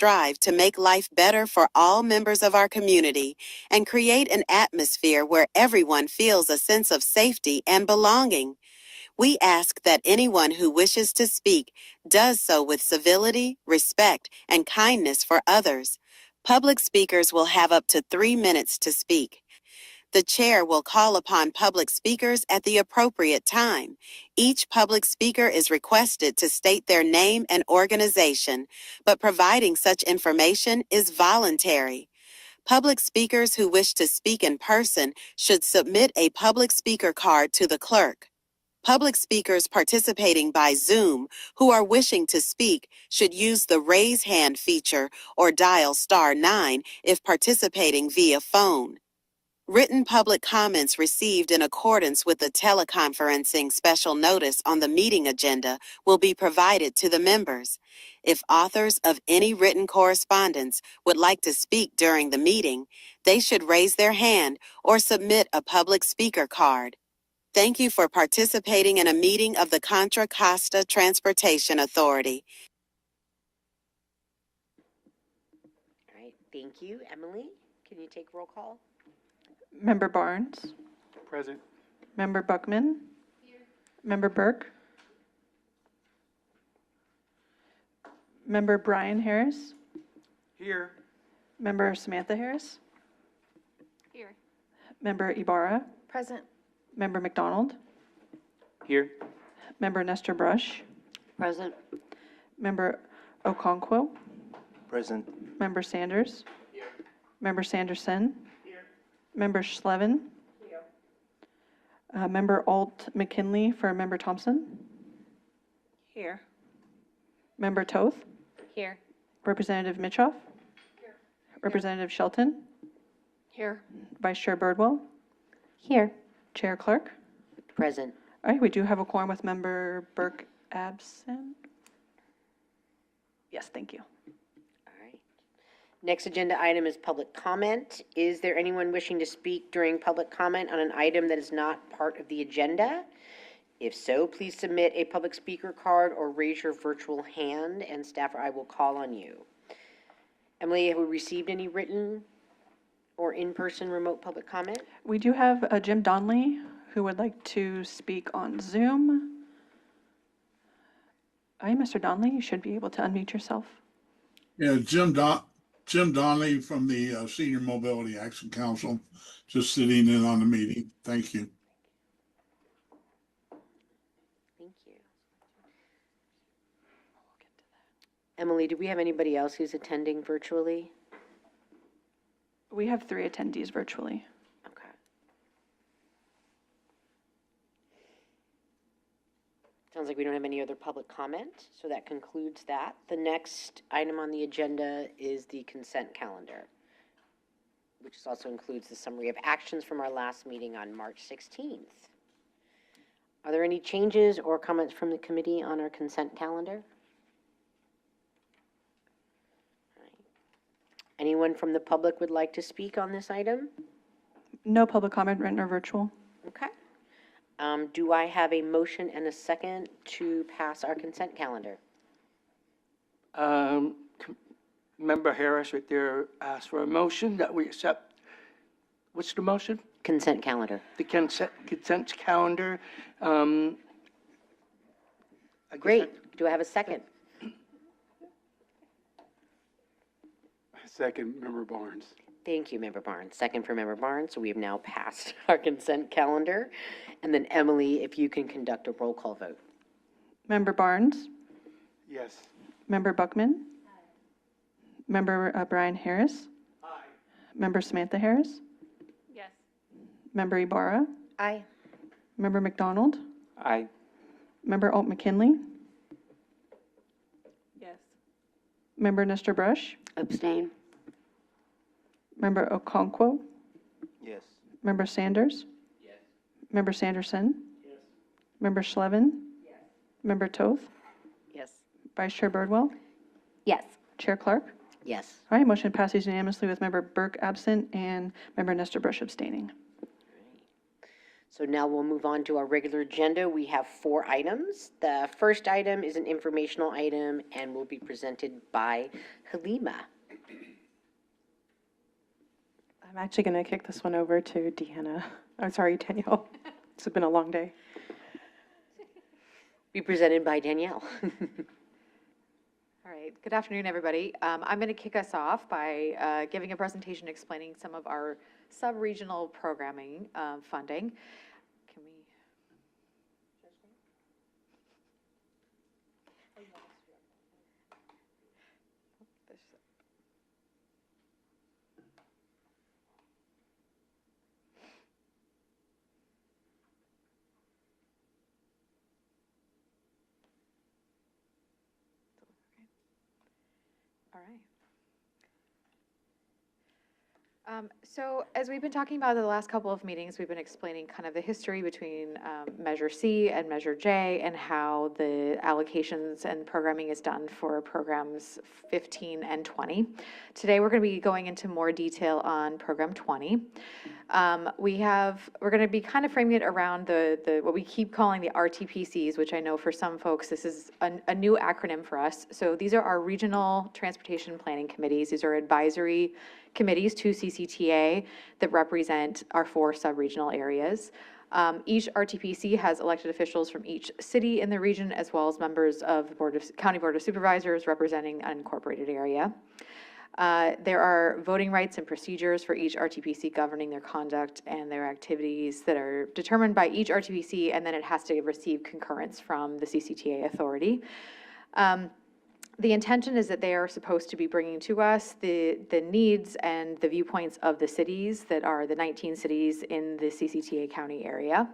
strive to make life better for all members of our community and create an atmosphere where everyone feels a sense of safety and belonging. We ask that anyone who wishes to speak does so with civility, respect, and kindness for others. Public speakers will have up to 3 minutes to speak. The chair will call upon public speakers at the appropriate time. Each public speaker is requested to state their name and organization, but providing such information is voluntary. Public speakers who wish to speak in person should submit a public speaker card to the clerk. Public speakers participating by Zoom who are wishing to speak should use the raise hand feature or dial *9 if participating via phone. Written public comments received in accordance with the teleconferencing special notice on the meeting agenda will be provided to the members. If authors of any written correspondence would like to speak during the meeting, they should raise their hand or submit a public speaker card. Thank you for participating in a meeting of the Contra Costa Transportation Authority. All right, thank you. Emily, can you take roll call? Member Barnes. Present. Member Buckman. Here. Member Burke. Member Brian Harris. Here. Member Samantha Harris. Here. Member Ibarra. Present. Member McDonald. Here. Member Nestor Brush. Present. Member Okonkwo. Present. Member Sanders. Here. Member Sanderson. Here. Member Schlevin. Here. Member Alt McKinley for Member Thompson. Here. Member Toth. Here. Representative Mitchoff. Here. Representative Shelton. Here. Vice Chair Birdwell. Here. Chair Clark. Present. All right, we do have a quorum with Member Burke absent. Yes, thank you. All right. Next agenda item is public comment. Is there anyone wishing to speak during public comment on an item that is not part of the agenda? If so, please submit a public speaker card or raise your virtual hand, and staff or I will call on you. Emily, have we received any written or in-person remote public comment? We do have Jim Donnelly who would like to speak on Zoom. Hi, Mr. Donnelly, you should be able to unmute yourself. Yeah, Jim Donnelly from the Senior Mobility Action Council, just sitting in on the meeting. Thank you. Thank you. Emily, do we have anybody else who's attending virtually? We have 3 attendees virtually. Okay. Sounds like we don't have any other public comment, so that concludes that. The next item on the agenda is the consent calendar, which also includes the summary of actions from our last meeting on March 16th. Are there any changes or comments from the committee on our consent calendar? All right. Anyone from the public would like to speak on this item? No public comment, written or virtual. Okay. Do I have a motion and a second to pass our consent calendar? Member Harris right there asked for a motion that we accept. What's the motion? Consent calendar. The consent calendar. I guess Great. Do I have a second? Second, Member Barnes. Thank you, Member Barnes. Second for Member Barnes. So we have now passed our consent calendar. And then Emily, if you can conduct a roll call vote. Member Barnes. Yes. Member Buckman. Member Brian Harris. Aye. Member Samantha Harris. Yes. Member Ibarra. Aye. Member McDonald. Aye. Member Alt McKinley. Yes. Member Nestor Brush. Abstain. Member Okonkwo. Yes. Member Sanders. Yes. Member Sanderson. Yes. Member Schlevin. Yes. Member Toth. Yes. Vice Chair Birdwell. Yes. Chair Clark. Yes. All right, motion passes unanimously with Member Burke absent and Member Nestor Brush abstaining. So now we'll move on to our regular agenda. We have 4 items. The first item is an informational item and will be presented by Halima. I'm actually going to kick this one over to Deanna. I'm sorry, Danielle. It's been a long day. Be presented by Danielle. All right, good afternoon, everybody. I'm going to kick us off by giving a presentation explaining some of our sub-regional programming funding. Can we? All right. So as we've been talking about the last couple of meetings, we've been explaining kind of the history between Measure C and Measure J and how the allocations and programming is done for programs 15 and 20. Today, we're going to be going into more detail on program 20. We're going to be kind of framing it around the what we keep calling the RTPCs, which I know for some folks, this is a new acronym for us. So these are our Regional Transportation Planning Committees. These are advisory committees to CCTA that represent our 4 sub-regional areas. Each RTPC has elected officials from each city in the region, as well as members of the County Board of Supervisors representing an unincorporated area. There are voting rights and procedures for each RTPC governing their conduct and their activities that are determined by each RTPC, and then it has to receive concurrence from the CCTA authority. The intention is that they are supposed to be bringing to us the needs and the viewpoints of the cities that are the 19 cities in the CCTA county area.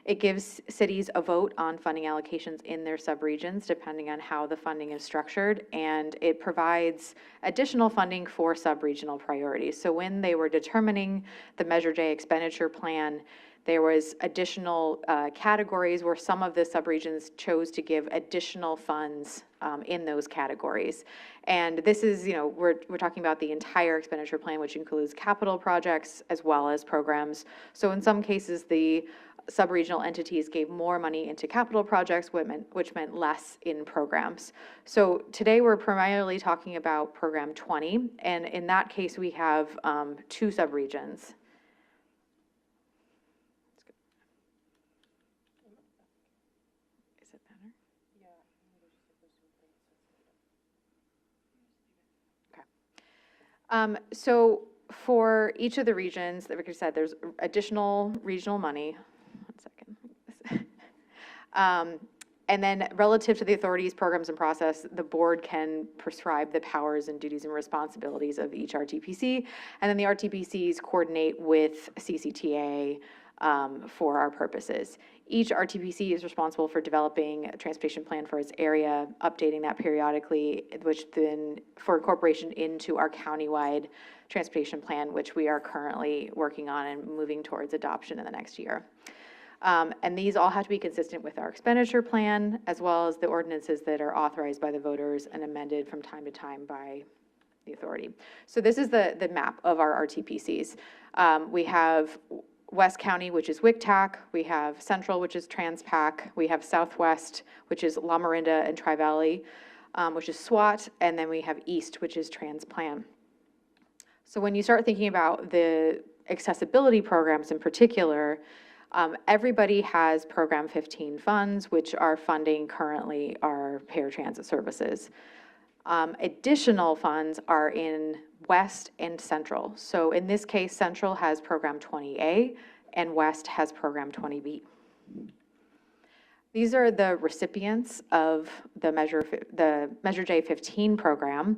It gives cities a vote on funding allocations in their subregions, depending on how the funding is structured, and it provides additional funding for subregional priorities. So when they were determining the Measure J expenditure plan, there was additional categories where some of the subregions chose to give additional funds in those categories. And this is, we're talking about the entire expenditure plan, which includes capital projects as well as programs. So in some cases, the subregional entities gave more money into capital projects, which meant less in programs. So today we're primarily talking about program 20, and in that case we have 2 subregions. Is it better? Okay. So for each of the regions, like I said, there's additional regional money. And then relative to the authorities, programs, and process, the board can prescribe the powers and duties and responsibilities of each RTPC, and then the RTPCs coordinate with CCTA for our purposes. Each RTPC is responsible for developing a transportation plan for its area, updating that periodically, which then for incorporation into our countywide transportation plan, which we are currently working on and moving towards adoption in the next year. And these all have to be consistent with our expenditure plan, as well as the ordinances that are authorized by the voters and amended from time to time by the authority. So this is the map of our RTPCs. We have West County, which is WICTAC. We have Central, which is TransPac. We have Southwest, which is La Marinda and Tri-Valley, which is SWAT. And then we have East, which is TransPlan. So when you start thinking about the accessibility programs in particular, everybody has Program 15 funds, which are funding currently our paratransit services. Additional funds are in West and Central. So in this case, Central has Program 20A and West has Program 20B. These are the recipients of the Measure J15 program,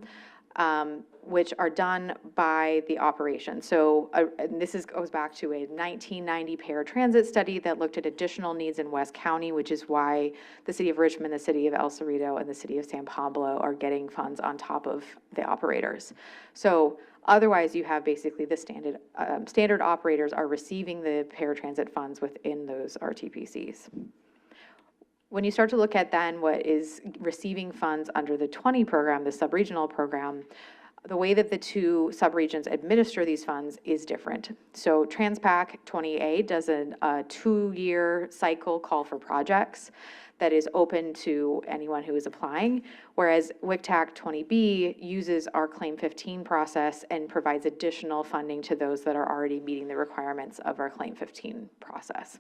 which are done by the operation. So and this goes back to a 1990 paratransit study that looked at additional needs in West County, which is why the city of Richmond, the city of El Cerrito, and the city of San Pablo are getting funds on top of the operators. So otherwise, you have basically the standard operators are receiving the paratransit funds within those RTPCs. When you start to look at then what is receiving funds under the 20 program, the subregional program, The way that the two subregions administer these funds is different. So Transpac 20A does a 2-year cycle call for projects that is open to anyone who is applying, whereas WCTAC 20B uses our Claim 15 process and provides additional funding to those that are already meeting the requirements of our Claim 15 process.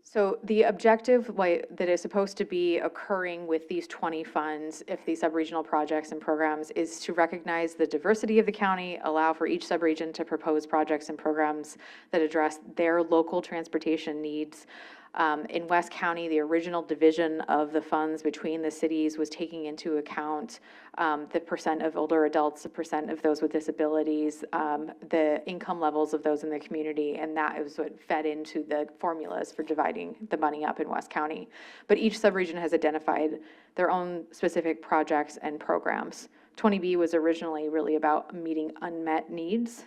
So the objective that is supposed to be occurring with these 20 funds, if these subregional projects and programs, is to recognize the diversity of the county, allow for each subregion to propose projects and programs that address their local transportation needs. In West County, the original division of the funds between the cities was taking into account the percent of older adults, the percent of those with disabilities, the income levels of those in the community, and that is what fed into the formulas for dividing the money up in West County. But each subregion has identified their own specific projects and programs. 20B was originally really about meeting unmet needs.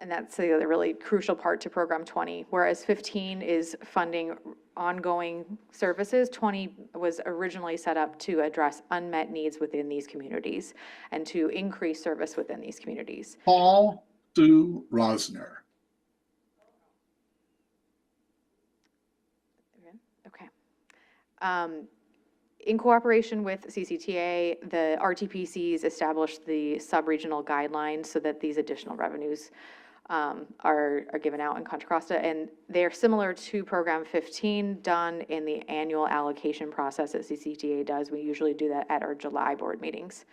And that's the other really crucial part to Program 20, whereas 15 is funding ongoing services. 20 was originally set up to address unmet needs within these communities and to increase service within these communities. Paul Sue Rosner. Okay. In cooperation with CCTA, the RTPCs established the sub-regional guidelines so that these additional revenues are given out in Contra Costa, and they're similar to Program 15 done in the annual allocation process that CCTA does. We usually do that at our July board meetings.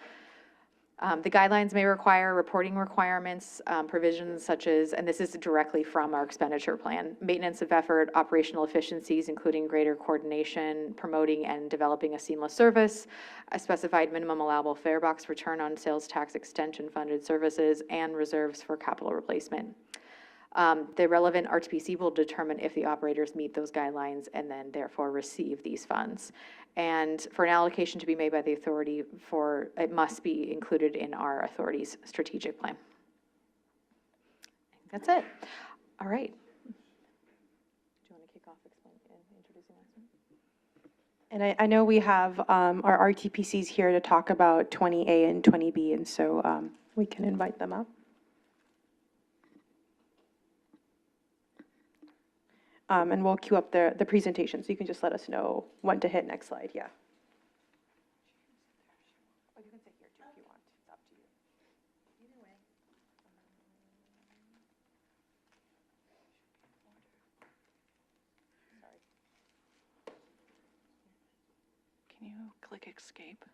The guidelines may require reporting requirements, provisions such as, and this is directly from our expenditure plan, maintenance of effort, operational efficiencies, including greater coordination, promoting and developing a seamless service, a specified minimum allowable fare box return on sales tax extension funded services, and reserves for capital replacement. The relevant RTPC will determine if the operators meet those guidelines and then therefore receive these funds. And for an allocation to be made by the authority, it must be included in our authority's strategic plan. I think that's it. All right. Do you want to kick off introducing this one? And I know we have our RTPCs here to talk about 20A and 20B, and so we can invite them up. And we'll queue up the presentation, so you can just let us know when to hit next slide, yeah. Or you can sit here too if you want, it's up to you. Either way. Can you click escape?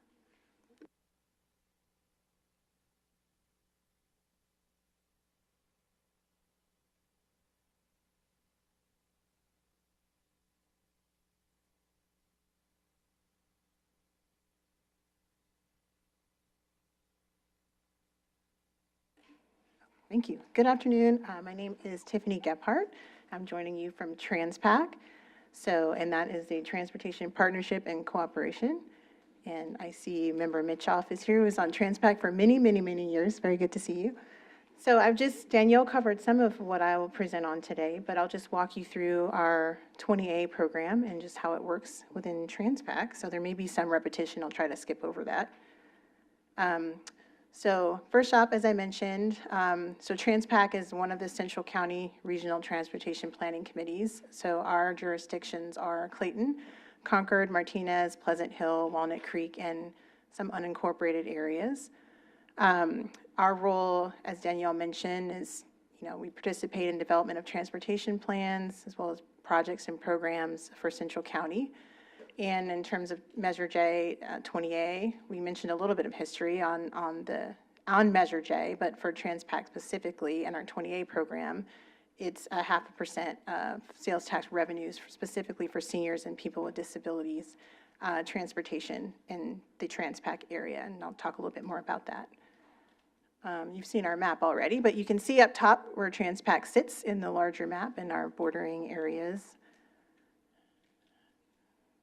Thank you. Good afternoon. My name is Tiffany Gebhardt. I'm joining you from Transpac. And that is a transportation partnership and cooperation. And I see Member Mitchoff is here, who was on Transpac for many, many, many years. Very good to see you. So Danielle covered some of what I will present on today, but I'll just walk you through our 20A program and just how it works within Transpac. So there may be some repetition. I'll try to skip over that. So first up, as I mentioned, so Transpac is one of the Central County Regional Transportation Planning Committees. So our jurisdictions are Clayton, Concord, Martinez, Pleasant Hill, Walnut Creek, and some unincorporated areas. Our role, as Danielle mentioned, is, we participate in development of transportation plans as well as projects and programs for Central County. And in terms of Measure J, 20A, we mentioned a little bit of history on Measure J, but for Transpac specifically and our 20A program, it's 0.5% of sales tax revenues specifically for seniors and people with disabilities, transportation in the Transpac area, and I'll talk a little bit more about that. You've seen our map already, but you can see up top where Transpac sits in the larger map in our bordering areas.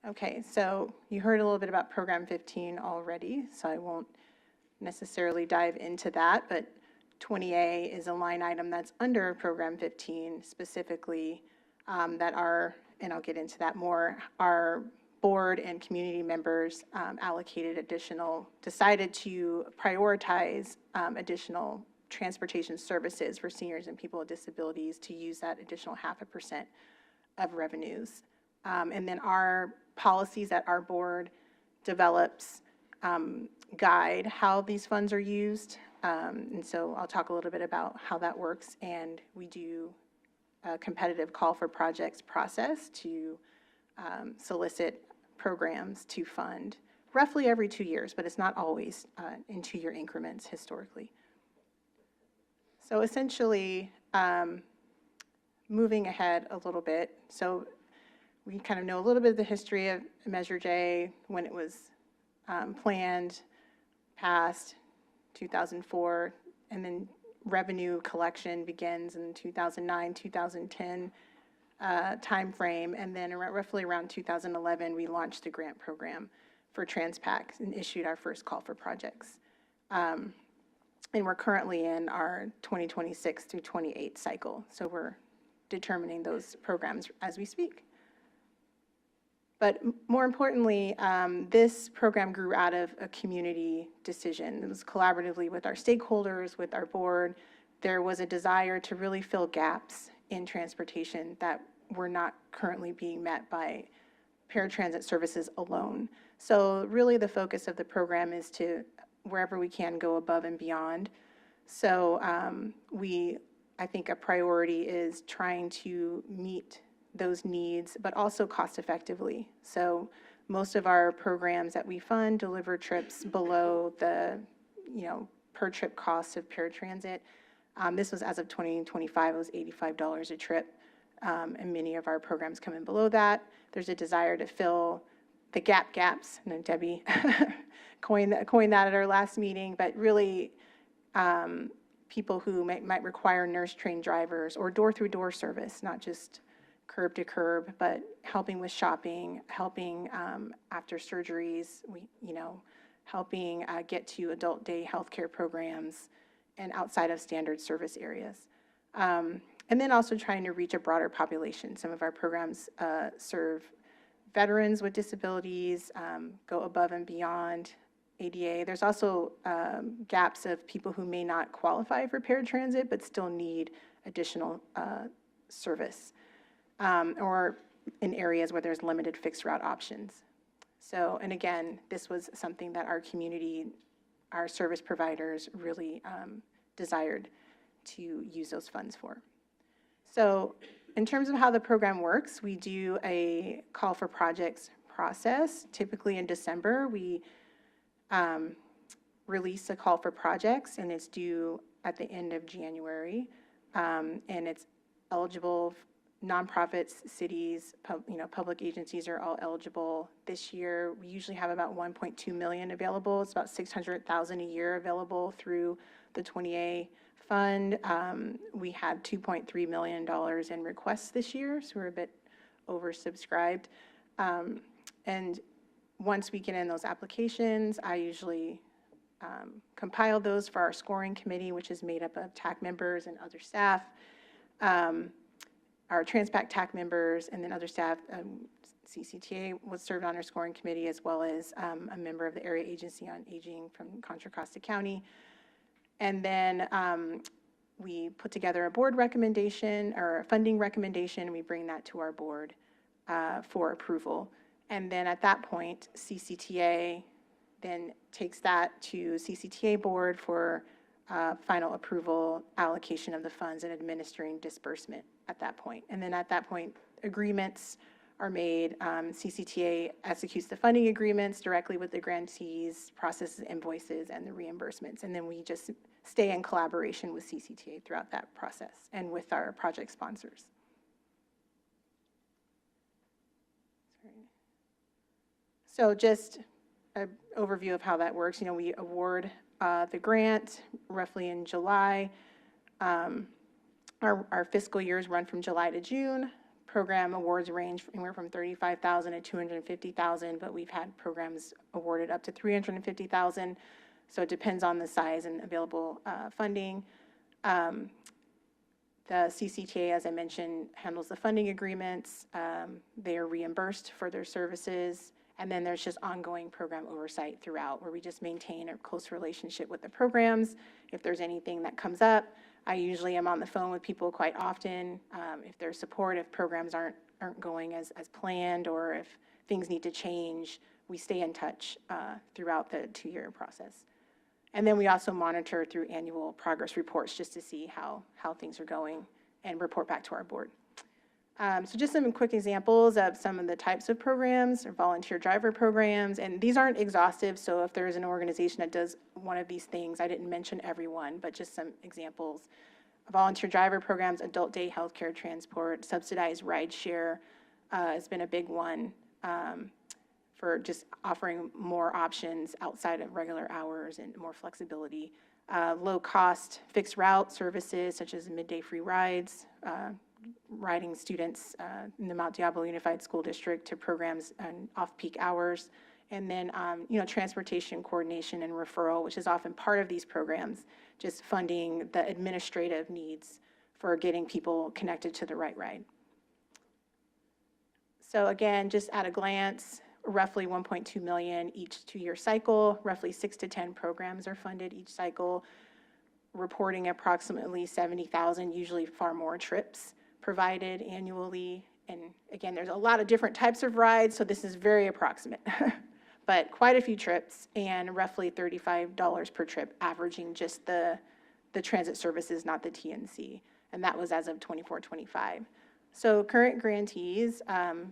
Okay, so you heard a little bit about Program 15 already, so I won't necessarily dive into that, but 20A is a line item that's under Program 15 specifically that and I'll get into that more, are board and community members decided to prioritize additional transportation services for seniors and people with disabilities to use that additional 0.5% of revenues. And then our policies that our board develops guide how these funds are used. And so I'll talk a little bit about how that works. And we do a competitive call for projects process to solicit programs to fund roughly every 2 years, but it's not always in 2-year increments historically. So essentially, moving ahead a little bit, so we kind of know a little bit of the history of Measure J, when it was planned, passed, 2004, and then revenue collection begins in 2009, 2010 timeframe, and then roughly around 2011, we launched the grant program for TransPac and issued our first call for projects. And we're currently in our 2026 through 28 cycle, so we're determining those programs as we speak. But more importantly, this program grew out of a community decision. It was collaboratively with our stakeholders, with our board. There was a desire to really fill gaps in transportation that were not currently being met by paratransit services alone. So really the focus of the program is to, wherever we can, go above and beyond. So I think a priority is trying to meet those needs, but also cost effectively. So most of our programs that we fund deliver trips below the, per trip cost of paratransit. This was as of 2025, it was $85 a trip. And many of our programs come in below that. There's a desire to fill the gaps. I know Debbie coined that at our last meeting, but really people who might require nurse-trained drivers or door-through-door service, not just curb to curb, but helping with shopping, helping after surgeries, helping get to adult day healthcare programs and outside of standard service areas. And then also trying to reach a broader population. Some of our programs serve veterans with disabilities, go above and beyond ADA. There's also gaps of people who may not qualify for paratransit but still need additional service, or in areas where there's limited fixed route options. So, and again, this was something that our community, our service providers really desired to use those funds for. So in terms of how the program works, we do a call for projects process. Typically in December, we release a call for projects, and it's due at the end of January. And it's eligible, nonprofits, cities, public agencies are all eligible. This year, we usually have about 1.2 million available. It's about 600,000 a year available through the 20A fund. We had $2.3 million in requests this year, so we're a bit oversubscribed. And once we get in those applications, I usually compile those for our scoring committee, which is made up of TAC members and other staff, our TransPac TAC members, and then other staff. CCTA was served on our scoring committee, as well as a member of the Area Agency on Aging from Contra Costa County. And then we put together a board recommendation or a funding recommendation, and we bring that to our board for approval. And then at that point, CCTA then takes that to CCTA board for final approval, allocation of the funds, and administering disbursement at that point. And then at that point, agreements are made. CCTA executes the funding agreements directly with the grantees, processes invoices and the reimbursements. And then we just stay in collaboration with CCTA throughout that process and with our project sponsors. So just an overview of how that works. We award the grant roughly in July. Our fiscal years run from July to June. Program awards range anywhere from $35,000 to $250,000, but we've had programs awarded up to $350,000. So it depends on the size and available funding. The The CCTA, as I mentioned, handles the funding agreements. They are reimbursed for their services. And then there's just ongoing program oversight throughout, where we just maintain a close relationship with the programs. If there's anything that comes up, I usually am on the phone with people quite often. If there's support, if programs aren't going as planned, or if things need to change, we stay in touch throughout the 2-year process. And then we also monitor through annual progress reports just to see how things are going and report back to our board. So just some quick examples of some of the types of programs or volunteer driver programs. And these aren't exhaustive, so if there is an organization that does one of these things, I didn't mention everyone, but just some examples. Volunteer driver programs, adult day healthcare transport, subsidized ride share has been a big one for just offering more options outside of regular hours and more flexibility. Low-cost fixed route services such as midday free rides, riding students in the Mount Diablo Unified School District to programs on off-peak hours. And then, transportation coordination and referral, which is often part of these programs, just funding the administrative needs for getting people connected to the right ride. So again, just at a glance, roughly 1.2 million each 2-year cycle, roughly 6 to 10 programs are funded each cycle, reporting approximately 70,000, usually far more trips provided annually. And again, there's a lot of different types of rides, so this is very approximate, but quite a few trips and roughly $35 per trip, averaging just the transit services, not the TNC. And that was as of 24-25. So current grantees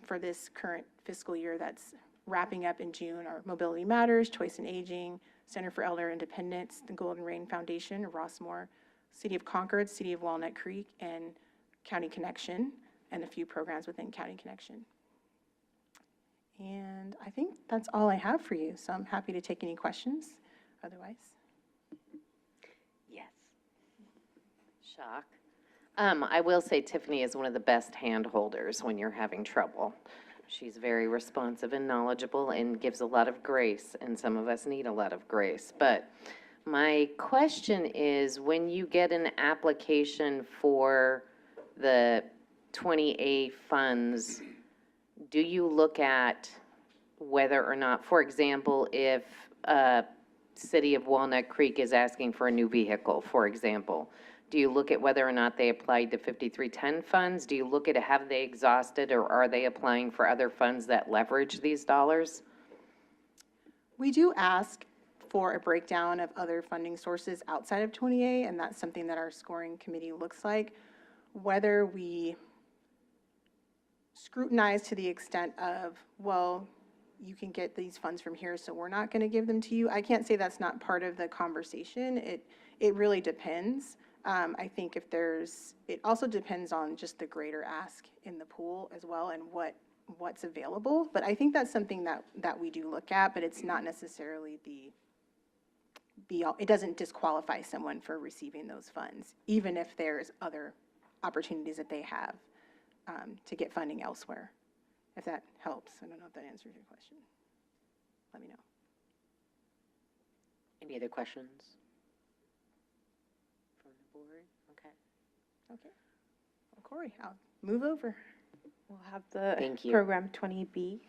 for this current fiscal year that's wrapping up in June are Mobility Matters, Choice in Aging, Center for Elder Independence, the Golden Rain Foundation, Rossmore, City of Concord, City of Walnut Creek, and County Connection, and a few programs within County Connection. And I think that's all I have for you, so I'm happy to take any questions otherwise. Yes. Shock. I will say Tiffany is one of the best hand holders when you're having trouble. She's very responsive and knowledgeable and gives a lot of grace, and some of us need a lot of grace. But my question is, when you get an application for the 20A funds, do you look at whether or not, for example, if City of Walnut Creek is asking for a new vehicle, for example, do you look at whether or not they applied to 5310 funds? Do you look at have they exhausted, or are they applying for other funds that leverage these dollars? We do ask for a breakdown of other funding sources outside of 20A, and that's something that our scoring committee looks like. Whether we scrutinize to the extent of, well, you can get these funds from here, so we're not going to give them to you. I can't say that's not part of the conversation. It really depends. I think if it also depends on just the greater ask in the pool as well, and what's available. But I think that's something that we do look at, but it's not necessarily it doesn't disqualify someone for receiving those funds, even if there's other opportunities that they have to get funding elsewhere. If that helps. I don't know if that answers your question. Let me know. Any other questions from the board? Okay. Okay. Well, Corey, I'll move over. We'll have the Thank you. program 20B.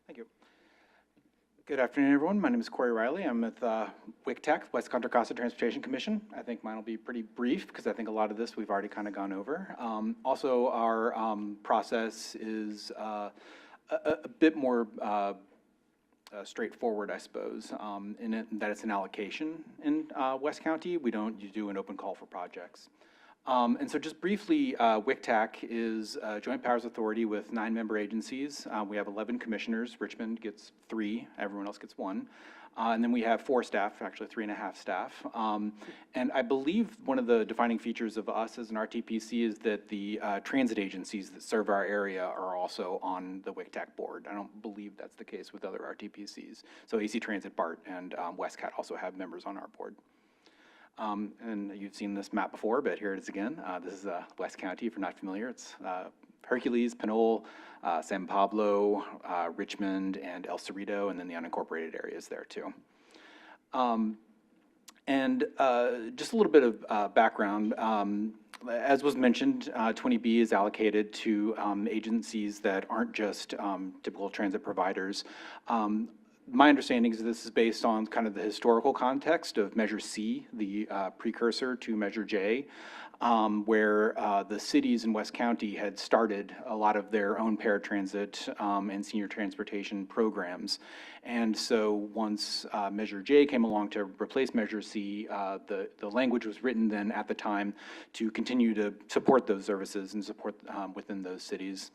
Thank you. Good afternoon, everyone. My name is Corey Riley. I'm with WCTAC, West Contra Costa Transportation Commission. I think mine will be pretty brief because I think a lot of this we've already kind of gone over. Also, our process is a bit more straightforward, I suppose, in that it's an allocation in West County. We don't do an open call for projects. And so just briefly, WCTAC is a joint powers authority with 9 member agencies. We have 11 commissioners. Richmond gets 3, everyone else gets 1. And then we have 4 staff, actually 3.5 staff. And I believe one of the defining features of us as an RTPC is that the transit agencies that serve our area are also on the WCTAC board. I don't believe that's the case with other RTPCs. So AC Transit, BART, and WestCat also have members on our board. And you've seen this map before, but here it is again. This is West County, if you're not familiar. It's Hercules, Pinole, San Pablo, Richmond, and El Cerrito, and then the unincorporated areas there too. And just a little bit of background. As was mentioned, 20B is allocated to agencies that aren't just typical transit providers. My understanding is this is based on kind of the historical context of Measure C, the precursor to Measure J, where the cities in West County had started a lot of their own paratransit and senior transportation programs. And so once Measure J came along to replace Measure C, the language was written then at the time to continue to support those services and support within those cities.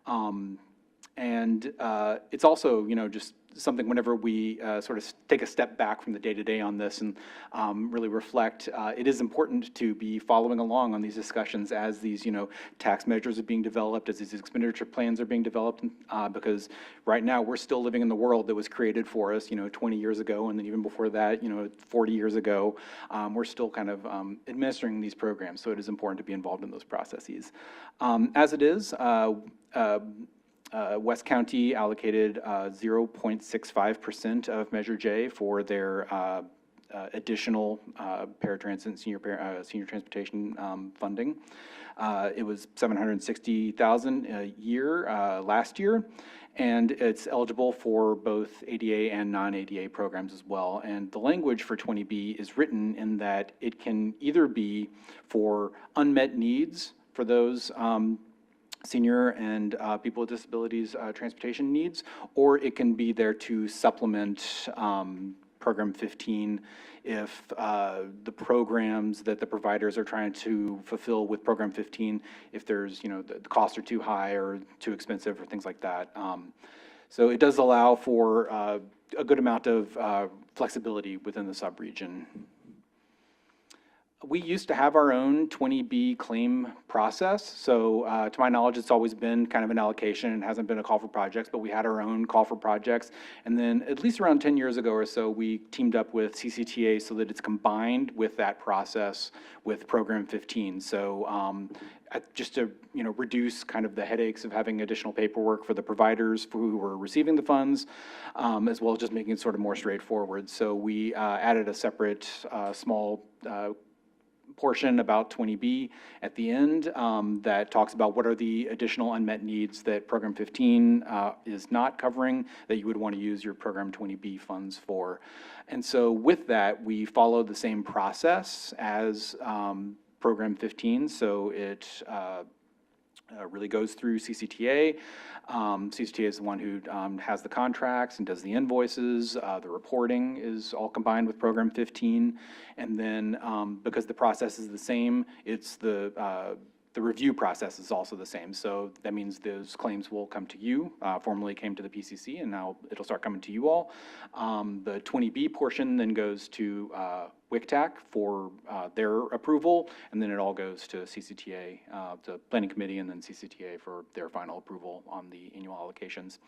And it's also, just something whenever we sort of take a step back from the day-to-day on this and really reflect, it is important to be following along on these discussions as these, tax measures are being developed, as these expenditure plans are being developed, because right now we're still living in the world that was created for us, 20 years ago, and then even before that, 40 years ago, we're still kind of administering these programs, so it is important to be involved in those processes. As it is, West County allocated 0.65% of Measure J for their additional paratransit and senior transportation funding. It was $760,000 a year last year, and it's eligible for both ADA and non-ADA programs as well. And the language for 20B is written in that it can either be for unmet needs for those senior and people with disabilities transportation needs, or it can be there to supplement Program 15 if the programs that the providers are trying to fulfill with Program 15, if there's, the costs are too high or too expensive or things like that. So it does allow for a good amount of flexibility within the subregion. We used to have our own 20B claim process. So to my knowledge, it's always been kind of an allocation and hasn't been a call for projects, but we had our own call for projects. And then at least around 10 years ago or so, we teamed up with CCTA so that it's combined with that process with Program 15. So just to reduce kind of the headaches of having additional paperwork for the providers who were receiving the funds, as well as just making it sort of more straightforward. So we added a separate small portion about 20B at the end that talks about what are the additional unmet needs that Program 15 is not covering that you would want to use your Program 20B funds for. And so with that, we follow the same process as Program 15. So it really goes through CCTA. CCTA is the one who has the contracts and does the invoices. The reporting is all combined with Program 15. And then because the process is the same, it's the review process is also the same. So that means those claims will come to you, formerly came to the PCC, and now it'll start coming to you all. The 20B portion then goes to WCTAC for their approval, and then it all goes to CCTA, the Planning Committee, and then CCTA for their final approval on the annual allocations.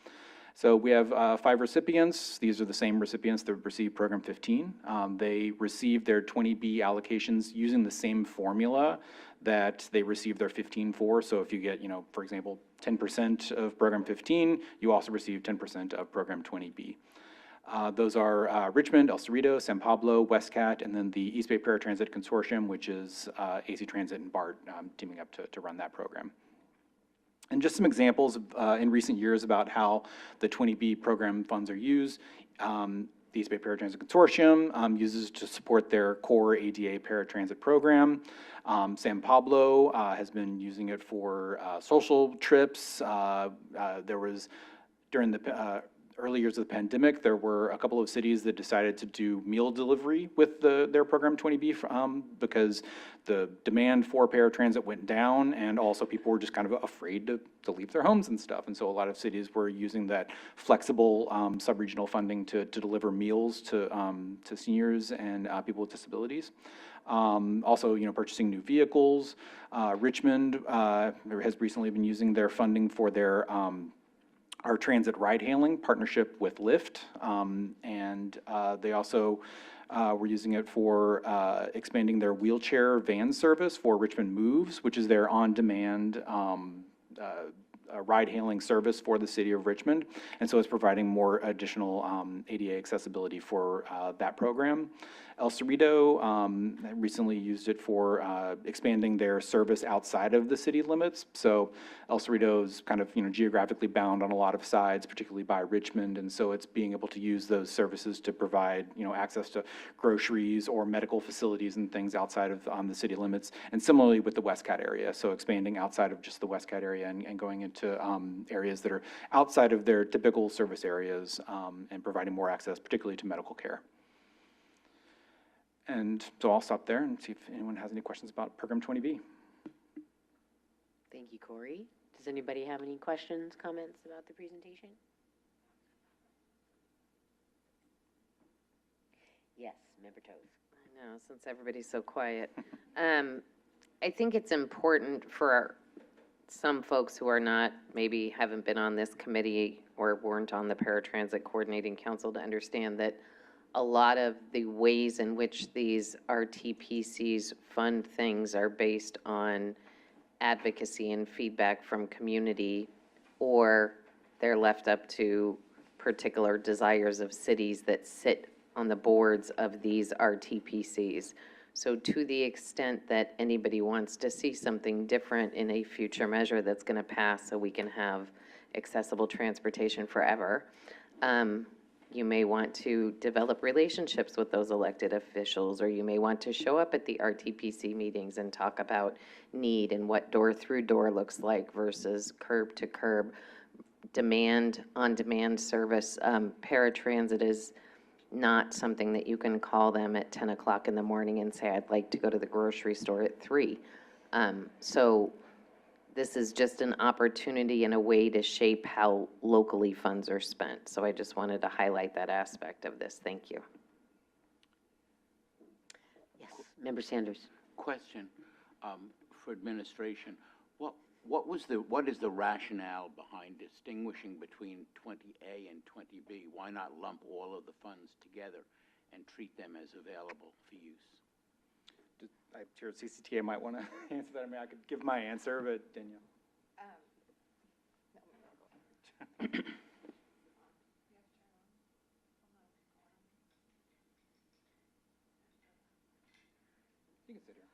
So we have 5 recipients. These are the same recipients that received Program 15. They received their 20B allocations using the same formula that they received their 15 for. So if you get, for example, 10% of Program 15, you also receive 10% of Program 20B. Those are Richmond, El Cerrito, San Pablo, WestCat, and then the East Bay Paratransit Consortium, which is AC Transit and BART teaming up to run that program. And just some examples in recent years about how the 20B program funds are used. The East Bay Paratransit Consortium uses to support their core ADA paratransit program. San Pablo has been using it for social trips. There was, during the early years of the pandemic, there were a couple of cities that decided to do meal delivery with their Program 20B because the demand for paratransit went down, and also people were just kind of afraid to leave their homes and stuff. And so a lot of cities were using that flexible sub-regional funding to deliver meals to seniors and people with disabilities. Also, purchasing new vehicles. Richmond has recently been using their funding for their our transit ride-hailing partnership with Lyft, and they also were using it for expanding their wheelchair van service for Richmond Moves, which is their on-demand a ride-hailing service for the city of Richmond, and so it's providing more additional ADA accessibility for that program. El Cerrito recently used it for expanding their service outside of the city limits. So El Cerrito is kind of, geographically bound on a lot of sides, particularly by Richmond, and so it's being able to use those services to provide, access to groceries or medical facilities and things outside of the city limits. And similarly with the Westcott area, so expanding outside of just the Westcott area and going into areas that are outside of their typical service areas and providing more access, particularly to medical care. And so I'll stop there and see if anyone has any questions about Program 20B. Thank you, Corey. Does anybody have any questions, comments about the presentation? Yes, Member Toth. I know, since everybody's so quiet. I think it's important for some folks who are not, maybe haven't been on this committee or weren't on the Paratransit Coordinating Council to understand that a lot of the ways in which these RTPCs fund things are based on advocacy and feedback from community, or they're left up to particular desires of cities that sit on the boards of these RTPCs. So to the extent that anybody wants to see something different in a future measure that's going to pass so we can have accessible transportation forever, you may want to develop relationships with those elected officials, or you may want to show up at the RTPC meetings and talk about need and what door-through-door looks like versus curb-to-curb. Demand, on-demand service, paratransit is not something that you can call them at 10 o'clock in the morning and say, I'd like to go to the grocery store at 3. So this is just an opportunity and a way to shape how locally funds are spent. So I just wanted to highlight that aspect of this. Thank you. Yes, Member Sanders. Question for administration. What is the rationale behind distinguishing between 20A and 20B? Why not lump all of the funds together and treat them as available for use? I'm sure CCTA might want to answer that. I mean, I could give my answer, but Danielle. You can sit here.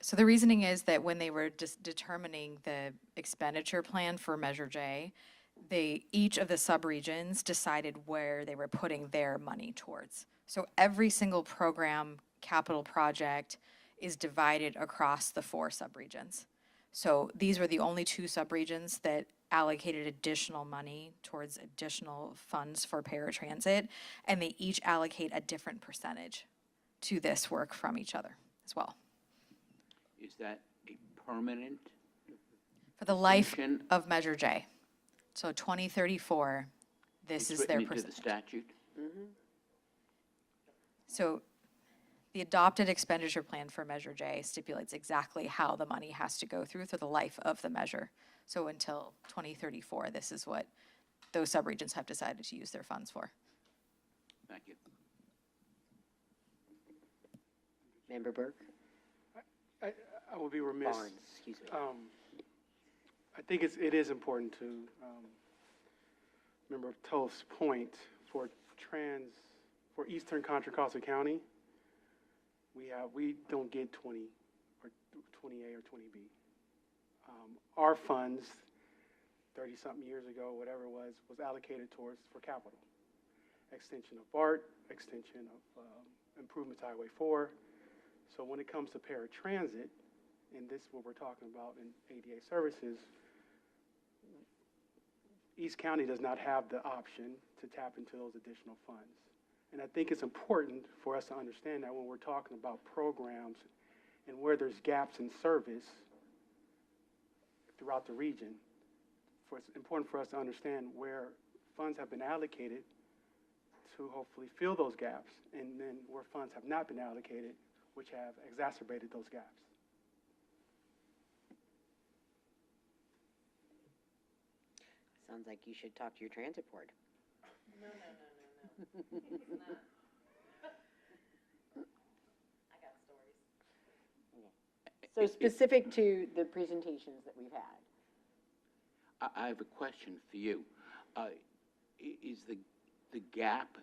So the reasoning is that when they were just determining the expenditure plan for Measure J, each of the subregions decided where they were putting their money towards. So every single program, capital project is divided across the 4 subregions. So these were the only 2 subregions that allocated additional money towards additional funds for paratransit, and they each allocate a different percentage to this work from each other as well. Is that a permanent? For the life distinction? of Measure J. So 2034, this is their It's written into percentage. the statute? So the adopted expenditure plan for Measure J stipulates exactly how the money has to go through the life of the measure. So until 2034, this is what those subregions have decided to use their funds for. Thank you. Member Burke? I will be remiss. Barnes, excuse me. I think it is important to, Member Toth's point, for Eastern Contra Costa County, we don't get 20 or 20A or 20B. Our funds, 30-something years ago, whatever it was allocated for capital. Extension of BART, extension of improvements to Highway 4. So when it comes to paratransit, and this is what we're talking about in ADA services, East County does not have the option to tap into those additional funds. And I think it's important for us to understand that when we're talking about programs and where there's gaps in service throughout the region, it's important for us to understand where funds have been allocated to hopefully fill those gaps, and then where funds have not been allocated, which have exacerbated those gaps. Sounds like you should talk to your transit board. No. So specific to the presentations that we've had. I have a question for you. Is the gap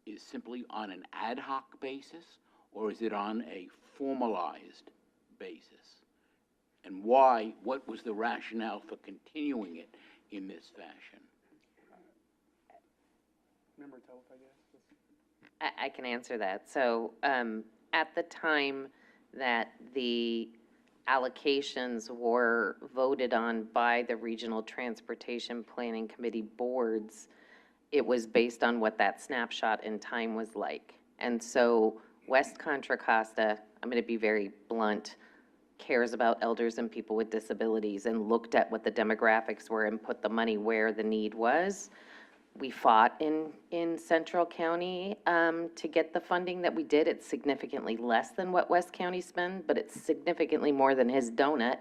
is simply on an ad hoc basis, or is it on a formalized basis? And why, what was the rationale for continuing it in this fashion? Member Toth, I guess. I can answer that. So, at the time that the allocations were voted on by the Regional Transportation Planning Committee boards, it was based on what that snapshot in time was like. And so West Contra Costa, I'm going to be very blunt, cares about elders and people with disabilities and looked at what the demographics were and put the money where the need was. We fought in Central County to get the funding that we did. It's significantly less than what West County spent, but it's significantly more than his donut.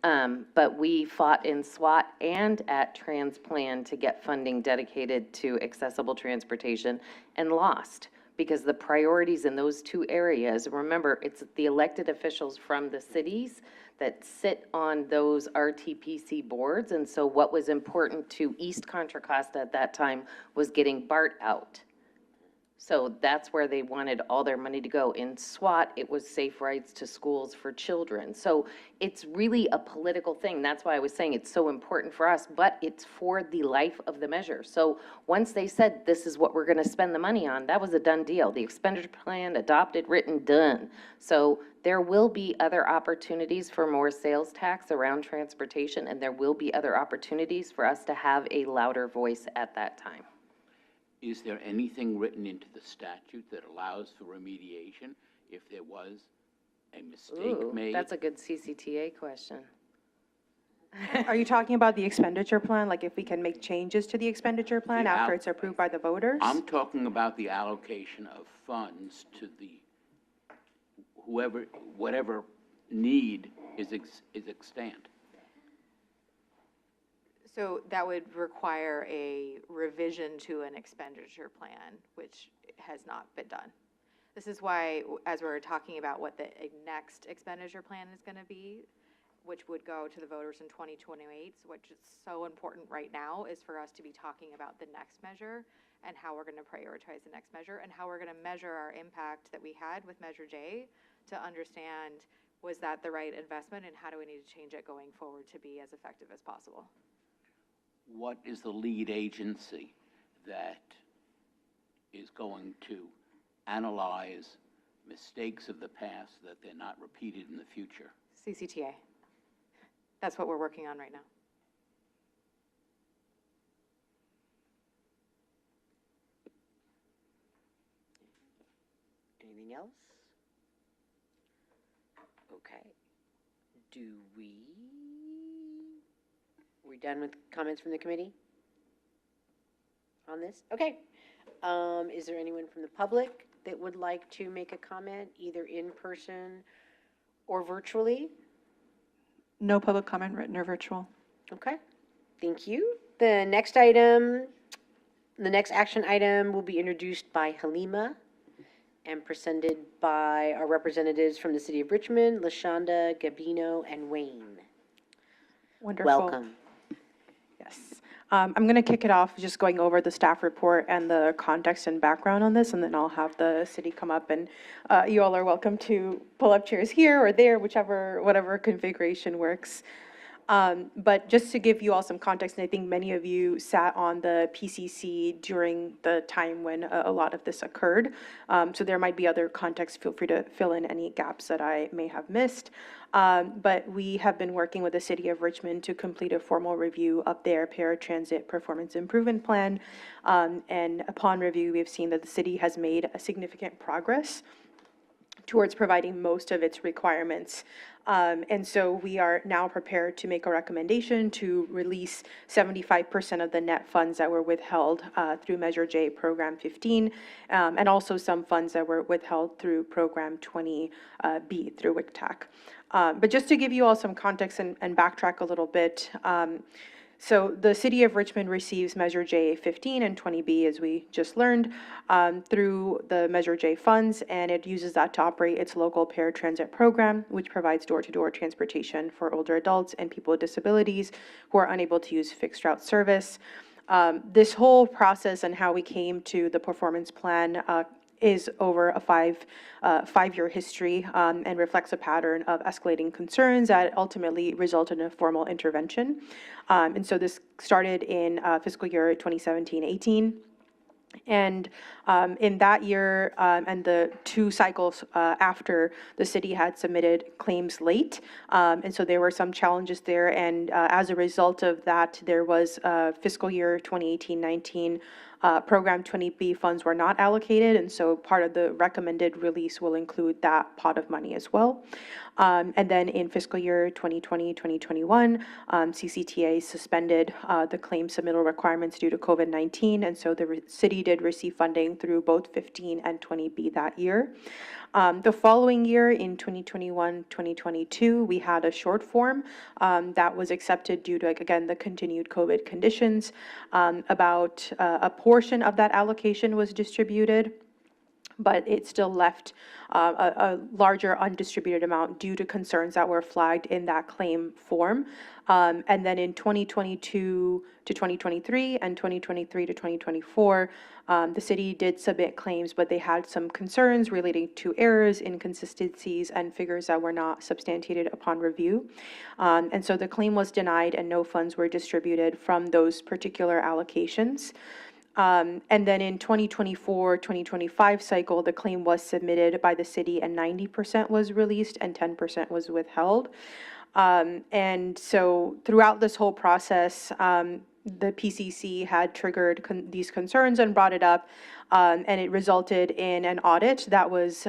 But we fought in SWAT and at TransPlan to get funding dedicated to accessible transportation and lost because the priorities in those two areas, remember, it's the elected officials from the cities that sit on those RTPC boards. And so what was important to East Contra Costa at that time was getting BART out. So that's where they wanted all their money to go. In SWAT, it was safe rides to schools for children. So it's really a political thing. That's why I was saying it's so important for us, but it's for the life of the measure. So once they said, this is what we're going to spend the money on, that was a done deal. The expenditure plan, adopted, written, done. So there will be other opportunities for more sales tax around transportation, and there will be other opportunities for us to have a louder voice at that time. Is there anything written into the statute that allows for remediation if there was a mistake made? That's a good CCTA question. Are you talking about the expenditure plan, like if we can make changes to the expenditure plan The after it's approved by the voters? I'm talking about the allocation of funds to the whatever need is extant. So that would require a revision to an expenditure plan, which has not been done. This is why, as we're talking about what the next expenditure plan is going to be, which would go to the voters in 2028, which is so important right now, is for us to be talking about the next measure and how we're going to prioritize the next measure and how we're going to measure our impact that we had with Measure J to understand, was that the right investment and how do we need to change it going forward to be as effective as possible? What is the lead agency that is going to analyze mistakes of the past that they're not repeated in the future? CCTA. That's what we're working on right now. Anything else? Okay. We're done with comments from the committee on this? Okay. Is there anyone from the public that would like to make a comment, either in person or virtually? No public comment, written or virtual. Okay, thank you. The next action item will be introduced by Halima and presented by our representatives from the City of Richmond, LaShonda, Gabino, and Wayne. Wonderful. Welcome. Yes. I'm going to kick it off just going over the staff report and the context and background on this, and then I'll have the city come up, and you all are welcome to pull up chairs here or there, whatever configuration works. But just to give you all some context, and I think many of you sat on the PCC during the time when a lot of this occurred. So there might be other context. Feel free to fill in any gaps that I may have missed. But we have been working with the City of Richmond to complete a formal review of their paratransit performance improvement plan. And upon review, we have seen that the city has made a significant progress towards providing most of its requirements. And so we are now prepared to make a recommendation to release 75% of the net funds that were withheld through Measure J Program 15, and also some funds that were withheld through Program 20B through WICTAC. But just to give you all some context and backtrack a little bit, So the City of Richmond receives Measure J 15 and 20B, as we just learned, through the Measure J funds, and it uses that to operate its local paratransit program, which provides door-to-door transportation for older adults and people with disabilities who are unable to use fixed route service. This whole process and how we came to the performance plan is over a five-year history and reflects a pattern of escalating concerns that ultimately resulted in a formal intervention. And so this started in fiscal year 2017-18. And in that year and the 2 cycles after, the city had submitted claims late. And so there were some challenges there. And as a result of that, there was fiscal year 2018-19 Program 20B funds were not allocated. And so part of the recommended release will include that pot of money as well. And then in fiscal year 2020-2021, CCTA suspended the claim submittal requirements due to COVID-19. And so the city did receive funding through both 15 and 20B that year. The following year, in 2021-2022, we had a short form that was accepted due to, again, the continued COVID conditions. About a portion of that allocation was distributed, but it still left a larger undistributed amount due to concerns that were flagged in that claim form. And then in 2022 to 2023 and 2023 to 2024, the city did submit claims, but they had some concerns relating to errors, inconsistencies, and figures that were not substantiated upon review. And so the claim was denied and no funds were distributed from those particular allocations. And then in 2024-2025 cycle, the claim was submitted by the city and 90% was released and 10% was withheld. And so throughout this whole process, the PCC had triggered these concerns and brought it up, and it resulted in an audit that was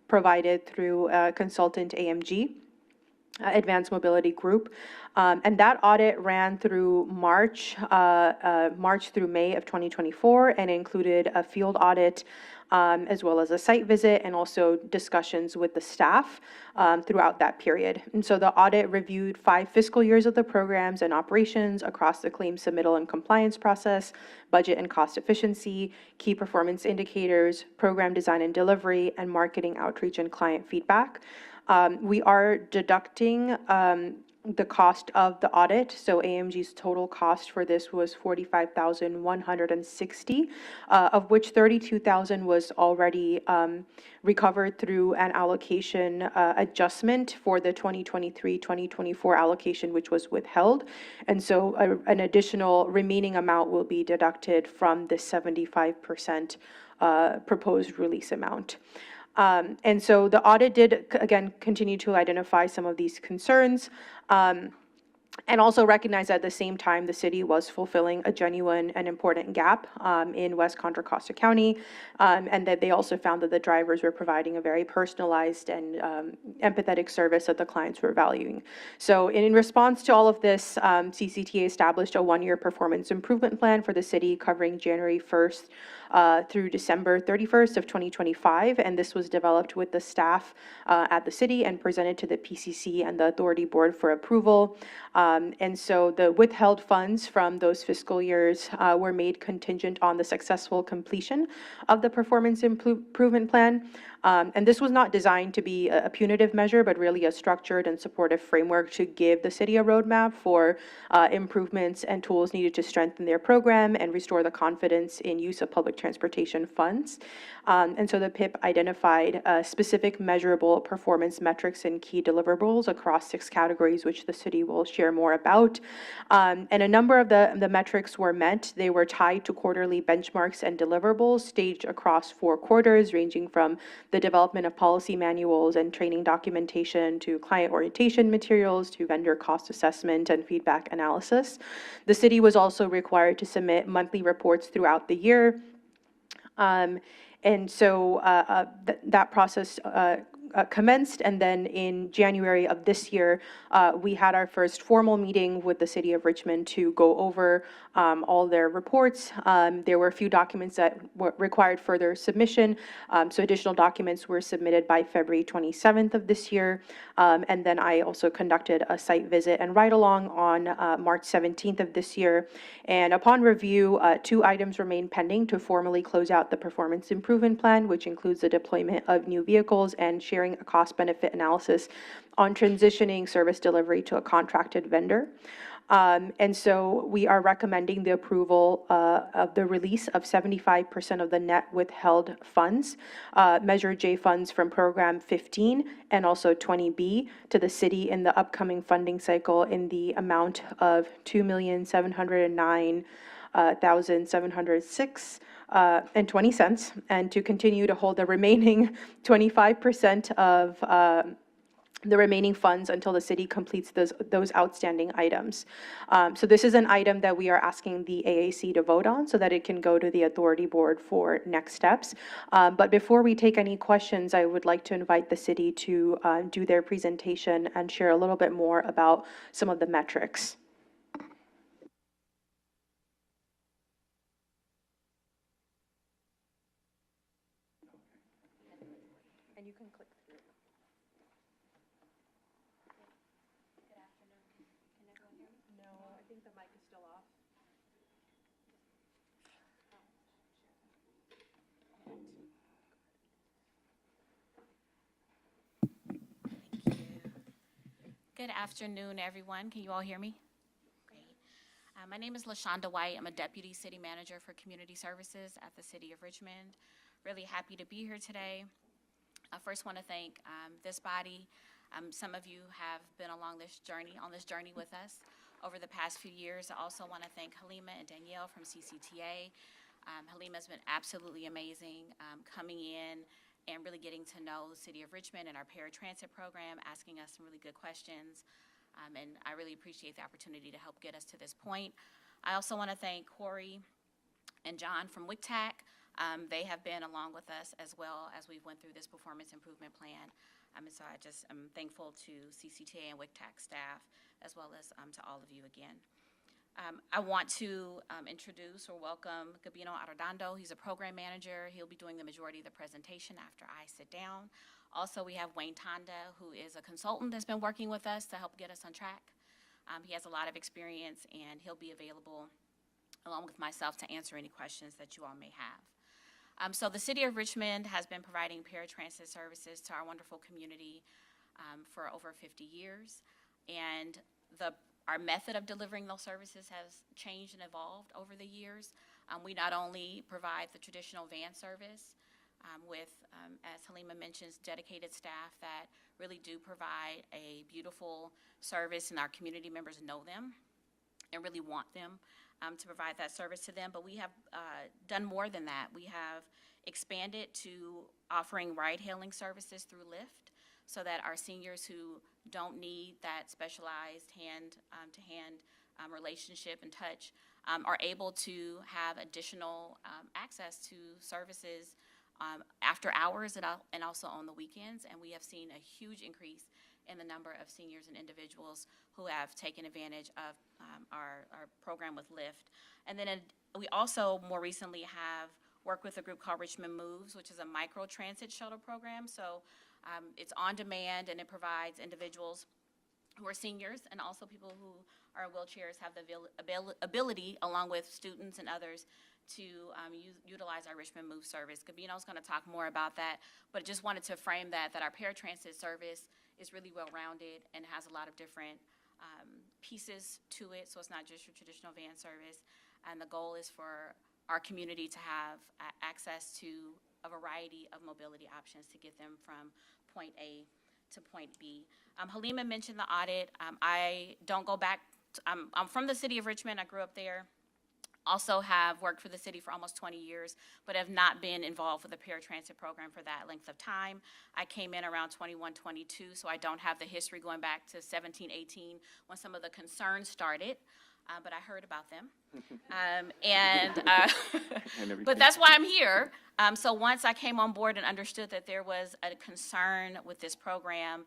provided through consultant AMG. Advanced Mobility Group, and that audit ran through March through May of 2024, and included a field audit as well as a site visit and also discussions with the staff throughout that period. And so the audit reviewed 5 fiscal years of the programs and operations across the claim submittal and compliance process, budget and cost efficiency, key performance indicators, program design and delivery, and marketing outreach and client feedback. We are deducting the cost of the audit. So AMG's total cost for this was $45,160, of which $32,000 was already recovered through an allocation adjustment for the 2023-2024 allocation, which was withheld. And so an additional remaining amount will be deducted from the 75% proposed release amount. And so the audit did, again, continue to identify some of these concerns, and also recognize at the same time the city was fulfilling a genuine and important gap in West Contra Costa County, and that they also found that the drivers were providing a very personalized and empathetic service that the clients were valuing. So in response to all of this, CCTA established a 1-year performance improvement plan for the city covering January 1st through December 31st of 2025, and this was developed with the staff at the city and presented to the PCC and the Authority Board for approval. And so the withheld funds from those fiscal years were made contingent on the successful completion of the performance improvement plan. And this was not designed to be a punitive measure, but really a structured and supportive framework to give the city a roadmap for improvements and tools needed to strengthen their program and restore the confidence in use of public transportation funds. And so the PIP identified specific measurable performance metrics and key deliverables across 6 categories, which the city will share more about. And a number of the metrics were met. They were tied to quarterly benchmarks and deliverables staged across 4 quarters, ranging from the development of policy manuals and training documentation to client orientation materials to vendor cost assessment and feedback analysis. The city was also required to submit monthly reports throughout the year. And so that process commenced, and then in January of this year, we had our first formal meeting with the City of Richmond to go over all their reports. There were a few documents that required further submission, so additional documents were submitted by February 27th of this year. And then I also conducted a site visit and ride-along on March 17th of this year. And upon review, 2 items remain pending to formally close out the performance improvement plan, which includes the deployment of new vehicles and sharing a cost-benefit analysis on transitioning service delivery to a contracted vendor. And so we are recommending the approval of the release of 75% of the net withheld funds, Measure J funds from Program 15 and also 20B to the city in the upcoming funding cycle in the amount of $2,709,706 and 20 cents, and to continue to hold the remaining 25% of the remaining funds until the city completes those outstanding items. So this is an item that we are asking the AAC to vote on so that it can go to the authority board for next steps. But before we take any questions, I would like to invite the city to do their presentation and share a little bit more about some of the metrics. And you can click through. No, I think the mic is still off. Good afternoon, everyone. Can you all hear me? Great. My name is LaShonda White. I'm a Deputy City Manager for Community Services at the City of Richmond. Really happy to be here today. I first want to thank this body. Some of you have been along this journey, with us over the past few years. I also want to thank Halima and Danielle from CCTA. Halima's been absolutely amazing coming in and really getting to know the City of Richmond and our paratransit program, asking us some really good questions. And I really appreciate the opportunity to help get us to this point. I also want to thank Corey and John from WICTAC. They have been along with us as well as we went through this performance improvement plan. And so I'm thankful to CCTA and WICTAC staff, as well as to all of you again. I want to introduce or welcome Gabino Arredondo. He's a program manager. He'll be doing the majority of the presentation after I sit down. Also, we have Wayne Tonda, who is a consultant that's been working with us to help get us on track. He has a lot of experience, and he'll be available along with myself to answer any questions that you all may have. So the City of Richmond has been providing paratransit services to our wonderful community for over 50 years. And our method of delivering those services has changed and evolved over the years. We not only provide the traditional van service with, as Halima mentions, dedicated staff that really do provide a beautiful service, and our community members know them and really want them to provide that service to them. But we have done more than that. We have expanded to offering ride-hailing services through Lyft, so that our seniors who don't need that specialized hand-to-hand relationship and touch are able to have additional access to services after hours and also on the weekends. And we have seen a huge increase in the number of seniors and individuals who have taken advantage of our program with Lyft. And then we also more recently have worked with a group called Richmond Moves, which is a micro-transit shuttle program. So it's on demand, and it provides individuals who are seniors and also people who are in wheelchairs have the ability, along with students and others, to utilize our Richmond Move service. Gabino's going to talk more about that, but just wanted to frame that our paratransit service is really well-rounded and has a lot of different pieces to it, so it's not just your traditional van service. And the goal is for our community to have access to a variety of mobility options to get them from point A to point B. Halima mentioned the audit. I don't go back. I'm from the City of Richmond. I grew up there. Also have worked for the city for almost 20 years, but have not been involved with the paratransit program for that length of time. I came in around 21, 22, so I don't have the history going back to 17, 18, when some of the concerns started. but I heard about them. But that's why I'm here. So once I came on board and understood that there was a concern with this program,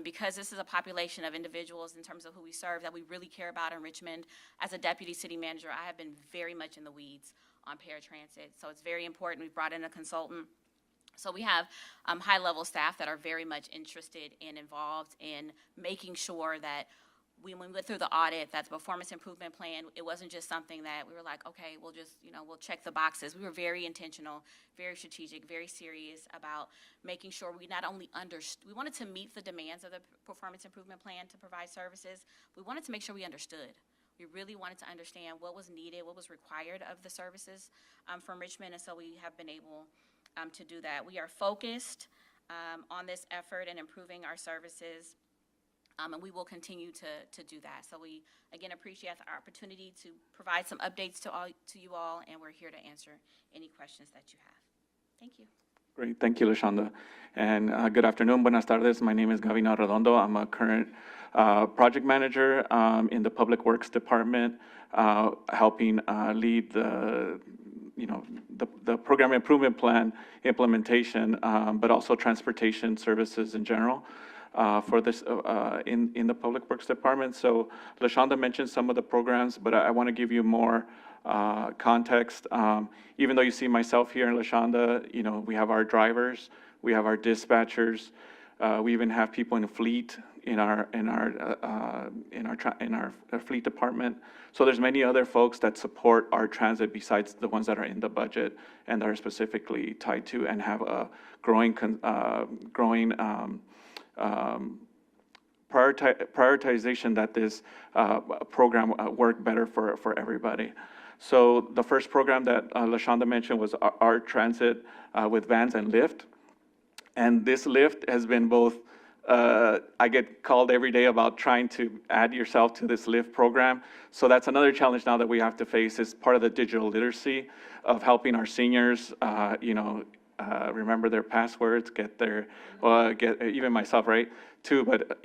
because this is a population of individuals in terms of who we serve that we really care about in Richmond, as a deputy city manager, I have been very much in the weeds on paratransit. So it's very important. We've brought in a consultant. So we have high-level staff that are very much interested and involved in making sure that when we went through the audit, that the performance improvement plan, it wasn't just something that we were like, okay, we'll just, we'll check the boxes. We were very intentional, very strategic, very serious about making sure we not only we wanted to meet the demands of the performance improvement plan to provide services, we wanted to make sure we understood. We really wanted to understand what was needed, what was required of the services from Richmond, and so we have been able to do that. We are focused on this effort and improving our services. And we will continue to do that. So we, again, appreciate the opportunity to provide some updates to you all, and we're here to answer any questions that you have. Thank you. Great, thank you, LaShonda. And good afternoon, buenas tardes. My name is Gavino Redondo. I'm a current project manager in the Public Works Department, helping lead the program improvement plan implementation, but also transportation services in general. For this in the Public Works Department. So LaShonda mentioned some of the programs, but I want to give you more context. Even though you see myself here and LaShonda, we have our drivers, we have our dispatchers, we even have people in fleet in our fleet department. So there's many other folks that support our transit besides the ones that are in the budget and that are specifically tied to and have a growing prioritization that this program work better for everybody. So the first program that LaShonda mentioned was our transit with vans and Lyft. And this Lyft has been both, I get called every day about trying to add yourself to this Lyft program. So that's another challenge now that we have to face is part of the digital literacy of helping our seniors, remember their passwords, get even myself, right, too, but,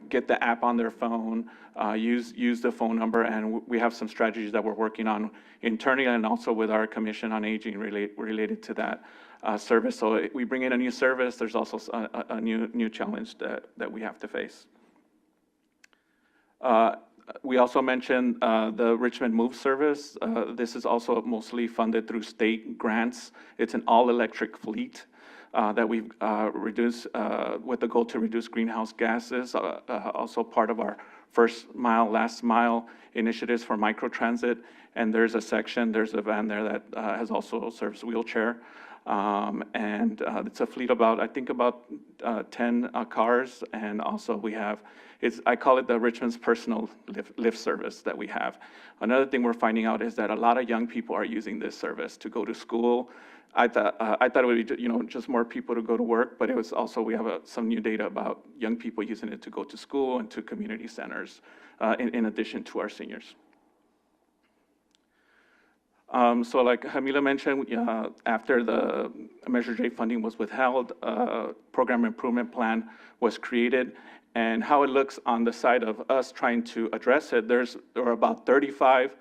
get the app on their phone, use the phone number, and we have some strategies that we're working on internally and also with our Commission on Aging related to that service. So we bring in a new service, there's also a new challenge that we have to face. We also mentioned the Richmond Move service. This is also mostly funded through state grants. It's an all-electric fleet that we've reduced with the goal to reduce greenhouse gases. Also part of our first mile, last mile initiatives for microtransit. And there's a van there that has also serves wheelchair. And it's a fleet about 10 cars. And also we have, I call it the Richmond's personal Lyft service that we have. Another thing we're finding out is that a lot of young people are using this service to go to school. I thought it would be just more people to go to work, but it was also, we have some new data about young people using it to go to school and to community centers, in addition to our seniors. So like Jamila mentioned, after the Measure J funding was withheld, program improvement plan was created. And how it looks on the side of us trying to address it, there are about 35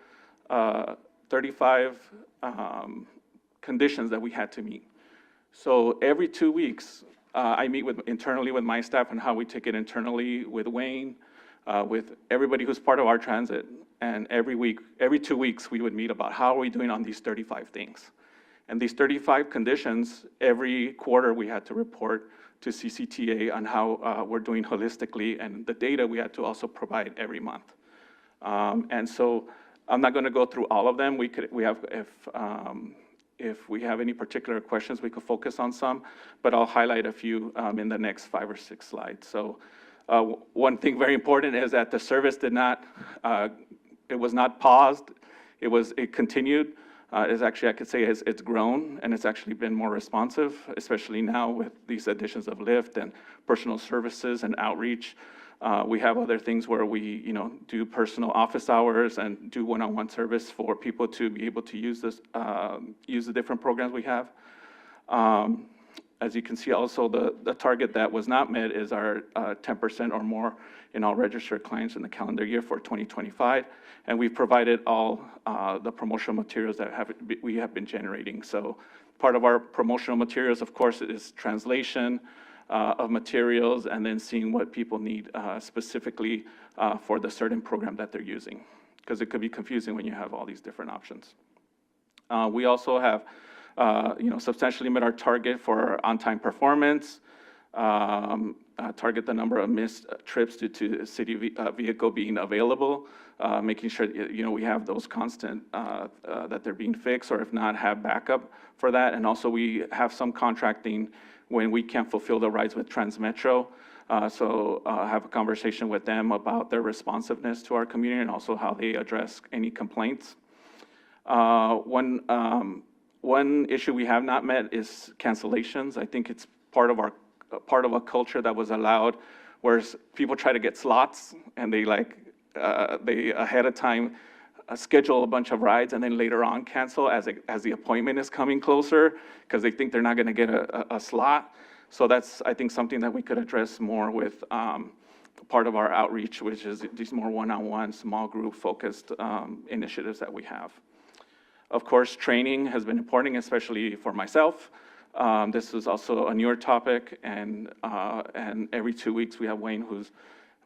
conditions that we had to meet. So every 2 weeks, I meet internally with my staff on how we take it internally with Wayne, with everybody who's part of our transit. And every 2 weeks, we would meet about how are we doing on these 35 things. And these 35 conditions, every quarter we had to report to CCTA on how we're doing holistically, and the data we had to also provide every month. And so I'm not going to go through all of them. If we have any particular questions, we could focus on some, but I'll highlight a few in the next 5 or 6 slides. So one thing very important is that the service it was not paused, it continued. Is actually, I could say, it's grown, and it's actually been more responsive, especially now with these additions of Lyft and personal services and outreach. We have other things where we, do personal office hours and do one-on-one service for people to be able to use the different programs we have. As you can see also, the target that was not met is our 10% or more in all registered clients in the calendar year for 2025. And we've provided all the promotional materials that we have been generating. So part of our promotional materials, of course, is translation of materials and then seeing what people need specifically for the certain program that they're using, because it could be confusing when you have all these different options. We also have substantially met our target for on-time performance, target the number of missed trips due to city vehicle being available, making sure, we have those constant, that they're being fixed, or if not, have backup for that. And also we have some contracting when we can't fulfill the rides with Transmetro. So have a conversation with them about their responsiveness to our community and also how they address any complaints. One issue we have not met is cancellations. I think it's part of a culture that was allowed, where people try to get slots and they ahead of time schedule a bunch of rides and then later on cancel as the appointment is coming closer because they think they're not going to get a slot. So that's, I think, something that we could address more with part of our outreach, which is these more one-on-one, small group focused initiatives that we have. Of course, training has been important, especially for myself. This is also a newer topic, and every 2 weeks we have Wayne, who's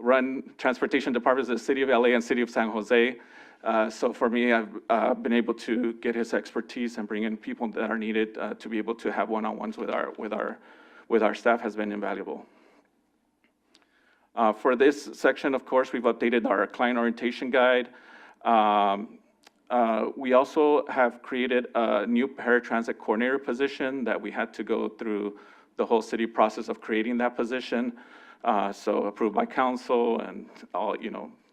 run transportation departments in the city of LA and city of San Jose. So for me, I've been able to get his expertise and bring in people that are needed to be able to have one-on-ones with our staff has been invaluable. For this section, of course, we've updated our client orientation guide. We also have created a new paratransit coordinator position that we had to go through the whole city process of creating that position. So approved by council and all,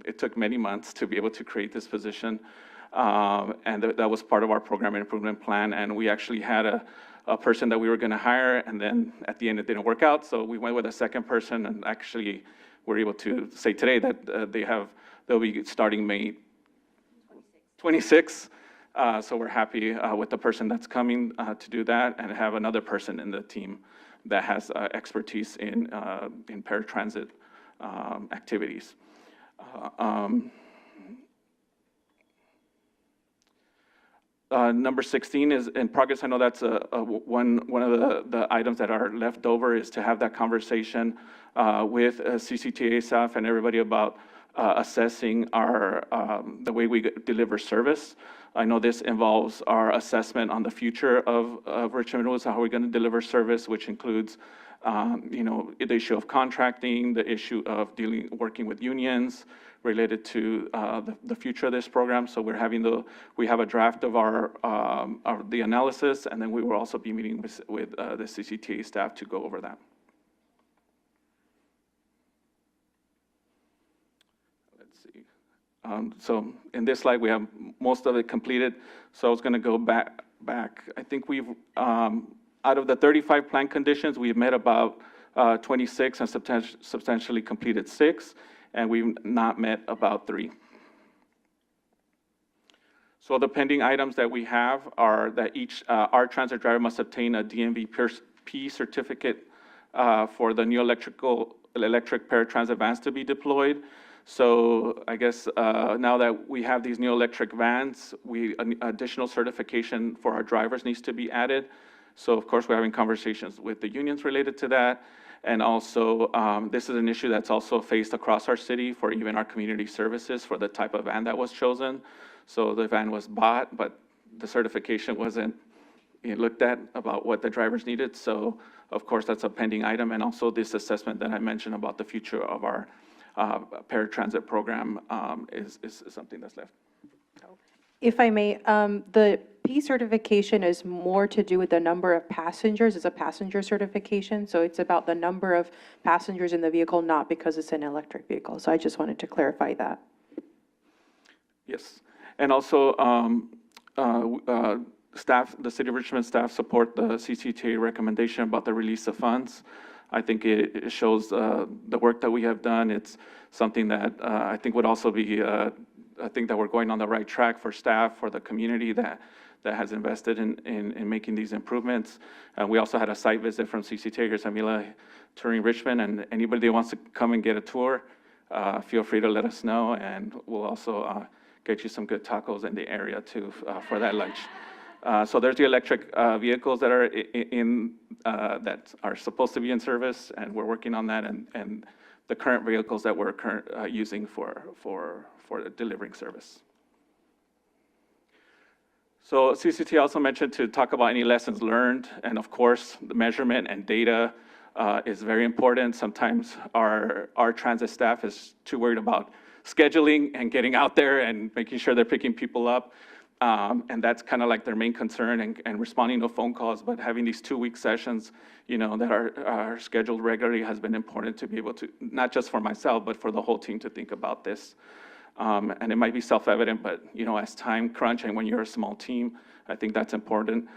it took many months to be able to create this position. And that was part of our program improvement plan. And we actually had a person that we were going to hire, and then at the end it didn't work out. So we went with a second person, and actually we're able to say today that they'll be starting May 26. So we're happy with the person that's coming to do that, and have another person in the team that has expertise in paratransit activities. Number 16 is in progress. I know that's one of the items that are left over, is to have that conversation with CCTA staff and everybody about assessing the way we deliver service. I know this involves our assessment on the future of Richmond Woods, how we're going to deliver service, which includes, the issue of contracting, the issue of working with unions related to the future of this program. So we have a draft of the analysis, and then we will also be meeting with the CCTA staff to go over that. So in this slide, we have most of it completed. So I was going to go back. I think we've, out of the 35 plan conditions, we've met about 26 and substantially completed 6, and we've not met about 3. So the pending items that we have are that our transit driver must obtain a DMV-P certificate for the new electric paratransit vans to be deployed. So I guess now that we have these new electric vans, additional certification for our drivers needs to be added. So of course, we're having conversations with the unions related to that. And also, this is an issue that's also faced across our city for even our community services for the type of van that was chosen. So the van was bought, but the certification wasn't looked at about what the drivers needed. So of course, that's a pending item. And also this assessment that I mentioned about the future of our paratransit program is something that's left. If I may, the P certification is more to do with the number of passengers. It's a passenger certification, so it's about the number of passengers in the vehicle, not because it's an electric vehicle. So I just wanted to clarify that. Yes, and also staff, the City of Richmond staff support the CCTA recommendation about the release of funds. I think it shows the work that we have done. It's something that I think would also be, I think that we're going on the right track for staff, for the community, that that has invested in making these improvements. We also had a site visit from CCTA, here's Amila touring Richmond, and anybody that wants to come and get a tour, feel free to let us know, and we'll also get you some good tacos in the area too for that lunch. So there's the electric vehicles that are that are supposed to be in service, and we're working on that, and the current vehicles that we're using for delivering service. So CCT also mentioned to talk about any lessons learned, and of course, the measurement and data is very important. Sometimes our transit staff is too worried about scheduling and getting out there and making sure they're picking people up. And that's kind of like their main concern, and responding to phone calls, but having these 2-week sessions, that are scheduled regularly has been important to be able to, not just for myself, but for the whole team to think about this. And it might be self-evident, but, as time crunch and when you're a small team, I think that's important.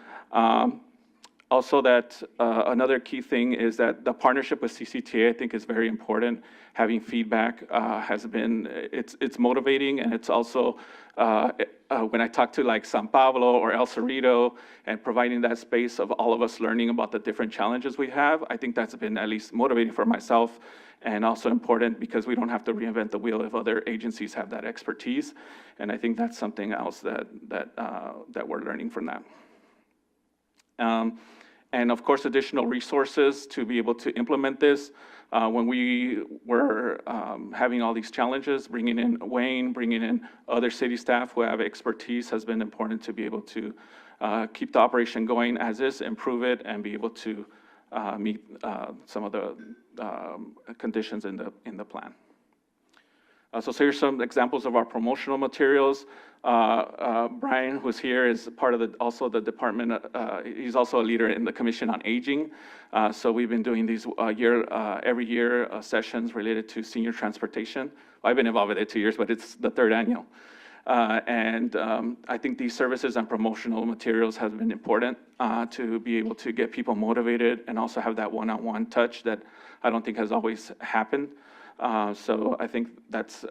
Also that another key thing is that the partnership with CCTA, I think, is very important. Having feedback has been, it's motivating, and it's also, when I talk to like San Pablo or El Cerrito and providing that space of all of us learning about the different challenges we have, I think that's been at least motivating for myself, and also important because we don't have to reinvent the wheel if other agencies have that expertise. And I think that's something else that we're learning from that. And of course, additional resources to be able to implement this. When we were having all these challenges, bringing in Wayne, bringing in other city staff who have expertise has been important to be able to keep the operation going as is, improve it, and be able to meet some of the conditions in the plan. So here's some examples of our promotional materials. Brian, who's here, is part of also the department. He's also a leader in the Commission on Aging. So we've been doing these every year sessions related to senior transportation. I've been involved with it 2 years, but it's the 3rd annual. And I think these services and promotional materials have been important to be able to get people motivated and also have that one-on-one touch that I don't think has always happened. So I think that's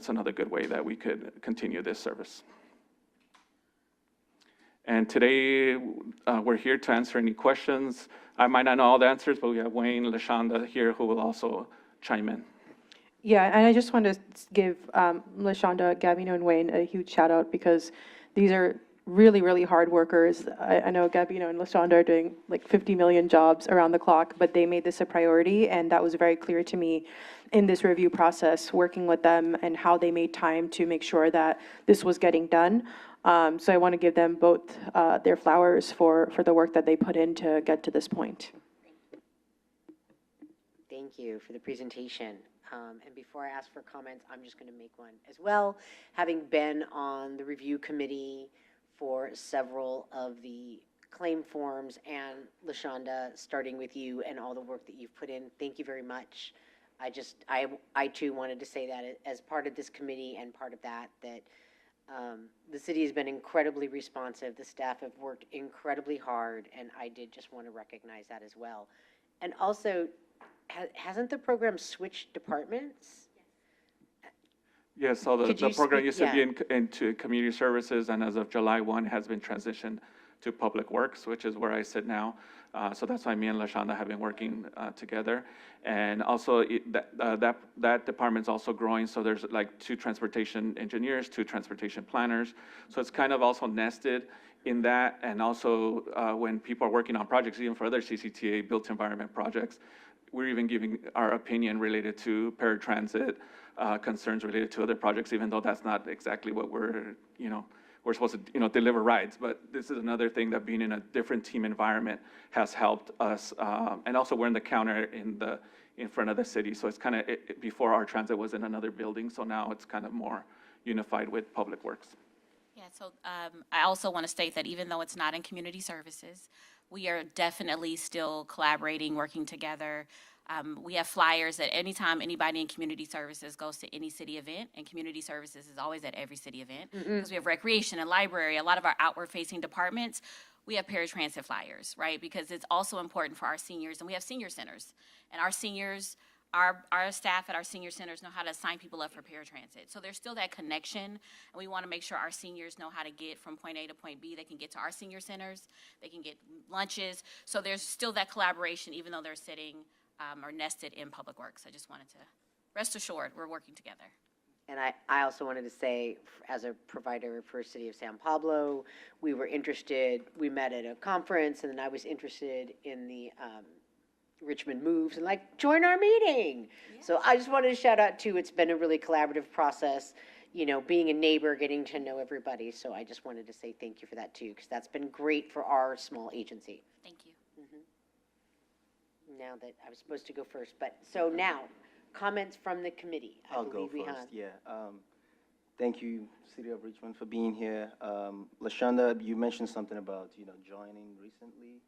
another good way that we could continue this service. And today, we're here to answer any questions. I might not know all the answers, but we have Wayne, LaShonda here who will also chime in. Yeah, and I just want to give LaShonda, Gabino, and Wayne a huge shout out because these are really, really hard workers. I know Gabino and LaShonda are doing like 50 million jobs around the clock, but they made this a priority, and that was very clear to me in this review process, working with them and how they made time to make sure that this was getting done. So I want to give them both their flowers for the work that they put in to get to this point. Thank you for the presentation. And before I ask for comments, I'm just going to make one as well. Having been on the review committee for several of the claim forms, and LaShonda, starting with you and all the work that you've put in, thank you very much. I too wanted to say that as part of this committee and part of that the city has been incredibly responsive. The staff have worked incredibly hard, and I did just want to recognize that as well. And also, hasn't the program switched departments? Yes, so the program used to be into community services, and as of July 1 has been transitioned to public works, which is where I sit now. So that's why me and LaShonda have been working together. And also that department's also growing. So there's like 2 transportation engineers, 2 transportation planners. So it's kind of also nested in that. And also when people are working on projects, even for other CCTA built environment projects, we're even giving our opinion related to paratransit concerns related to other projects, even though that's not exactly what we're supposed to, deliver rides. But this is another thing that being in a different team environment has helped us. And also we're in the counter in front of the city. So it's kind of, before our transit was in another building. So now it's kind of more unified with Public Works. Yeah, so I also want to state that even though it's not in community services, we are definitely still collaborating, working together. We have flyers that anytime anybody in community services goes to any city event, and community services is always at every city event, because we have recreation and library, a lot of our outward-facing departments, we have paratransit flyers, right? Because it's also important for our seniors, and we have senior centers. And our seniors our staff at our senior centers know how to sign people up for paratransit. So there's still that connection, and we want to make sure our seniors know how to get from point A to point B. They can get to our senior centers, they can get lunches. So there's still that collaboration, even though they're sitting or nested in Public Works. I just wanted to rest assured we're working together. And I also wanted to say, as a provider for City of San Pablo, we were interested, we met at a conference, and then I was interested in the Richmond Moves, and like, join our meeting. So I just wanted to shout out too, it's been a really collaborative process, you know, being a neighbor, getting to know everybody. So I just wanted to say thank you for that too, because that's been great for our small agency. Thank you. Now that I was supposed to go first, but so now, comments from the committee. I I'll go believe we first, have. yeah. Thank you, City of Richmond, for being here. LaShonda, you mentioned something about, joining recently,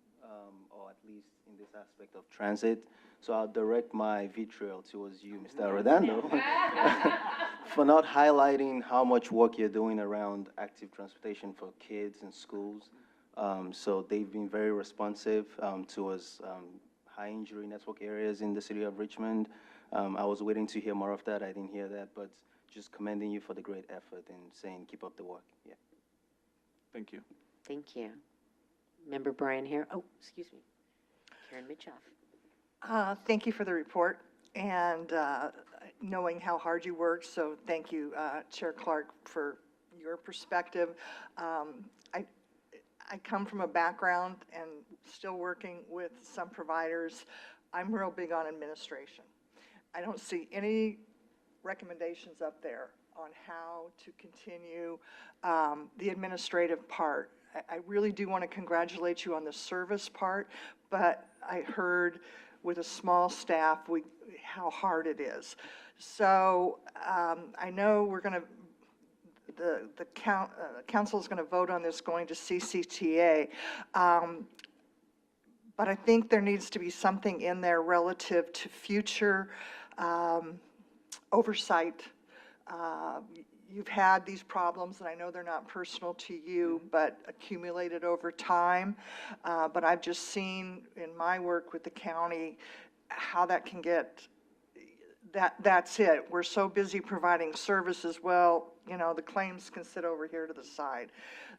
or at least in this aspect of transit. So I'll direct my vitriol towards you, Mr. Arredondo, for not highlighting how much work you're doing around active transportation for kids in schools. So they've been very responsive towards high injury network areas in the City of Richmond. I was waiting to hear more of that. I didn't hear that, but just commending you for the great effort and saying keep up the work. Yeah. Thank you. Thank you. Member Brian here. Oh, excuse me. Karen Mitchoff. Thank you for the report and knowing how hard you worked. So thank you, Chair Clark, for your perspective. I come from a background and still working with some providers. I'm real big on administration. I don't see any recommendations up there on how to continue the administrative part. I really do want to congratulate you on the service part, but I heard with a small staff how hard it is. So I know we're going to, the council is going to vote on this going to CCTA. But I think there needs to be something in there relative to future oversight. You've had these problems, and I know they're not personal to you, but accumulated over time. But I've just seen in my work with the county how that can get, that's it. We're so busy providing services. Well, the claims can sit over here to the side.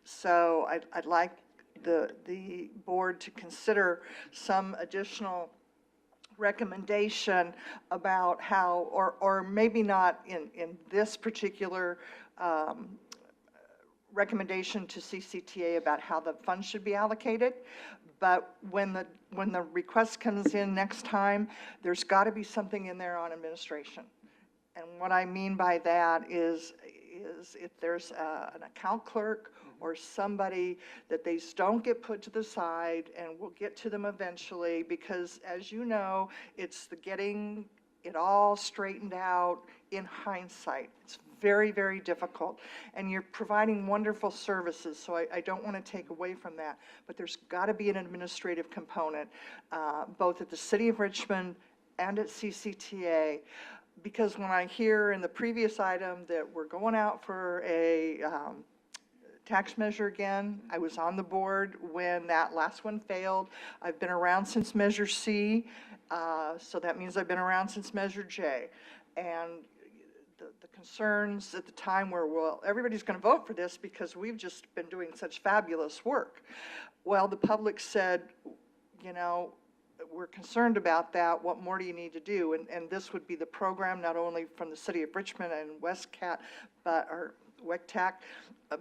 So I'd like the board to consider some additional recommendation about how, or maybe not in this particular recommendation to CCTA about how the funds should be allocated, but when the request comes in next time, there's got to be something in there on administration. And what I mean by that is if there's an account clerk or somebody that they don't get put to the side, and we'll get to them eventually, because as you know, it's the getting it all straightened out in hindsight. It's very, very difficult. And you're providing wonderful services, so I don't want to take away from that. But there's got to be an administrative component, both at the City of Richmond and at CCTA, because when I hear in the previous item that we're going out for a tax measure again, I was on the board when that last one failed. I've been around since Measure C, so that means I've been around since Measure J. And the concerns at the time were, well, everybody's going to vote for this because we've just been doing such fabulous work. Well, the public said, we're concerned about that. What more do you need to do? And this would be the program, not only from the City of Richmond and WESCAT, or WECTAC,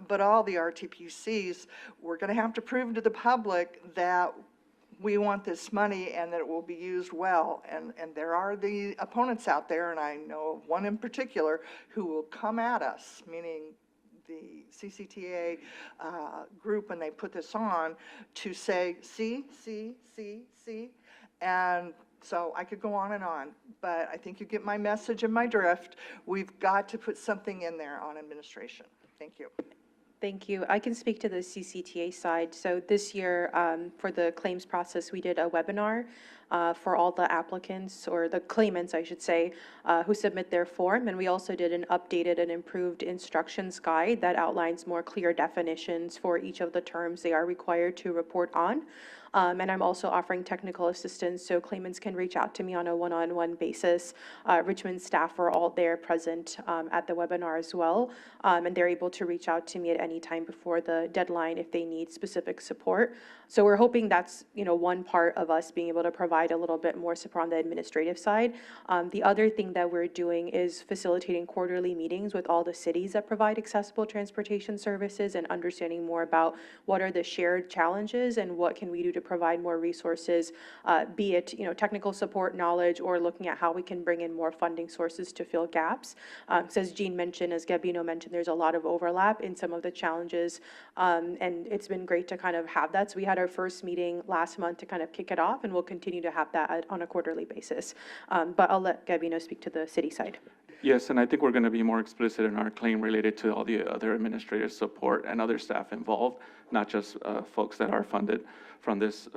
but all the RTPCs. We're going to have to prove to the public that we want this money and that it will be used well. And there are the opponents out there, and I know of one in particular, who will come at us, meaning the CCTA group, when they put this on, to say, see. And so I could go on and on, but I think you get my message and my drift. We've got to put something in there on administration. Thank you. Thank you. I can speak to the CCTA side. So this year, for the claims process, we did a webinar for all the applicants, or the claimants, I should say, who submit their form. And we also did an updated and improved instructions guide that outlines more clear definitions for each of the terms they are required to report on. And I'm also offering technical assistance, so claimants can reach out to me on a one-on-one basis. Richmond staff are all there present at the webinar as well, and they're able to reach out to me at any time before the deadline if they need specific support. So we're hoping that's, one part of us being able to provide a little bit more support on the administrative side. The other thing that we're doing is facilitating quarterly meetings with all the cities that provide accessible transportation services and understanding more about what are the shared challenges and what can we do to provide more resources, be it, technical support, knowledge, or looking at how we can bring in more funding sources to fill gaps. So as Jean mentioned, as Gabino mentioned, there's a lot of overlap in some of the challenges, and it's been great to kind of have that. So we had our first meeting last month to kind of kick it off, and we'll continue to have that on a quarterly basis. But I'll let Gabino speak to the city side. Yes, and I think we're going to be more explicit in our claim related to all the other administrative support and other staff involved, not just folks that are funded from this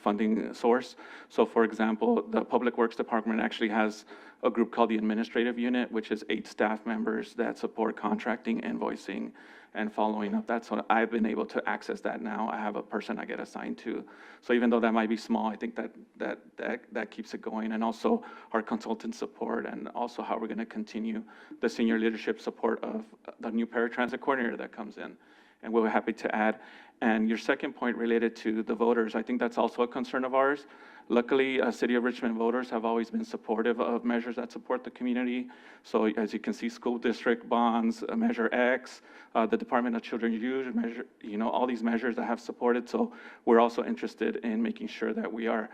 funding source. So, for example, the Public Works Department actually has a group called the Administrative Unit, which is 8 staff members that support contracting, invoicing, and following up. That's what I've been able to access that now. I have a person I get assigned to. So even though that might be small, I think that keeps it going. And also our consultant support, and also how we're going to continue the senior leadership support of the new paratransit coordinator that comes in. And we're happy to add. And your second point related to the voters, I think that's also a concern of ours. Luckily, City of Richmond voters have always been supportive of measures that support the community. So as you can see, school district bonds, Measure X, the Department of Children's Youth measure, all these measures that have supported. So we're also interested in making sure that we are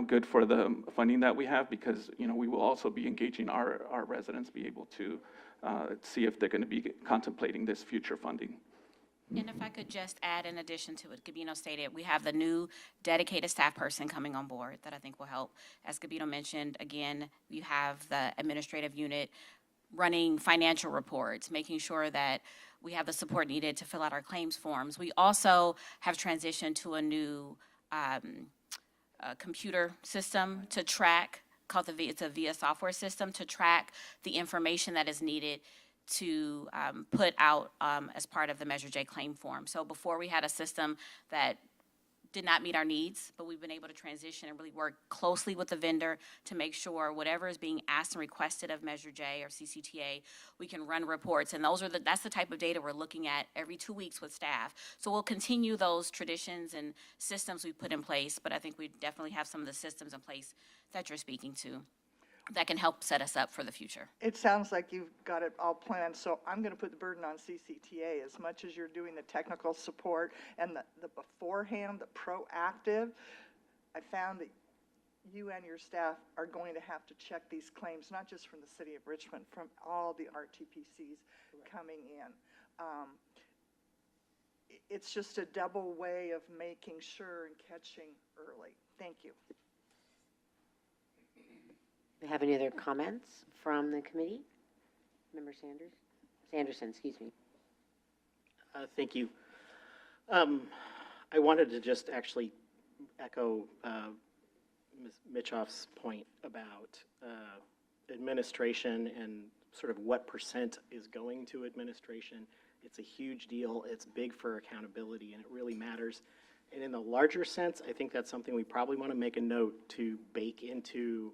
good for the funding that we have, because, we will also be engaging our residents, be able to see if they're going to be contemplating this future funding. And if I could just add, in addition to what Gabino stated, we have the new dedicated staff person coming on board that I think will help. As Gabino mentioned, again, you have the administrative unit running financial reports, making sure that we have the support needed to fill out our claims forms. We also have transitioned to a new computer system to track, it's a VIA software system, to track the information that is needed to put out as part of the Measure J claim form. So before we had a system that did not meet our needs, but we've been able to transition and really work closely with the vendor to make sure whatever is being asked and requested of Measure J or CCTA, we can run reports. And that's the type of data we're looking at every 2 weeks with staff. So we'll continue those traditions and systems we've put in place, but I think we definitely have some of the systems in place that you're speaking to that can help set us up for the future. It sounds like you've got it all planned, so I'm going to put the burden on CCTA. As much as you're doing the technical support and the beforehand, the proactive, I found that you and your staff are going to have to check these claims, not just from the city of Richmond, from all the RTPCs coming in. It's just a double way of making sure and catching early. Thank you. Do you have any other comments from the committee? Member Sanderson, excuse me. Thank you. I wanted to just actually echo Ms. Mitchoff's point about administration and sort of what percent is going to administration. It's a huge deal. It's big for accountability, and it really matters. And in the larger sense, I think that's something we probably want to make a note to bake into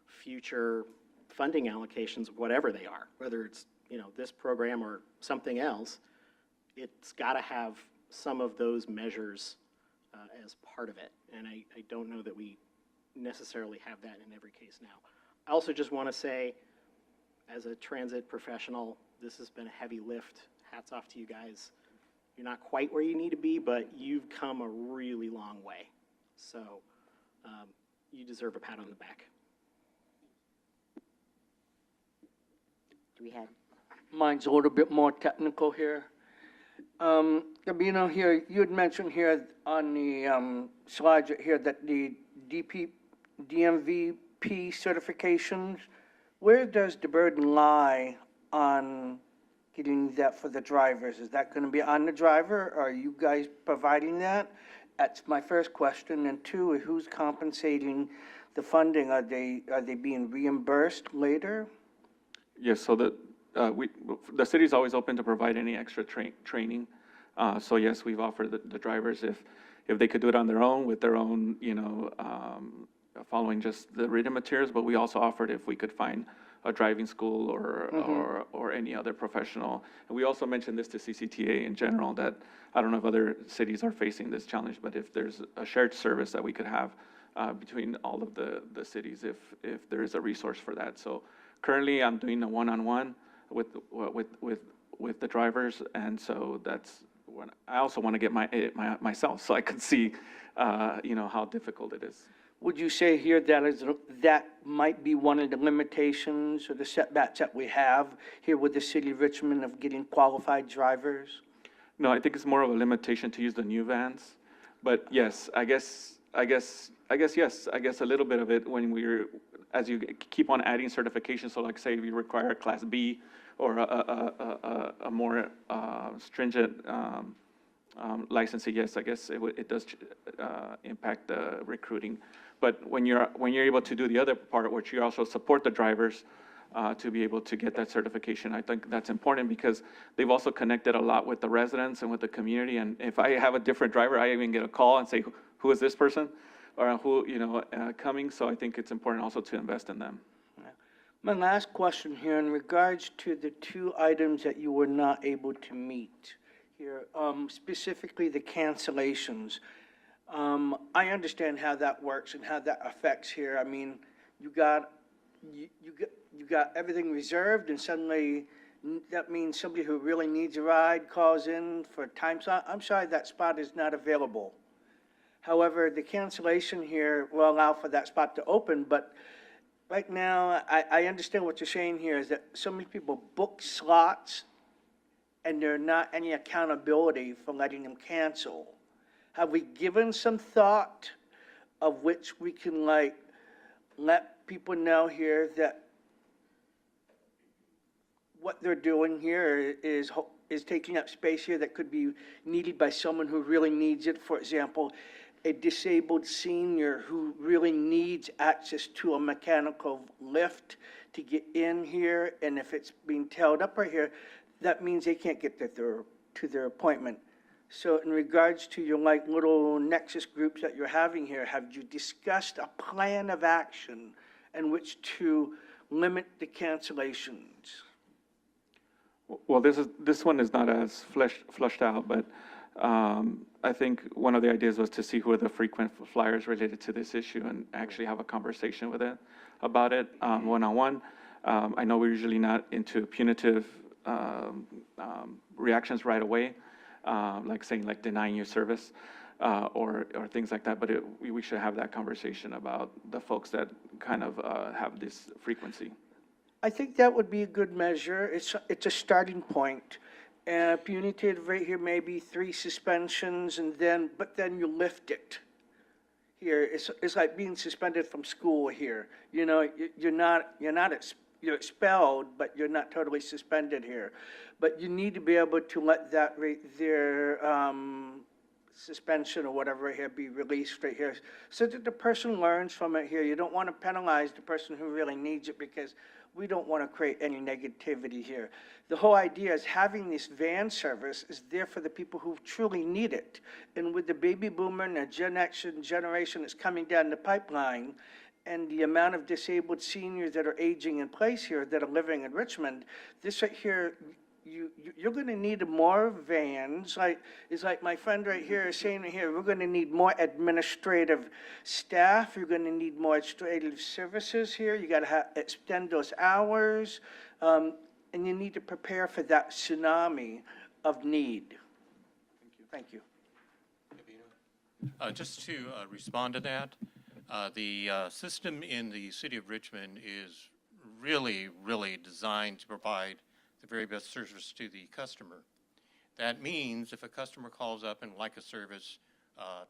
future funding allocations, whatever they are, whether it's, this program or something else. It's got to have some of those measures as part of it. And I don't know that we necessarily have that in every case now. I also just want to say, as a transit professional, this has been a heavy lift. Hats off to you guys. You're not quite where you need to be, but you've come a really long way. So you deserve a pat on the back. Do we have? Mine's a little bit more technical here. Gabino, here, you had mentioned here on the slide here that the DMVP certifications, where does the burden lie on getting that for the drivers? Is that going to be on the driver? Are you guys providing that? That's my first question. And two, who's compensating the funding? Are they being reimbursed later? Yes, so the city is always open to provide any extra training So yes, we've offered the drivers if they could do it on their own with their own, following just the written materials, but we also offered if we could find a driving school or any other professional. And we also mentioned this to CCTA in general, that I don't know if other cities are facing this challenge, but if there's a shared service that we could have between all of the cities, if there is a resource for that. So currently, I'm doing a one-on-one with the drivers, and so that's when I also want to get myself, so I could see, how difficult it is. Would you say here that might be one of the limitations or the setbacks that we have here with the city of Richmond of getting qualified drivers? No, I think it's more of a limitation to use the new vans. But yes, I guess yes. I guess a little bit of it when as you keep on adding certifications. So like say if you require a Class B or a more stringent licensing, yes, I guess it does impact the recruiting. But when you're able to do the other part, which you also support the drivers to be able to get that certification, I think that's important because they've also connected a lot with the residents and with the community. And if I have a different driver, I even get a call and say, who is this person? Or who, coming. So I think it's important also to invest in them. My last question here in regards to the two items that you were not able to meet here, specifically the cancellations. I understand how that works and how that affects here. I mean, you got everything reserved, and suddenly that means somebody who really needs a ride calls in for a time slot. I'm sorry, that spot is not available. However, the cancellation here will allow for that spot to open, but right now, I understand what you're saying here is that so many people book slots and there's not any accountability for letting them cancel. Have we given some thought of which we can let people know here that what they're doing here is taking up space here that could be needed by someone who really needs it? For example, a disabled senior who really needs access to a mechanical lift to get in here, and if it's being tailed up right here, that means they can't get to their appointment. So in regards to your little nexus groups that you're having here, have you discussed a plan of action in which to limit the cancellations? Well, this one is not as flushed out, but I think one of the ideas was to see who are the frequent flyers related to this issue and actually have a conversation with it about it one-on-one. I know we're usually not into punitive reactions right away, like saying denying your service or things like that, but we should have that conversation about the folks that kind of have this frequency. I think that would be a good measure. It's a starting point. Punitive right here, maybe 3 suspensions, but then you lift it. Here, it's like being suspended from school here. You're expelled, but you're not totally suspended here. But you need to be able to let that right there, suspension or whatever right here be released right here, so that the person learns from it here. You don't want to penalize the person who really needs it, because we don't want to create any negativity here. The whole idea is having this van service is there for the people who truly need it. And with the baby boomer and the Gen X generation that's coming down the pipeline, and the amount of disabled seniors that are aging in place here that are living in Richmond, this right here, you're going to need more vans. It's like my friend right here is saying right here, we're going to need more administrative staff. You're going to need more administrative services here. You got to extend those hours, and you need to prepare for that tsunami of need. Thank you. Just to respond to that, the system in the city of Richmond is really, really designed to provide the very best service to the customer. That means if a customer calls up and would like a service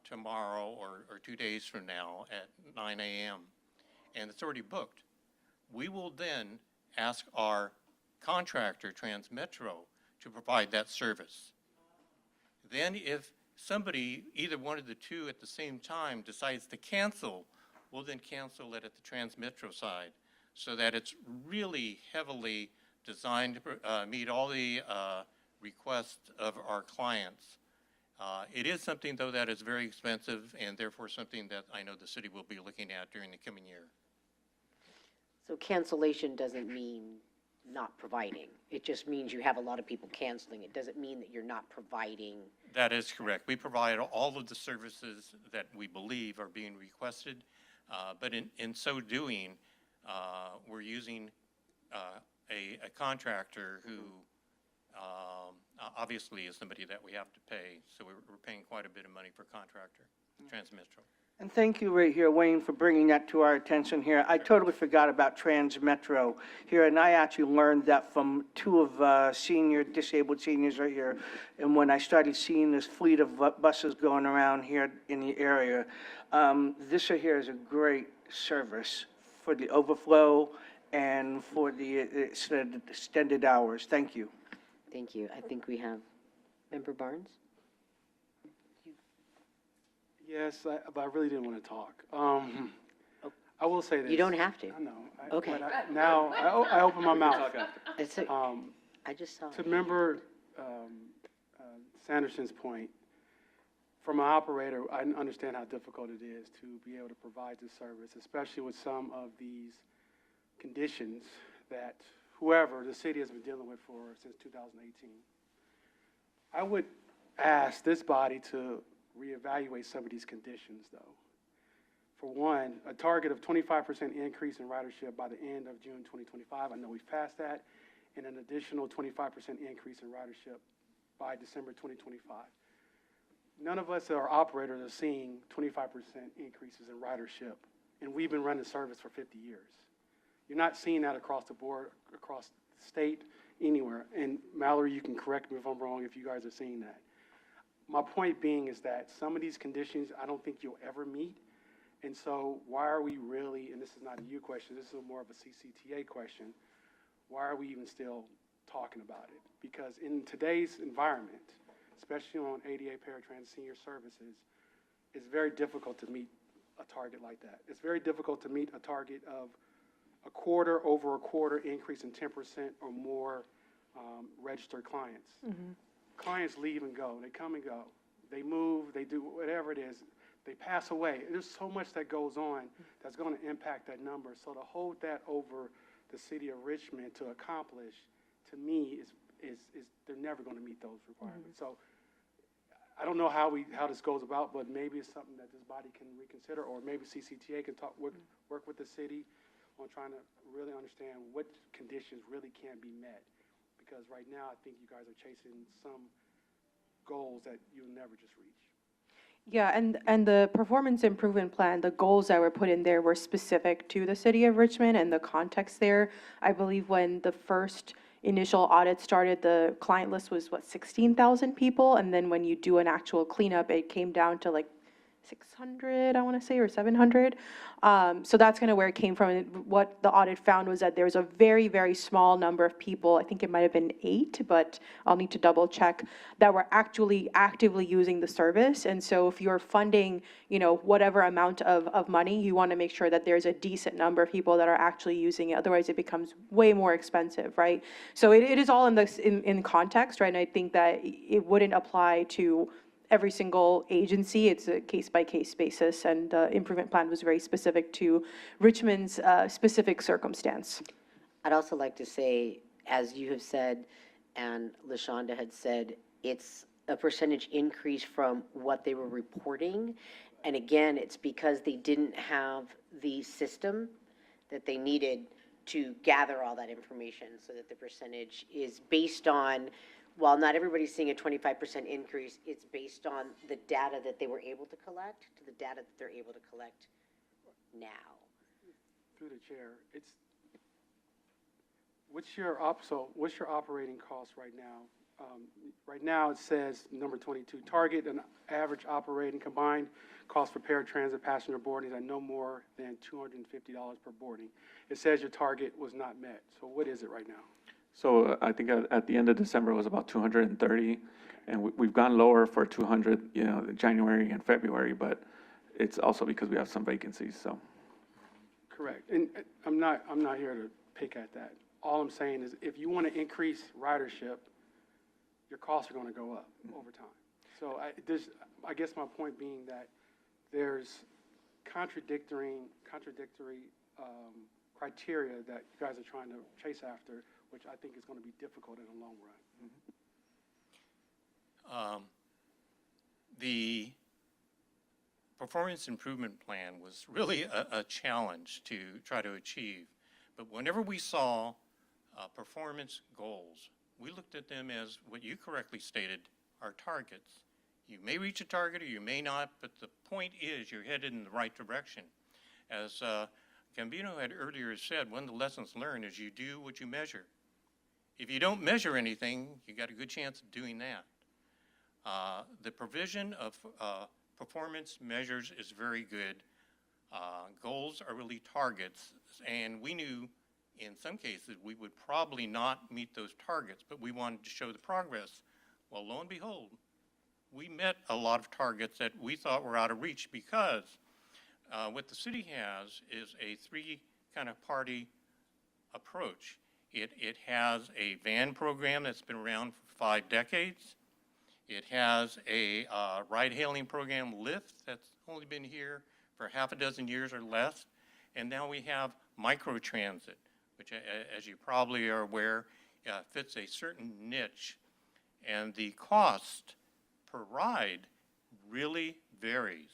tomorrow or 2 days from now at 9 a.m. and it's already booked, we will then ask our contractor, Transmetro, to provide that service. Then if somebody, either one of the two at the same time, decides to cancel, we'll then cancel it at the Transmetro side, so that it's really heavily designed to meet all the requests of our clients. It is something, though, that is very expensive and therefore something that I know the city will be looking at during the coming year. So cancellation doesn't mean not providing. It just means you have a lot of people canceling. It doesn't mean that you're not providing. That is correct. We provide all of the services that we believe are being requested, but in so doing, we're using a contractor who obviously is somebody that we have to pay. So we're paying quite a bit of money for contractor, Transmetro. And thank you right here, Wayne, for bringing that to our attention here. I totally forgot about Transmetro here, and I actually learned that from two of disabled seniors right here. And when I started seeing this fleet of buses going around here in the area, this right here is a great service for the overflow and for the extended hours. Thank you. Thank you. I think we have Member Barnes? Yes, but I really didn't want to talk. I will say this. You don't have to. I know. Okay. Now I open my mouth. I just saw. To Member Sanderson's point, from an operator, I understand how difficult it is to be able to provide this service, especially with some of these conditions that whoever the city has been dealing with since 2018. I would ask this body to reevaluate some of these conditions, though. For one, a target of 25% increase in ridership by the end of June 2025. I know we've passed that, and an additional 25% increase in ridership by December 2025. None of us that are operators are seeing 25% increases in ridership, and we've been running service for 50 years. You're not seeing that across the board, across the state, anywhere. And Mallory, you can correct me if I'm wrong if you guys are seeing that. My point being is that some of these conditions I don't think you'll ever meet. And so why are we really, and this is not a you question, this is more of a CCTA question, why are we even still talking about it? Because in today's environment, especially on ADA paratransit senior services, it's very difficult to meet a target like that. It's very difficult to meet a target of a quarter over a quarter increase in 10% or more registered clients. Clients leave and go. They come and go. They move. They do whatever it is. They pass away. There's so much that goes on that's going to impact that number. So to hold that over the city of Richmond to accomplish, to me, is they're never going to meet those requirements. So I don't know how this goes about, but maybe it's something that this body can reconsider, or maybe CCTA can work with the city on trying to really understand what conditions really can't be met. Because right now, I think you guys are chasing some goals that you'll never just reach. Yeah, and the performance improvement plan, the goals that were put in there were specific to the city of Richmond and the context there. I believe when the first initial audit started, the client list was, 16,000 people? And then when you do an actual cleanup, it came down to like 600, I want to say, or 700. So that's kind of where it came from. And what the audit found was that there was a very, very small number of people, I think it might have been 8, but I'll need to double check, that were actually actively using the service. And so if you're funding, whatever amount of money, you want to make sure that there's a decent number of people that are actually using it. Otherwise, it becomes way more expensive, right? So it is all in context, right? And I think that it wouldn't apply to every single agency. It's a case-by-case basis, and the improvement plan was very specific to Richmond's specific circumstance. I'd also like to say, as you have said, and LaShonda had said, it's a percentage increase from what they were reporting. And again, it's because they didn't have the system that they needed to gather all that information, so that the percentage is based on, while not everybody's seeing a 25% increase, it's based on the data that they were able to collect to the data that they're able to collect now. Through the chair, what's your operating cost right now? Right now it says number 22, target an average operating combined cost for paratransit passenger boardings at no more than $250 per boarding. It says your target was not met. So what is it right now? So I think at the end of December it was about 230, and we've gone lower for 200, January and February, but it's also because we have some vacancies, so. Correct, and I'm not here to pick at that. All I'm saying is if you want to increase ridership, your costs are going to go up over time. So I guess my point being that there's contradictory criteria that you guys are trying to chase after, which I think is going to be difficult in the long run. The performance improvement plan was really a challenge to try to achieve. But whenever we saw performance goals, we looked at them as what you correctly stated are targets. You may reach a target or you may not, but the point is you're headed in the right direction. As Gambino had earlier said, one of the lessons learned is you do what you measure. If you don't measure anything, you got a good chance of doing that. The provision of performance measures is very good. Goals are really targets, and we knew in some cases we would probably not meet those targets, but we wanted to show the progress. Well, lo and behold, we met a lot of targets that we thought were out of reach because what the city has is a three kind of party approach. It has a van program that's been around for 5 decades. It has a ride-hailing program, Lyft, that's only been here for half a dozen years or less. And now we have microtransit, which, as you probably are aware, fits a certain niche. And the cost per ride really varies.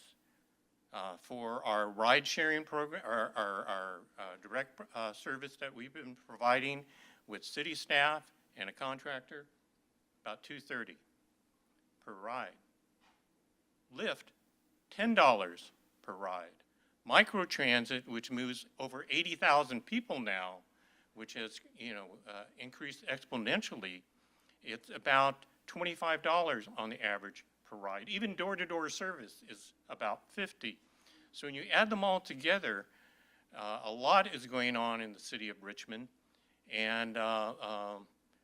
For our ride-sharing program, our direct service that we've been providing with city staff and a contractor, about $230 per ride. Lyft, $10 per ride. Microtransit, which moves over 80,000 people now, which has increased exponentially, it's about $25 on the average per ride. Even door-to-door service is about $50. So when you add them all together, a lot is going on in the city of Richmond. And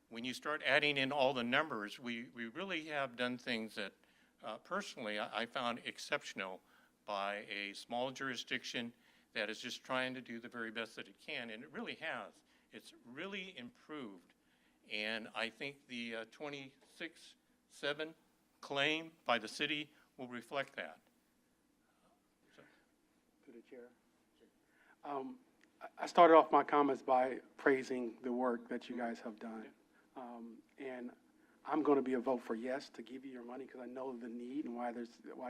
when you start adding in all the numbers, we really have done things that personally I found exceptional by a small jurisdiction that is just trying to do the very best that it can, and it really has. It's really improved, and I think the 26-7 claim by the city will reflect that. To the chair. I started off my comments by praising the work that you guys have done. And I'm going to be a vote for yes to give you your money because I know the need and why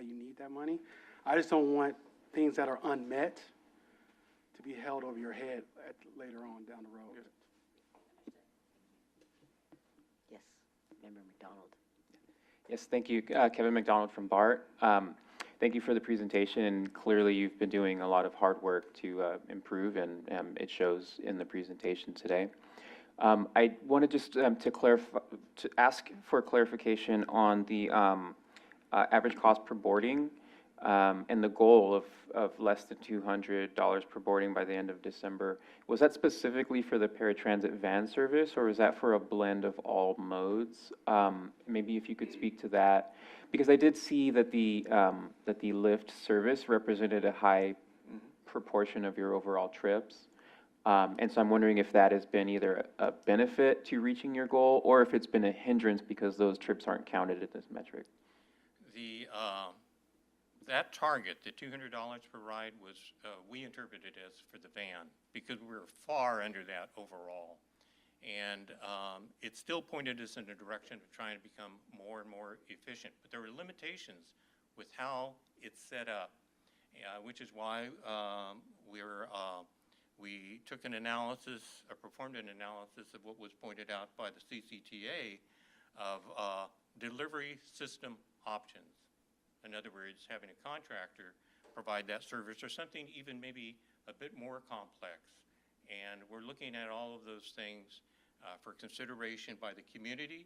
you need that money. I just don't want things that are unmet to be held over your head later on down the road. Yes, Member McDonald. Yes, thank you. Kevin McDonald from BART. Thank you for the presentation. Clearly, you've been doing a lot of hard work to improve, and it shows in the presentation today. I wanted just to clarify, to ask for clarification on the average cost per boarding and the goal of less than $200 per boarding by the end of December. Was that specifically for the paratransit van service, or was that for a blend of all modes? Maybe if you could speak to that, because I did see that the Lyft service represented a high proportion of your overall trips. And so I'm wondering if that has been either a benefit to reaching your goal or if it's been a hindrance because those trips aren't counted in this metric. That target, the $200 per ride, was we interpreted as for the van because we were far under that overall. And it still pointed us in the direction of trying to become more and more efficient. But there were limitations with how it's set up, which is why we took an analysis, or performed an analysis of what was pointed out by the CCTA of delivery system options. In other words, having a contractor provide that service or something even maybe a bit more complex. And we're looking at all of those things for consideration by the community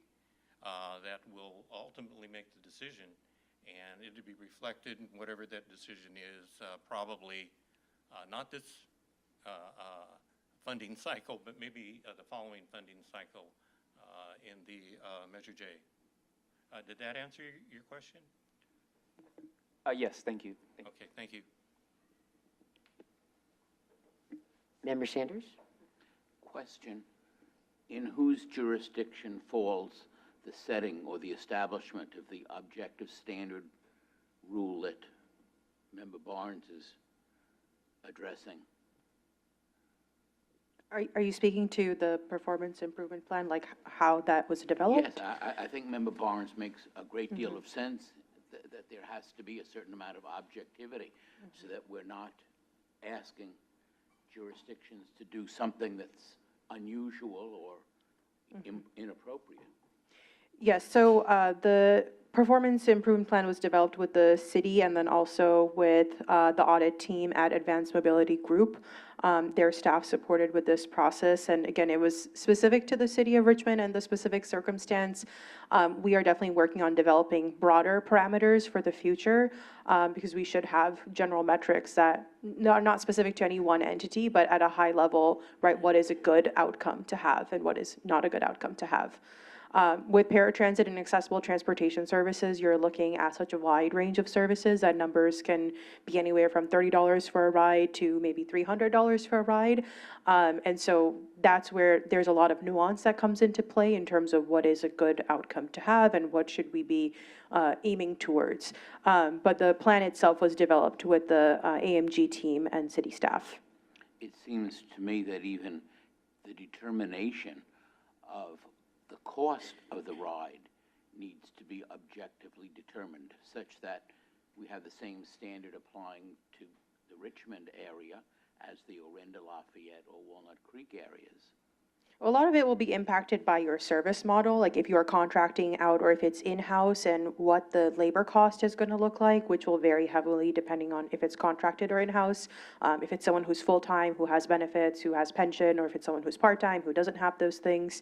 that will ultimately make the decision. And it'll be reflected in whatever that decision is, probably not this funding cycle, but maybe the following funding cycle in the Measure J. Did that answer your question? Yes, thank you. Okay, thank you. Member Sanders? Question. In whose jurisdiction falls the setting or the establishment of the objective standard rule that Member Barnes is addressing. Are you speaking to the performance improvement plan, like how that was developed? Yes, I think Member Barnes makes a great deal of sense, that there has to be a certain amount of objectivity so that we're not asking jurisdictions to do something that's unusual or inappropriate. Yes, so the performance improvement plan was developed with the city and then also with the audit team at Advanced Mobility Group. Their staff supported with this process, and again, it was specific to the city of Richmond and the specific circumstance. We are definitely working on developing broader parameters for the future because we should have general metrics that are not specific to any one entity, but at a high level, right, what is a good outcome to have and what is not a good outcome to have. With paratransit and accessible transportation services, you're looking at such a wide range of services that numbers can be anywhere from $30 for a ride to maybe $300 for a ride. And so that's where there's a lot of nuance that comes into play in terms of what is a good outcome to have and what should we be aiming towards. But the plan itself was developed with the AMG team and city staff. It seems to me that even the determination of the cost of the ride needs to be objectively determined, such that we have the same standard applying to the Richmond area as the Orinda, Lafayette, or Walnut Creek areas. A lot of it will be impacted by your service model, like if you are contracting out or if it's in-house and what the labor cost is going to look like, which will vary heavily depending on if it's contracted or in-house. If it's someone who's full-time, who has benefits, who has pension, or if it's someone who's part-time, who doesn't have those things.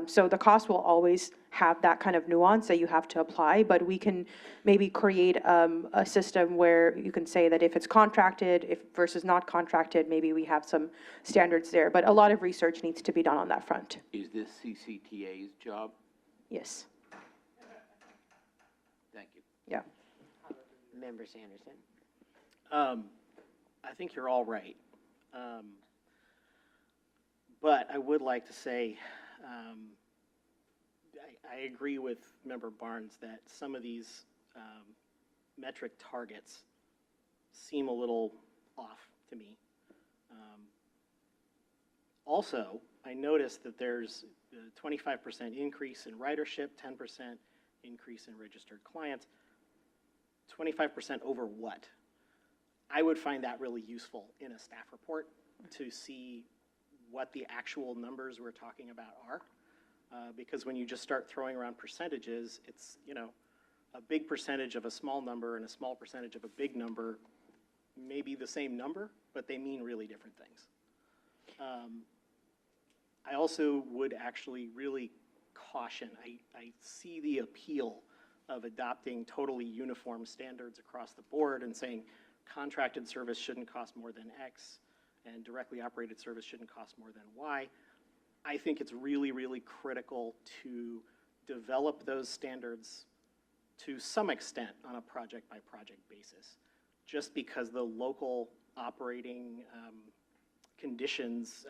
So the cost will always have that kind of nuance that you have to apply, but we can maybe create a system where you can say that if it's contracted, if versus not contracted, maybe we have some standards there. But a lot of research needs to be done on that front. Is this CCTA's job? Yes. Thank you. Yeah. Member Sanderson. I think you're all right. But I would like to say, I agree with Member Barnes that some of these metric targets seem a little off to me. Also, I noticed that there's a 25% increase in ridership, 10% increase in registered clients. 25% over what? I would find that really useful in a staff report to see what the actual numbers we're talking about are. Because when you just start throwing around percentages, it's, you know, a big percentage of a small number and a small percentage of a big number may be the same number, but they mean really different things. I also would actually really caution, I see the appeal of adopting totally uniform standards across the board and saying contracted service shouldn't cost more than X and directly operated service shouldn't cost more than Y. I think it's really, really critical to develop those standards to some extent on a project-by-project basis, just because the local operating conditions,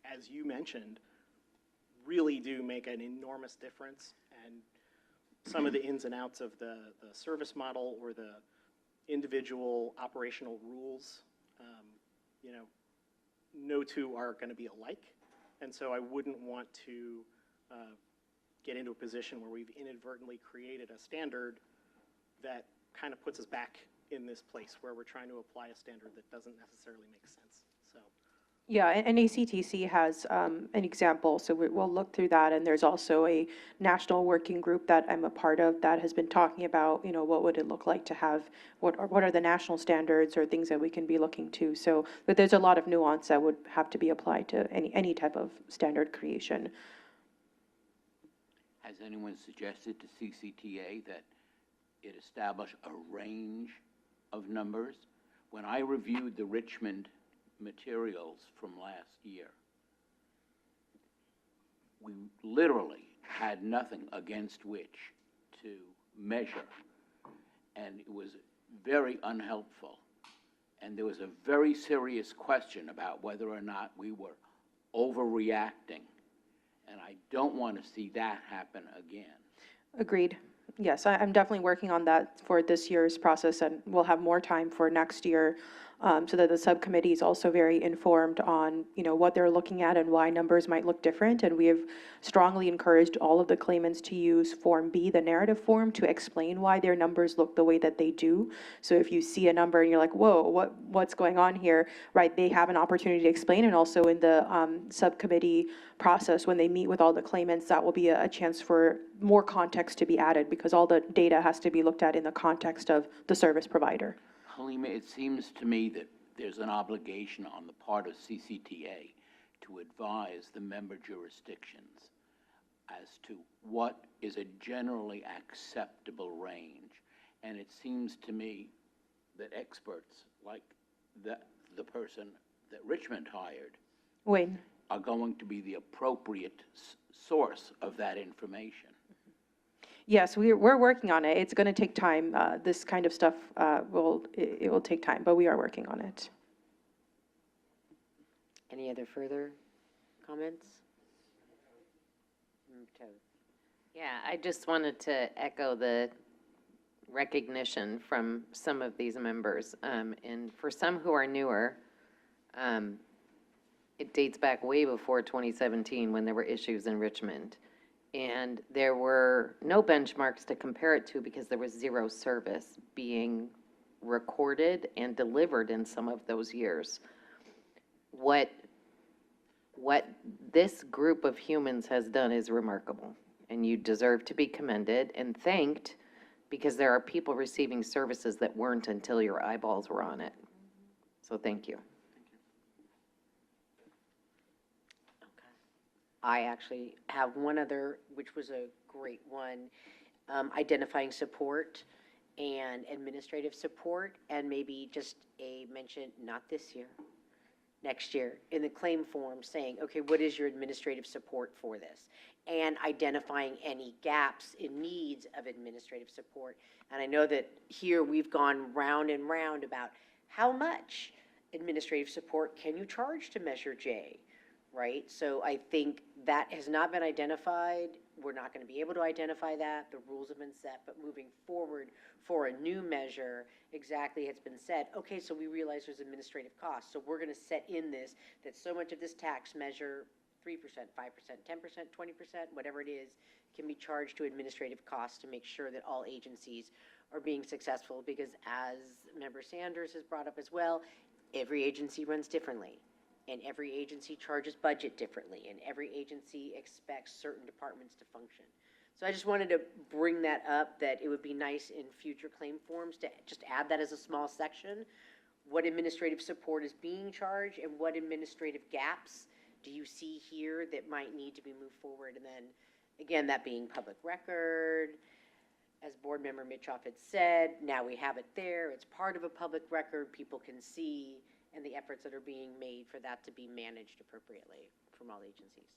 as you mentioned, really do make an enormous difference, and some of the ins and outs of the service model or the individual operational rules, you know, no two are going to be alike. And so I wouldn't want to get into a position where we've inadvertently created a standard that kind of puts us back in this place where we're trying to apply a standard that doesn't necessarily make sense. So. Yeah, and ACTC has an example, so we'll look through that, and there's also a national working group that I'm a part of that has been talking about, you know, what would it look like to have, what are the national standards or things that we can be looking to. So, but there's a lot of nuance that would have to be applied to any type of standard creation. Has anyone suggested to CCTA that it establish a range of numbers? When I reviewed the Richmond materials from last year, we literally had nothing against which to measure, and it was very unhelpful. And there was a very serious question about whether or not we were overreacting And I don't want to see that happen again. Agreed. Yes, I'm definitely working on that for this year's process, and we'll have more time for next year, so that the subcommittee is also very informed on, what they're looking at and why numbers might look different. And we have strongly encouraged all of the claimants to use Form B, the narrative form, to explain why their numbers look the way that they do. So if you see a number and you're like, whoa, what's going on here, right? They have an opportunity to explain, and also in the subcommittee process, when they meet with all the claimants, that will be a chance for more context to be added, because all the data has to be looked at in the context of the service provider. Halima, it seems to me that there's an obligation on the part of CCTA to advise the member jurisdictions as to what is a generally acceptable range. And it seems to me that experts like the person that Richmond hired Wayne. are going to be the appropriate source of that information. Yes, we're working on it. It's going to take time. This kind of stuff will take time, but we are working on it. Any other further comments? Yeah, I just wanted to echo the recognition from some of these members. And for some who are newer, it dates back way before 2017 when there were issues in Richmond. And there were no benchmarks to compare it to because there was zero service being recorded and delivered in some of those years. What this group of humans has done is remarkable, and you deserve to be commended and thanked, because there are people receiving services that weren't until your eyeballs were on it. So thank you. I actually have one other, which was a great one, identifying support and administrative support, and maybe just a mention, not this year, next year, in the claim form saying, okay, what is your administrative support for this? And identifying any gaps in needs of administrative support. And I know that here we've gone round and round about how much administrative support can you charge to Measure J? Right? So I think that has not been identified. We're not going to be able to identify that. The rules have been set, but moving forward for a new measure, exactly has been said, okay, so we realize there's administrative costs. So we're going to set in this, that so much of this tax measure, 3%, 5%, 10%, 20%, whatever it is, can be charged to administrative costs to make sure that all agencies are being successful, because as Member Sanders has brought up as well, every agency runs differently. And every agency charges budget differently, and every agency expects certain departments to function. So I just wanted to bring that up, that it would be nice in future claim forms to just add that as a small section. What administrative support is being charged, and what administrative gaps do you see here that might need to be moved forward? And then, again, that being public record, as Board Member Mitchoff had said, now we have it there, it's part of a public record, people can see, and the efforts that are being made for that to be managed appropriately from all agencies.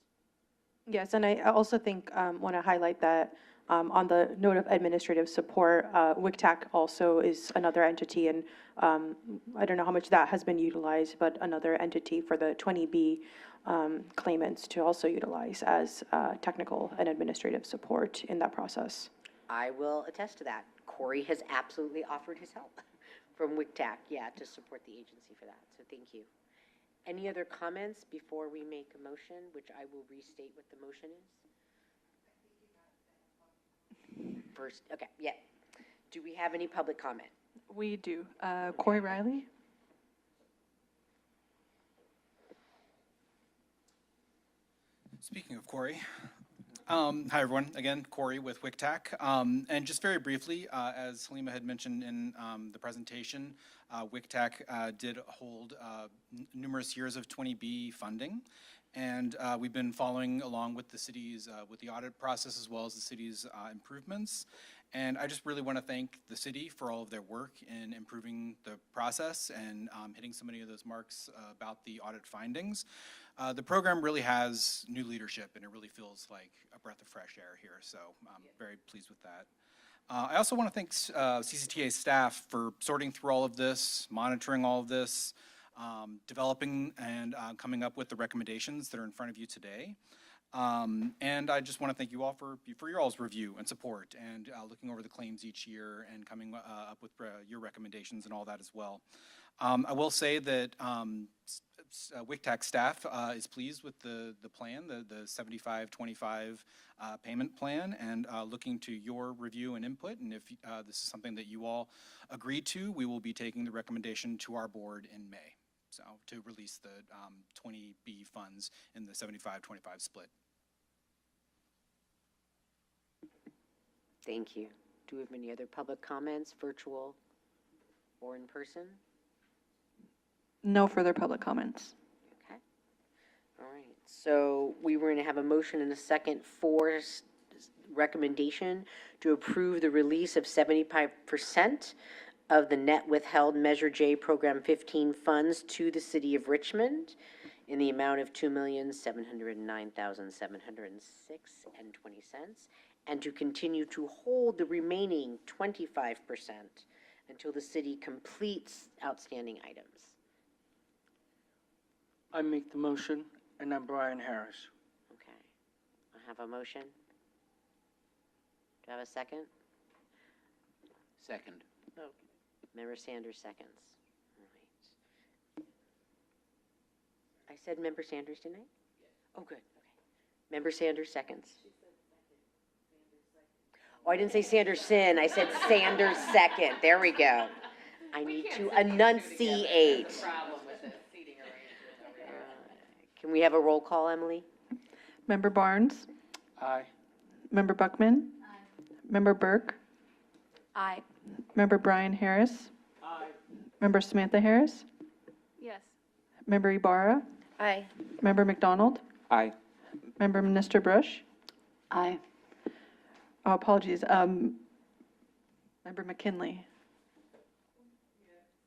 Yes, and I also think, want to highlight that on the note of administrative support, WCTAC also is another entity, and I don't know how much that has been utilized, but another entity for the 20B claimants to also utilize as technical and administrative support in that process. I will attest to that. Corey has absolutely offered his help from WCTAC, to support the agency for that. So thank you. Any other comments before we make a motion, which I will restate what the motion is? First, okay, yeah. Do we have any public comment? We do. Corey Riley? Speaking of Corey, hi everyone. Again, Corey with WCTAC. And just very briefly, as Halima had mentioned in the presentation, WCTAC did hold numerous years of 20B funding. And we've been following along with the city's, with the audit process, as well as the city's improvements. And I just really want to thank the city for all of their work in improving the process and hitting so many of those marks about the audit findings. The program really has new leadership, and it really feels like a breath of fresh air here, so I'm very pleased with that. I also want to thank CCTA staff for sorting through all of this, monitoring all of this, developing and coming up with the recommendations that are in front of you today. And I just want to thank you all for your all's review and support and looking over the claims each year and coming up with your recommendations and all that as well. I will say that WICTAC staff is pleased with the plan, the 75-25 payment plan, and looking to your review and input. And if this is something that you all agree to, we will be taking the recommendation to our board in May. So to release the 20B funds in the 75-25 split. Thank you. Do we have any other public comments, virtual or in person? No further public comments. Okay. All right. So we were going to have a motion and a second for recommendation to approve the release of 75% of the net withheld Measure J Program 15 funds to the City of Richmond in the amount of $2,709,706.20, and to continue to hold the remaining 25% until the city completes outstanding items. I make the motion, and I'm Brian Harris. Okay. I have a motion. Do I have a second? Second. Okay. Member Sanders seconds. All right. I said Member Sanders, didn't I? Oh, good. Okay. Member Sanders seconds. Oh, I didn't say Sanderson. I said Sanders second. There we go. I need to enunciate. Can we have a roll call, Emily? Member Barnes? Aye. Member Buckman? Member Burke? Aye. Member Brian Harris? Aye. Member Samantha Harris? Yes. Member Ibarra? Aye. Member McDonald? Aye. Member Minister Brush? Aye. Oh, apologies. Member McKinley?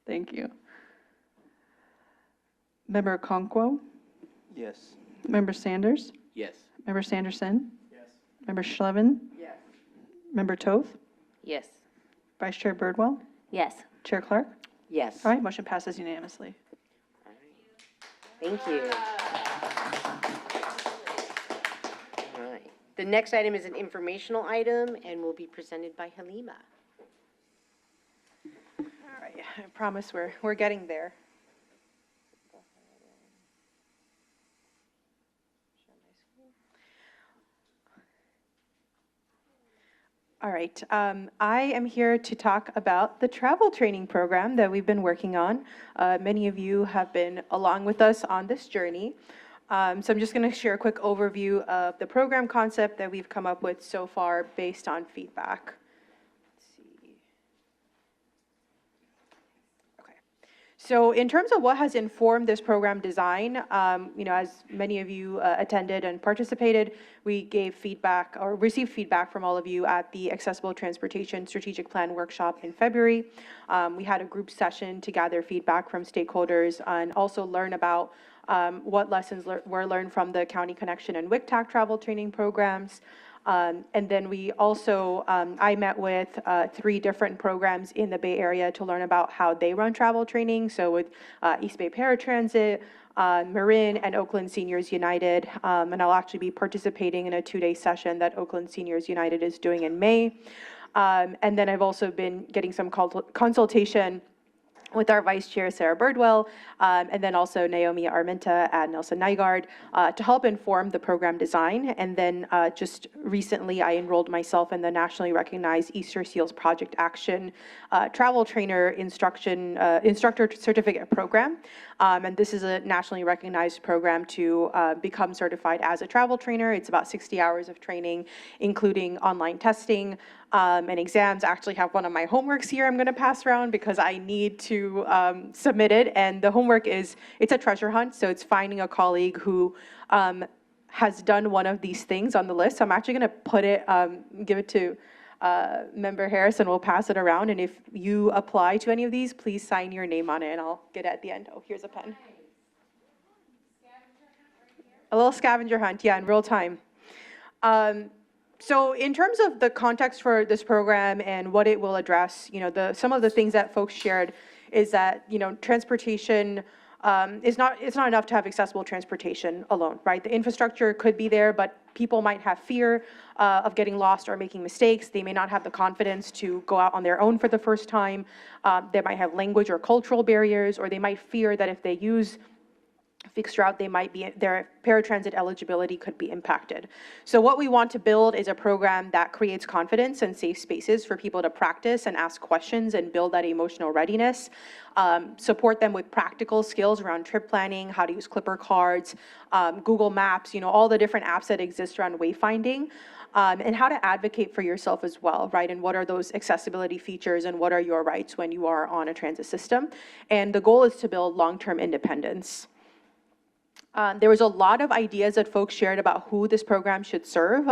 Thank you. Member Conquo? Yes. Member Sanders? Yes. Member Sanderson? Yes. Member Schlevin? Yes. Member Toth? Yes. Vice Chair Birdwell? Yes. Chair Clark? Yes. All right, motion passes unanimously. Thank you. All right. The next item is an informational item and will be presented by Halima. All right, I promise we're getting there. All right, I am here to talk about the travel training program that we've been working on. Many of you have been along with us on this journey. So I'm just going to share a quick overview of the program concept that we've come up with so far based on feedback. So in terms of what has informed this program design, as many of you attended and participated, we gave feedback or received feedback from all of you at the Accessible Transportation Strategic Plan Workshop in February. We had a group session to gather feedback from stakeholders and also learn about what lessons were learned from the County Connection and WICTAC travel training programs. And then we also, I met with 3 different programs in the Bay Area to learn about how they run travel training. So with East Bay Paratransit, Marin, and Oakland Seniors United. And I'll actually be participating in a 2-day session that Oakland Seniors United is doing in May. And then I've also been getting some consultation with our Vice Chair, Sarah Birdwell, and then also Naomi Armenta and Nelson Nygaard to help inform the program design. And then just recently, I enrolled myself in the nationally recognized Easter Seals Project Action Travel Trainer Instructor Certificate Program. And this is a nationally recognized program to become certified as a travel trainer. It's about 60 hours of training, including online testing and exams. I actually have one of my homeworks here I'm going to pass around because I need to submit it. And the homework it's a treasure hunt. So it's finding a colleague who has done one of these things on the list. So I'm actually going to put it, give it to Member Harris, and we'll pass it around. And if you apply to any of these, please sign your name on it, and I'll get it at the end. Oh, here's a pen. A little scavenger hunt, yeah, in real time. So in terms of the context for this program and what it will address, some of the things that folks shared is that, transportation it's not enough to have accessible transportation alone, right? The infrastructure could be there, but people might have fear of getting lost or making mistakes. They may not have the confidence to go out on their own for the first time. They might have language or cultural barriers, or they might fear that if they use fixed route, their paratransit eligibility could be impacted. So what we want to build is a program that creates confidence and safe spaces for people to practice and ask questions and build that emotional readiness. Support them with practical skills around trip planning, how to use Clipper cards, Google Maps, all the different apps that exist around wayfinding. And how to advocate for yourself as well, right? And what are those accessibility features and what are your rights when you are on a transit system? And the goal is to build long-term independence. There was a lot of ideas that folks shared about who this program should serve.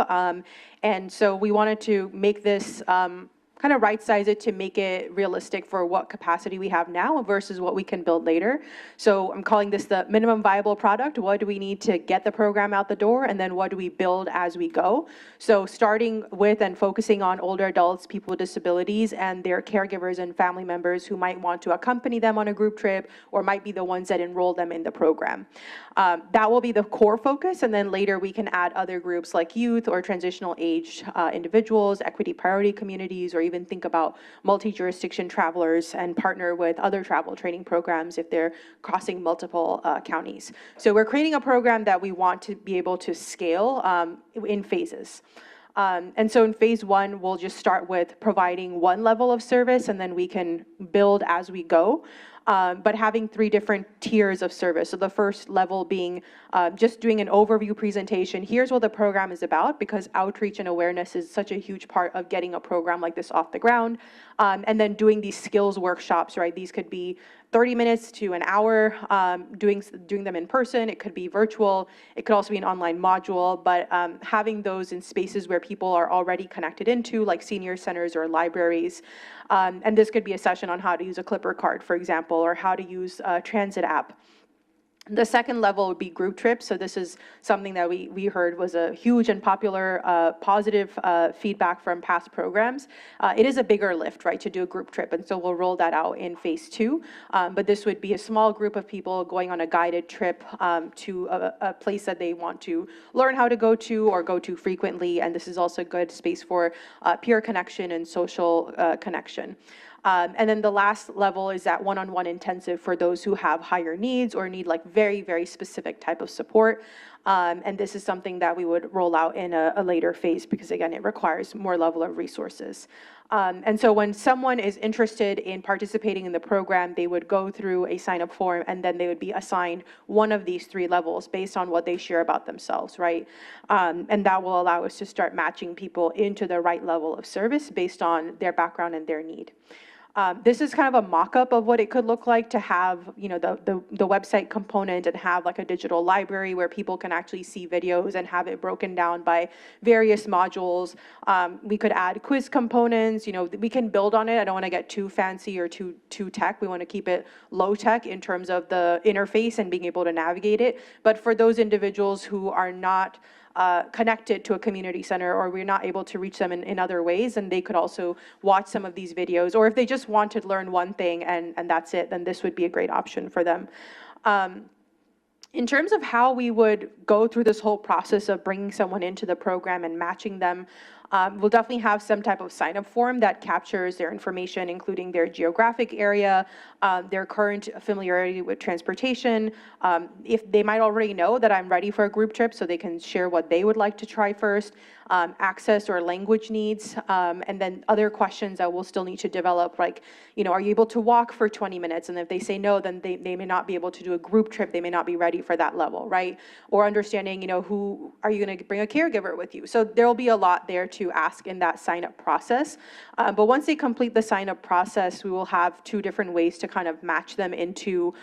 And so we wanted to make this kind of right-size it to make it realistic for what capacity we have now versus what we can build later. So I'm calling this the minimum viable product. What do we need to get the program out the door? And then what do we build as we go? So starting with and focusing on older adults, people with disabilities, and their caregivers and family members who might want to accompany them on a group trip or might be the ones that enroll them in the program. That will be the core focus, and then later we can add other groups like youth or transitional age individuals, equity priority communities, or even think about multi-jurisdiction travelers and partner with other travel training programs if they're crossing multiple counties. So we're creating a program that we want to be able to scale in phases. And so in phase one, we'll just start with providing one level of service, and then we can build as we go. But having 3 different tiers of service. So the first level being just doing an overview presentation. Here's what the program is about, because outreach and awareness is such a huge part of getting a program like this off the ground. And then doing these skills workshops, right? These could be 30 minutes to an hour, doing them in person. It could be virtual. It could also be an online module, but having those in spaces where people are already connected into, like senior centers or libraries. And this could be a session on how to use a Clipper card, for example, or how to use a transit app. The second level would be group trips. So this is something that we heard was a huge and popular positive feedback from past programs. It is a bigger lift, right, to do a group trip. And so we'll roll that out in phase 2. But this would be a small group of people going on a guided trip to a place that they want to learn how to go to or go to frequently. And this is also a good space for peer connection and social connection. And then the last level is that one-on-one intensive for those who have higher needs or need like very, very specific type of support. And this is something that we would roll out in a later phase because, again, it requires more level of resources. And so when someone is interested in participating in the program, they would go through a sign-up form, and then they would be assigned one of these 3 levels based on what they share about themselves, right? And that will allow us to start matching people into the right level of service based on their background and their need. This is kind of a mock-up of what it could look like to have, the website component and have like a digital library where people can actually see videos and have it broken down by various modules. We could add quiz components, we can build on it. I don't want to get too fancy or too tech. We want to keep it low tech in terms of the interface and being able to navigate it. But for those individuals who are not connected to a community center, or we're not able to reach them in other ways, and they could also watch some of these videos, or if they just want to learn one thing and that's it, then this would be a great option for them. In terms of how we would go through this whole process of bringing someone into the program and matching them, we'll definitely have some type of sign-up form that captures their information, including their geographic area, their current familiarity with transportation. If they might already know that I'm ready for a group trip, so they can share what they would like to try first, access or language needs, and then other questions that we'll still need to develop, like, are you able to walk for 20 minutes? And if they say no, then they may not be able to do a group trip. They may not be ready for that level, right? Or understanding, who are you going to bring a caregiver with you? So there'll be a lot there to ask in that sign-up process. But once they complete the sign-up process, we will have 2 different ways to kind of match them into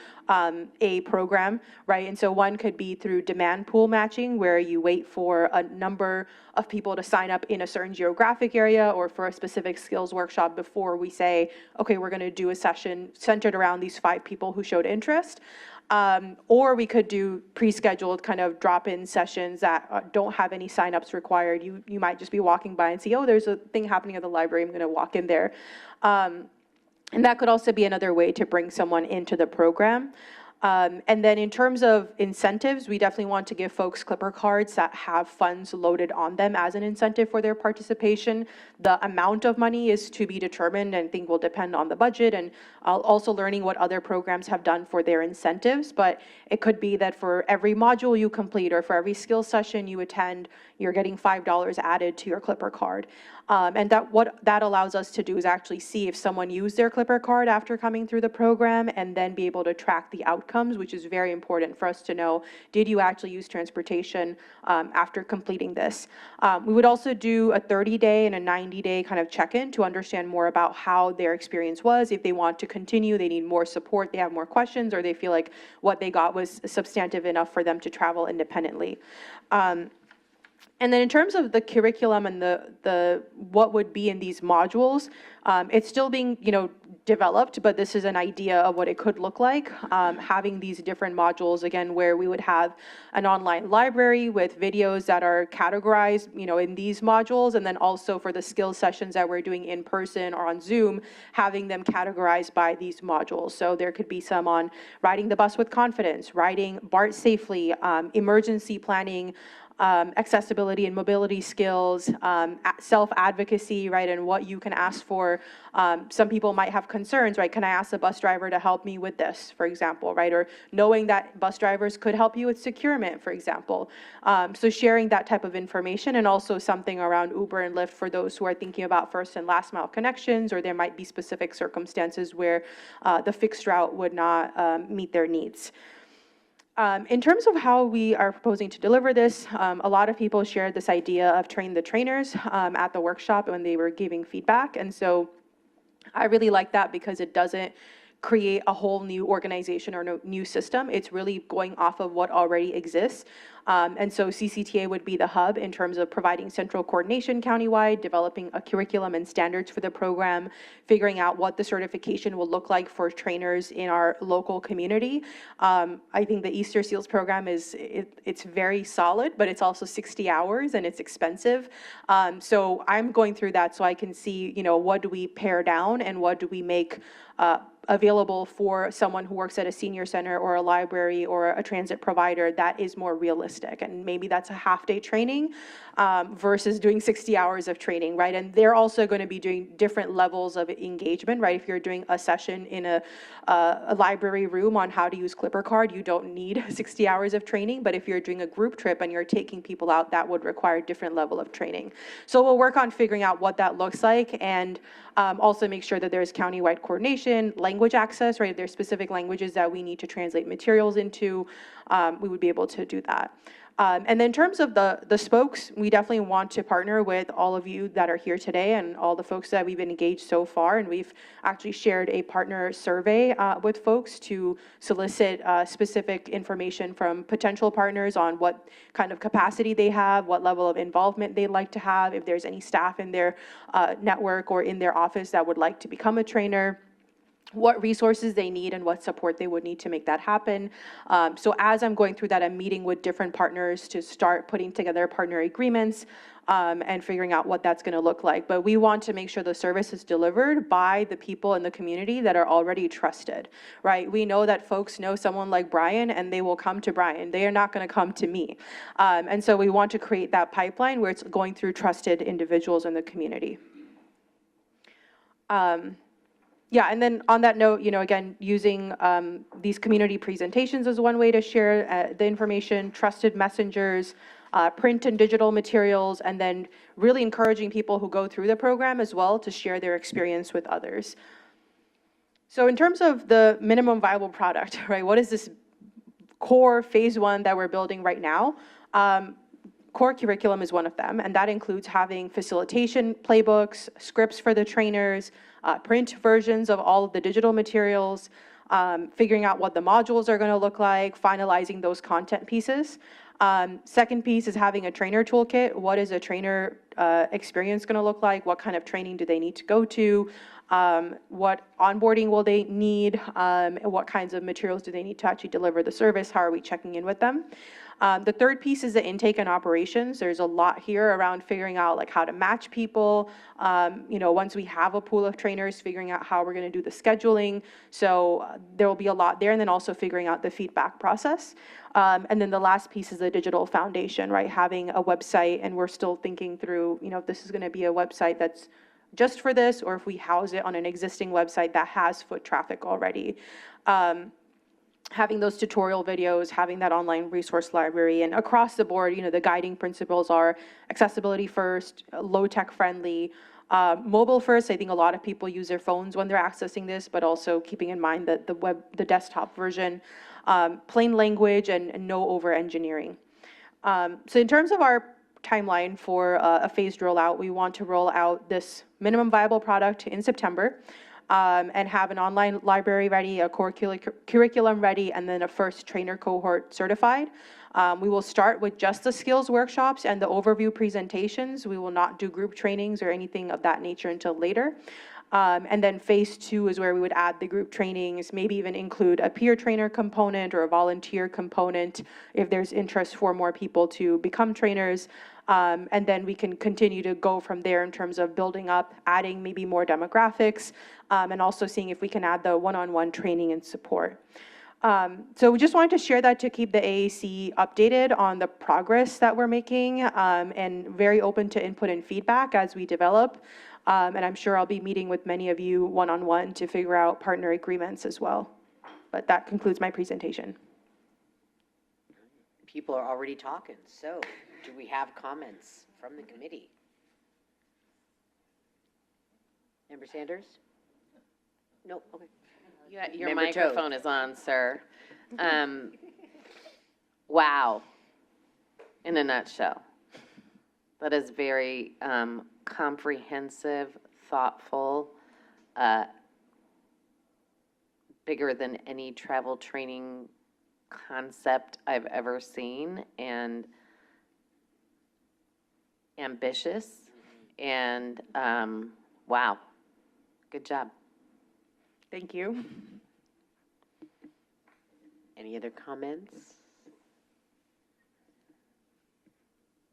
a program, right? And so one could be through demand pool matching, where you wait for a number of people to sign up in a certain geographic area or for a specific skills workshop before we say, okay, we're going to do a session centered around these 5 people who showed interest. Or we could do pre-scheduled kind of drop-in sessions that don't have any signups required. You might just be walking by and see, oh, there's a thing happening at the library, I'm going to walk in there. And that could also be another way to bring someone into the program. And then in terms of incentives, we definitely want to give folks Clipper cards that have funds loaded on them as an incentive for their participation. The amount of money is to be determined and I think will depend on the budget and also learning what other programs have done for their incentives. But it could be that for every module you complete or for every skill session you attend, you're getting $5 added to your Clipper card. And what that allows us to do is actually see if someone used their Clipper card after coming through the program and then be able to track the outcomes, which is very important for us to know, did you actually use transportation after completing this? We would also do a 30-day and a 90-day kind of check-in to understand more about how their experience was. If they want to continue, they need more support, they have more questions, or they feel like what they got was substantive enough for them to travel independently. And then in terms of the curriculum and the what would be in these modules, it's still being, developed, but this is an idea of what it could look like. Having these different modules, again, where we would have an online library with videos that are categorized, in these modules, and then also for the skill sessions that we're doing in person or on Zoom, having them categorized by these modules. So there could be some on riding the bus with confidence, riding BART safely, emergency planning, accessibility and mobility skills, self-advocacy, right, and what you can ask for. Some people might have concerns, right? Can I ask the bus driver to help me with this, for example, right? Or knowing that bus drivers could help you with securement, for example. So sharing that type of information, and also something around Uber and Lyft for those who are thinking about first and last mile connections, or there might be specific circumstances where the fixed route would not meet their needs. In terms of how we are proposing to deliver this, a lot of people shared this idea of train the trainers at the workshop when they were giving feedback. And so I really like that because it doesn't create a whole new organization or no new system. It's really going off of what already exists. And so CCTA would be the hub in terms of providing central coordination countywide, developing a curriculum and standards for the program, figuring out what the certification will look like for trainers in our local community. I think the Easter Seals program it's very solid, but it's also 60 hours and it's expensive. So I'm going through that so I can see, what do we pare down and what do we make available for someone who works at a senior center or a library or a transit provider that is more realistic. And maybe that's a half-day training versus doing 60 hours of training, right? And they're also going to be doing different levels of engagement, right? If you're doing a session in a library room on how to use Clipper Card, you don't need 60 hours of training. But if you're doing a group trip and you're taking people out, that would require a different level of training. So we'll work on figuring out what that looks like, and also make sure that there's countywide coordination, language access, right? If there's specific languages that we need to translate materials into, we would be able to do that. And then in terms of the spokes, we definitely want to partner with all of you that are here today and all the folks that we've engaged so far. And we've actually shared a partner survey with folks to solicit specific information from potential partners on what kind of capacity they have, what level of involvement they'd like to have, if there's any staff in their network or in their office that would like to become a trainer, what resources they need and what support they would need to make that happen. So as I'm going through that, I'm meeting with different partners to start putting together partner agreements and figuring out what that's going to look like. But we want to make sure the service is delivered by the people in the community that are already trusted, right? We know that folks know someone like Brian and they will come to Brian. They are not going to come to me. And so we want to create that pipeline where it's going through trusted individuals in the community. Yeah, and then on that note, again, using these community presentations is one way to share the information, trusted messengers, print and digital materials, and then really encouraging people who go through the program as well to share their experience with others. So in terms of the minimum viable product, right, what is this core phase one that we're building right now? Core curriculum is one of them, and that includes having facilitation playbooks, scripts for the trainers, print versions of all of the digital materials, figuring out what the modules are going to look like, finalizing those content pieces. Second piece is having a trainer toolkit. What is a trainer experience going to look like? What kind of training do they need to go to? What onboarding will they need? What kinds of materials do they need to actually deliver the service? How are we checking in with them? The third piece is the intake and operations. There's a lot here around figuring out like how to match people. Once we have a pool of trainers, figuring out how we're going to do the scheduling. So there will be a lot there, and then also figuring out the feedback process. And then the last piece is the digital foundation, right? Having a website, and we're still thinking through, if this is going to be a website that's just for this, or if we house it on an existing website that has foot traffic already. Having those tutorial videos, having that online resource library, and across the board, the guiding principles are accessibility first, low tech friendly, mobile first. I think a lot of people use their phones when they're accessing this, but also keeping in mind that the desktop version, plain language, and no over engineering. So in terms of our timeline for a phased rollout, we want to roll out this minimum viable product in September. And have an online library ready, a core curriculum ready, and then a first trainer cohort certified. We will start with just the skills workshops and the overview presentations. We will not do group trainings or anything of that nature until later. And then phase 2 is where we would add the group trainings, maybe even include a peer trainer component or a volunteer component if there's interest for more people to become trainers. And then we can continue to go from there in terms of building up, adding maybe more demographics, and also seeing if we can add the one-on-one training and support. So we just wanted to share that to keep the AAC updated on the progress that we're making, and very open to input and feedback as we develop. And I'm sure I'll be meeting with many of you one-on-one to figure out partner agreements as well. But that concludes my presentation. People are already talking, so do we have comments from the committee? Member Sanders? Nope, okay. Your Member Toth. microphone is on, sir. Wow, in a nutshell. That is very comprehensive, thoughtful, bigger than any travel training concept I've ever seen, and ambitious, and wow, good job. Thank you. Any other comments?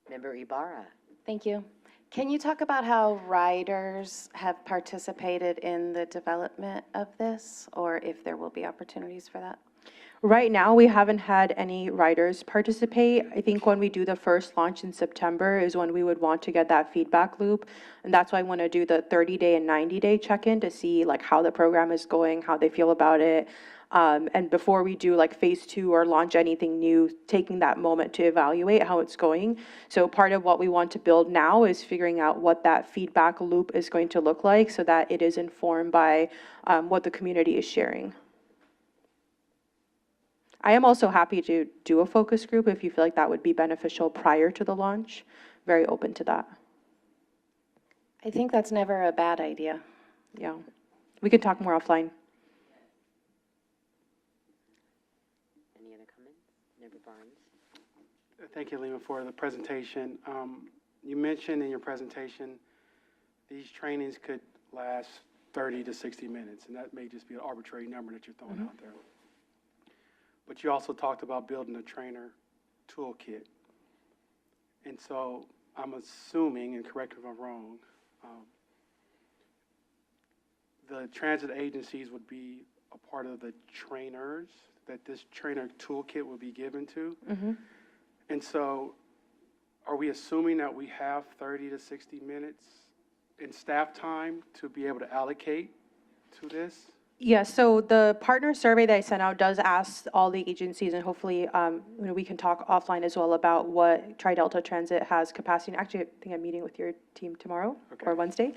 Member Ibarra? Thank you. Can you talk about how riders have participated in the development of this, or if there will be opportunities for that? Right now, we haven't had any riders participate. I think when we do the first launch in September is when we would want to get that feedback loop. And that's why I want to do the 30-day and 90-day check-in to see like how the program is going, how they feel about it. And before we do like phase 2 or launch anything new, taking that moment to evaluate how it's going. So part of what we want to build now is figuring out what that feedback loop is going to look like so that it is informed by what the community is sharing. I am also happy to do a focus group if you feel like that would be beneficial prior to the launch. Very open to that. I think that's never a bad idea. Yeah. We could talk more offline. Any other comments? Member Barnes? Thank you, Lima, for the presentation. You mentioned in your presentation these trainings could last 30 to 60 minutes, and that may just be an arbitrary number that you're throwing out there. But you also talked about building a trainer toolkit. And so I'm assuming, and correct me if I'm wrong, the transit agencies would be a part of the trainers that this trainer toolkit will be given to. And so are we assuming that we have 30 to 60 minutes in staff time to be able to allocate to this? Yeah, so the partner survey that I sent out does ask all the agencies, and hopefully we can talk offline as well about what Tri-Delta Transit has capacity. And actually, I think I'm meeting with your team tomorrow or Wednesday.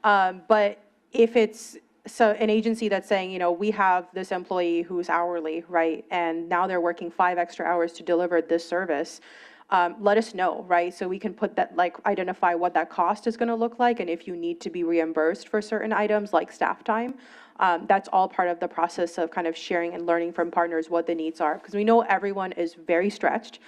But if it's an agency that's saying, we have this employee who's hourly, right, and now they're working 5 extra hours to deliver this service, let us know, right? So we can put that, identify what that cost is going to look like, and if you need to be reimbursed for certain items like staff time. That's all part of the process of kind of sharing and learning from partners what the needs are, because we know everyone is very stretched.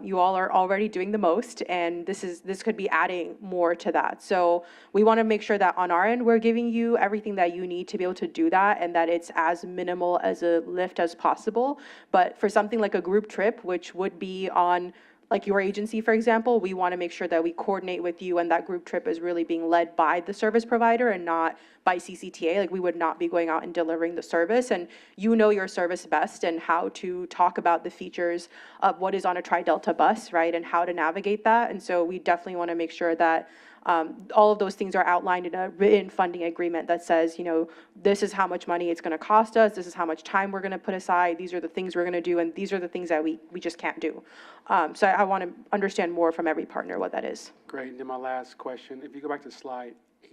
You all are already doing the most, and this could be adding more to that. So we want to make sure that on our end, we're giving you everything that you need to be able to do that, and that it's as minimal as a lift as possible. But for something like a group trip, which would be on like your agency, for example, we want to make sure that we coordinate with you and that group trip is really being led by the service provider and not by CCTA. Like, we would not be going out and delivering the service, and you know your service best and how to talk about the features of what is on a Tri-Delta bus, right, and how to navigate that. And so we definitely want to make sure that all of those things are outlined in a written funding agreement that says, you know, this is how much money it's going to cost us, this is how much time we're going to put aside, these are the things we're going to do, and these are the things that we just can't do. So I want to understand more from every partner what that is. Great. And then my last question, if you go back to slide 8.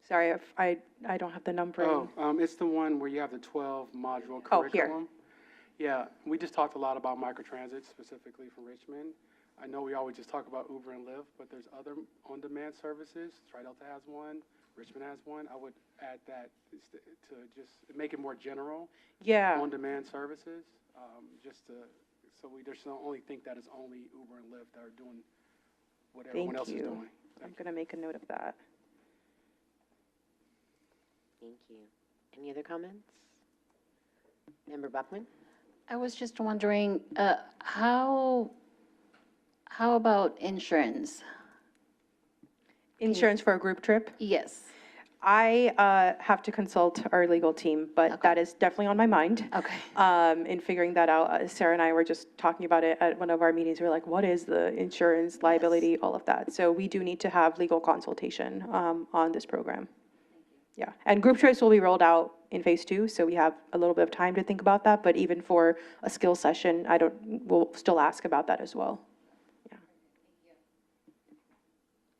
Sorry, if I don't have the number. It's the one where you have the 12 module Oh, here. curriculum. Yeah, we just talked a lot about microtransit, specifically from Richmond. I know we always just talk about Uber and Lyft, but there's other on-demand services. Tri-Delta has one, Richmond has one. I would add that to just make it more general. Yeah. On-demand services, so we just don't only think that it's only Uber and Lyft that are doing what everyone else is doing. I'm going to make a note of that. Thank you. Any other comments? Member Buckman? I was just wondering, how about insurance? Insurance for a group trip? Yes. I have to consult our legal team, but that is definitely on my mind. Okay. In figuring that out, Sarah and I were just talking about it at one of our meetings. We were like, what is the insurance, liability, all of that? So we do need to have legal consultation on this program. Yeah, and group trips will be rolled out in phase 2, so we have a little bit of time to think about that, but even for a skill session, we'll still ask about that as well. Yeah.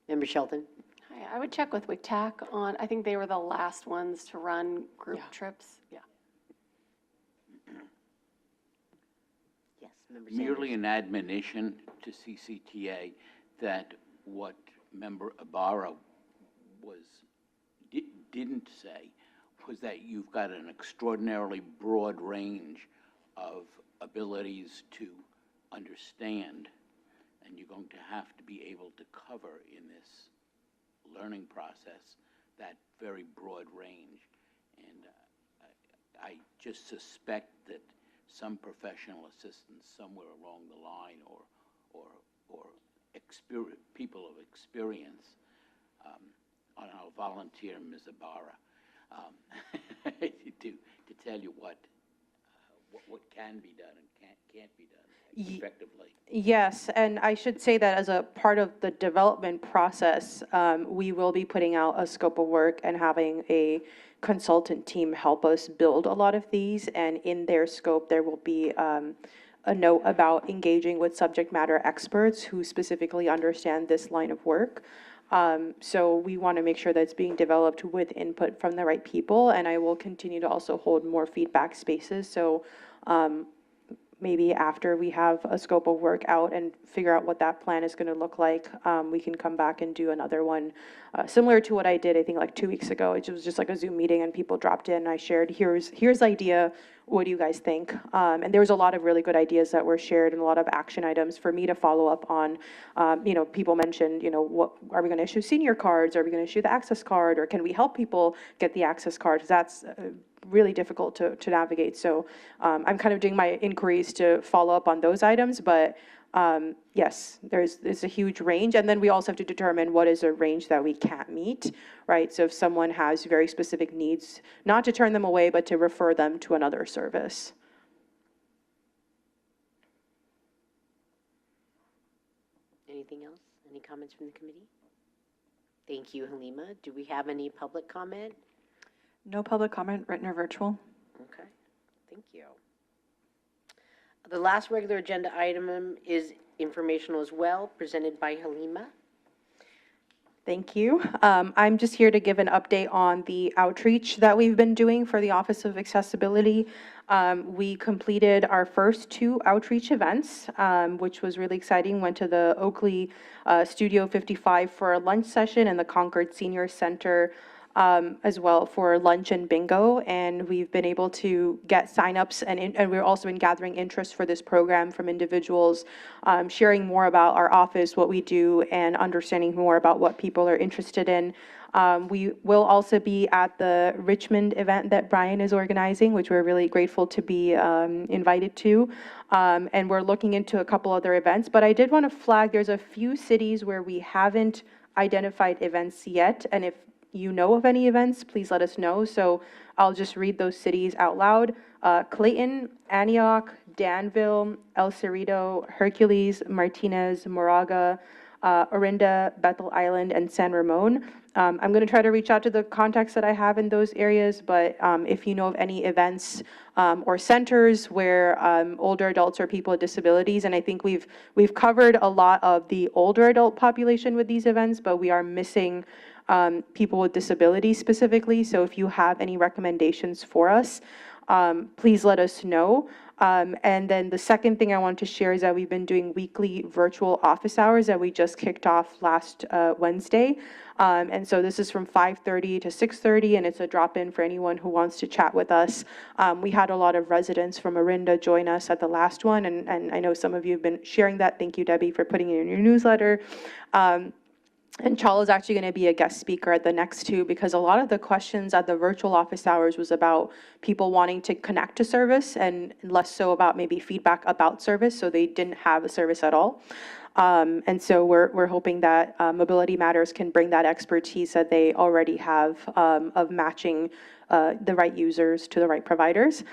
Member Shelton? Hi, I would check with WICTAC on, I think they were the last ones to run group trips. Yeah. Yes, Member Merely an admonition to CCTA that what Member Ibarra didn't say was that you've got an extraordinarily broad range of abilities to understand, and you're going to have to be able to cover in this learning process that very broad range. And I just suspect that some professional assistance somewhere along the line or people of experience, and I'll volunteer Ms. Ibarra to tell you what can be done and can't be done effectively. Yes, and I should say that as a part of the development process, we will be putting out a scope of work and having a consultant team help us build a lot of these, and in their scope, there will be a note about engaging with subject matter experts who specifically understand this line of work. So we want to make sure that it's being developed with input from the right people, and I will continue to also hold more feedback spaces. So maybe after we have a scope of work out and figure out what that plan is going to look like, we can come back and do another one similar to what I did, I think, like 2 weeks ago. It was just like a Zoom meeting, and people dropped in, and I shared, here's the idea. What do you guys think? And there was a lot of really good ideas that were shared and a lot of action items for me to follow up on. People mentioned, what are we going to issue senior cards? Are we going to issue the access card? Or can we help people get the access card? 'Cause that's really difficult to navigate. So I'm kind of doing my inquiries to follow up on those items, but yes, there's a huge range. And then we also have to determine what is a range that we can't meet, right? So if someone has very specific needs, not to turn them away, but to refer them to another service. Anything else? Any comments from the committee? Thank you, Halima. Do we have any public comment? No public comment, written or virtual. Okay, thank you. The last regular agenda item is informational as well, presented by Halima. Thank you. I'm just here to give an update on the outreach that we've been doing for the Office of Accessibility. We completed our first 2 outreach events, which was really exciting. Went to the Oakley Studio 55 for a lunch session and the Concord Senior Center as well for lunch and bingo. And we've been able to get signups, and we've also been gathering interest for this program from individuals, sharing more about our office, what we do, and understanding more about what people are interested in. We will also be at the Richmond event that Brian is organizing, which we're really grateful to be invited to. And we're looking into a couple other events, but I did want to flag there's a few cities where we haven't identified events yet, and if you know of any events, please let us know. So I'll just read those cities out loud. Clayton, Antioch, Danville, El Cerrito, Hercules, Martinez, Moraga, Orinda, Bethel Island, and San Ramon. I'm going to try to reach out to the contacts that I have in those areas, but if you know of any events or centers where older adults or people with disabilities, and I think we've covered a lot of the older adult population with these events, but we are missing people with disabilities specifically. So if you have any recommendations for us, please let us know. And then the second thing I wanted to share is that we've been doing weekly virtual office hours that we just kicked off last Wednesday. And so this is from 5:30 to 6:30, and it's a drop-in for anyone who wants to chat with us. We had a lot of residents from Orinda join us at the last one, and I know some of you have been sharing that. Thank you, Debbie, for putting it in your newsletter. And Chal is actually going to be a guest speaker at the next 2 because a lot of the questions at the virtual office hours was about people wanting to connect to service and less so about maybe feedback about service, so they didn't have a service at all. And so we're hoping that Mobility Matters can bring that expertise that they already have of matching the right users to the right providers.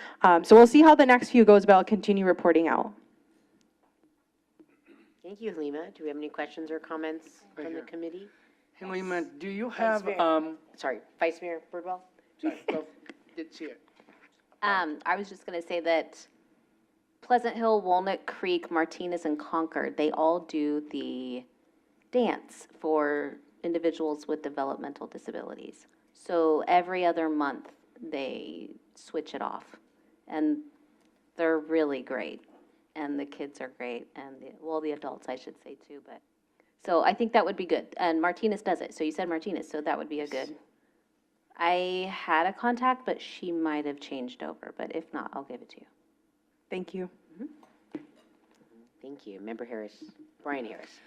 So we'll see how the next few goes, but I'll continue reporting out. Thank you, Halima. Do we have any questions or comments from the committee? Halima, do you have, Sorry, Vice Mayor Birdwell? sorry, well, did see it. I was just going to say that Pleasant Hill, Walnut Creek, Martinez, and Concord, they all do the dance for individuals with developmental disabilities. So every other month, they switch it off. And they're really great. And the kids are great, and the adults, I should say, too, but. So I think that would be good. And Martinez does it. So you said Martinez, so that would be a good. I had a contact, but she might have changed over, but if not, I'll give it to you. Thank you. Thank you. Member Harris, Brian Harris.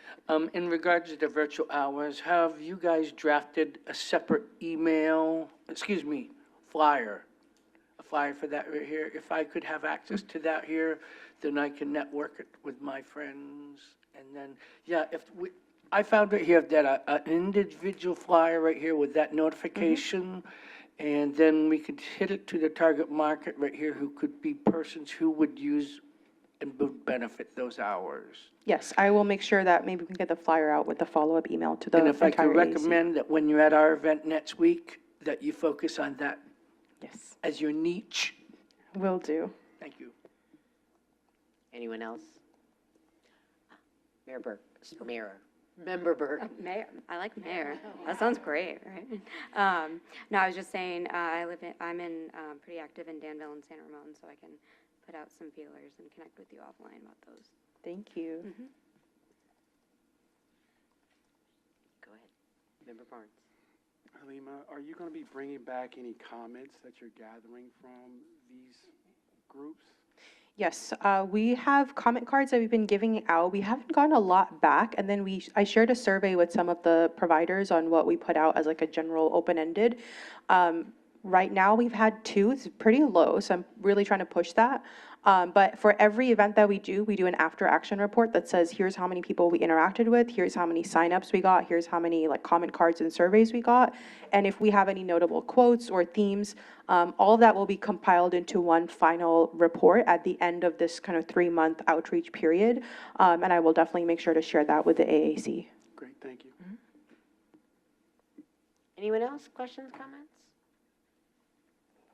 In regards to the virtual hours, have you guys drafted a separate flyer? A flyer for that right here? If I could have access to that here, then I can network it with my friends. And then, yeah, I found it here that an individual flyer right here with that notification, and then we could hit it to the target market right here, who could be persons who would use and would benefit those hours. Yes, I will make sure that maybe we can get the flyer out with the follow-up email to the And if I entire could AAC. recommend that when you're at our event next week, that you focus on that Yes, as your niche. will do. Thank you. Anyone else? Mayor Burke, Member Burke. Mayor, I like mayor. That sounds great, right? No, I was just saying, I'm pretty active in Danville and San Ramon, so I can put out some feelers and connect with you offline about those. Thank you. Go ahead. Member Barnes. Halima, are you going to be bringing back any comments that you're gathering from these groups? Yes, we have comment cards that we've been giving out. We haven't gotten a lot back, and then I shared a survey with some of the providers on what we put out as like a general open-ended. Right now, we've had 2. It's pretty low, so I'm really trying to push that. But for every event that we do an after-action report that says, here's how many people we interacted with, here's how many signups we got, here's how many like comment cards and surveys we got. And if we have any notable quotes or themes, all of that will be compiled into one final report at the end of this kind of 3-month outreach period. And I will definitely make sure to share that with the AAC. Great, thank you. Anyone else? Questions, comments?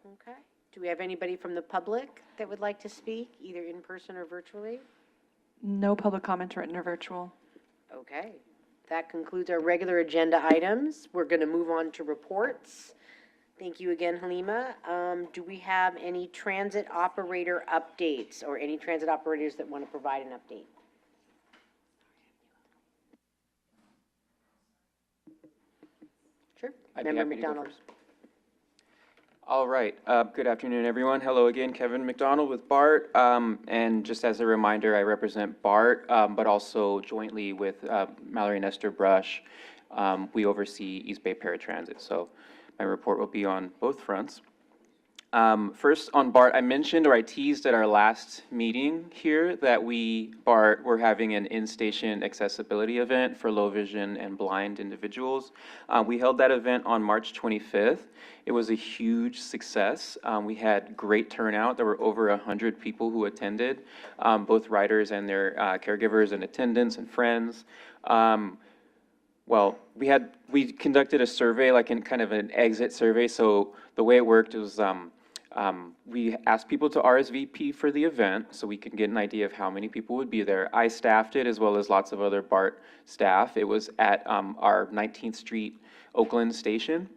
Okay. Do we have anybody from the public that would like to speak, either in person or virtually? No public comment, written or virtual. Okay. That concludes our regular agenda items. We're going to move on to reports. Thank you again, Halima. Do we have any transit operator updates or any transit operators that want to provide an update? Sure. I'd be Member happy to go McDonald. first. All right. Good afternoon, everyone. Hello again, Kevin McDonald with BART. And just as a reminder, I represent BART, but also jointly with Mallory Nestor Brush, we oversee East Bay Paratransit. So my report will be on both fronts. First, on BART, I mentioned or I teased at our last meeting here that BART, we're having an in-station accessibility event for low vision and blind individuals. We held that event on March 25th. It was a huge success. We had great turnout. There were over 100 people who attended, both riders and their caregivers and attendants and friends. Well, we conducted a survey, like in kind of an exit survey. So the way it worked was we asked people to RSVP for the event so we could get an idea of how many people would be there. I staffed it as well as lots of other BART staff. It was at our 19th Street Oakland station.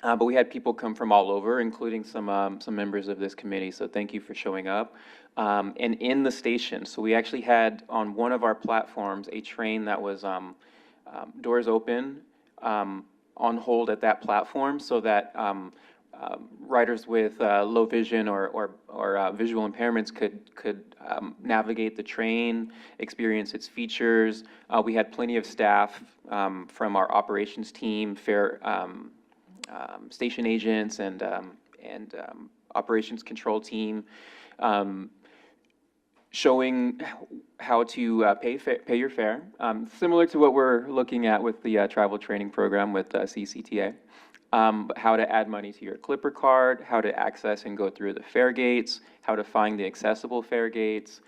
But we had people come from all over, including some members of this committee, so thank you for showing up. And in the station, so we actually had on one of our platforms a train that was doors open, on hold at that platform so that riders with low vision or visual impairments could navigate the train, experience its features. We had plenty of staff from our operations team, station agents and operations control team, showing how to pay your fare, similar to what we're looking at with the travel training program with CCTA. How to add money to your Clipper card, how to access and go through the fare gates, how to find the accessible fare gates,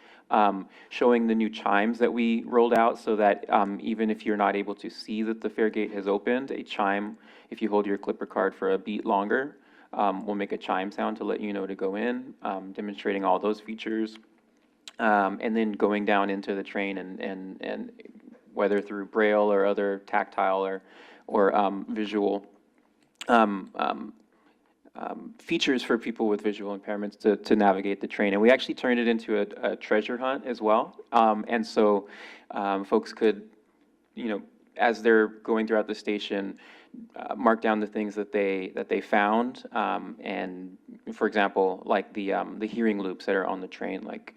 showing the new chimes that we rolled out so that even if you're not able to see that the fare gate has opened, a chime, if you hold your Clipper card for a beat longer, will make a chime sound to let you know to go in, demonstrating all those features. And then going down into the train and whether through Braille or other tactile or visual features for people with visual impairments to navigate the train. And we actually turned it into a treasure hunt as well. And so folks could, as they're going throughout the station, mark down the things that they found. And for example, like the hearing loops that are on the train, like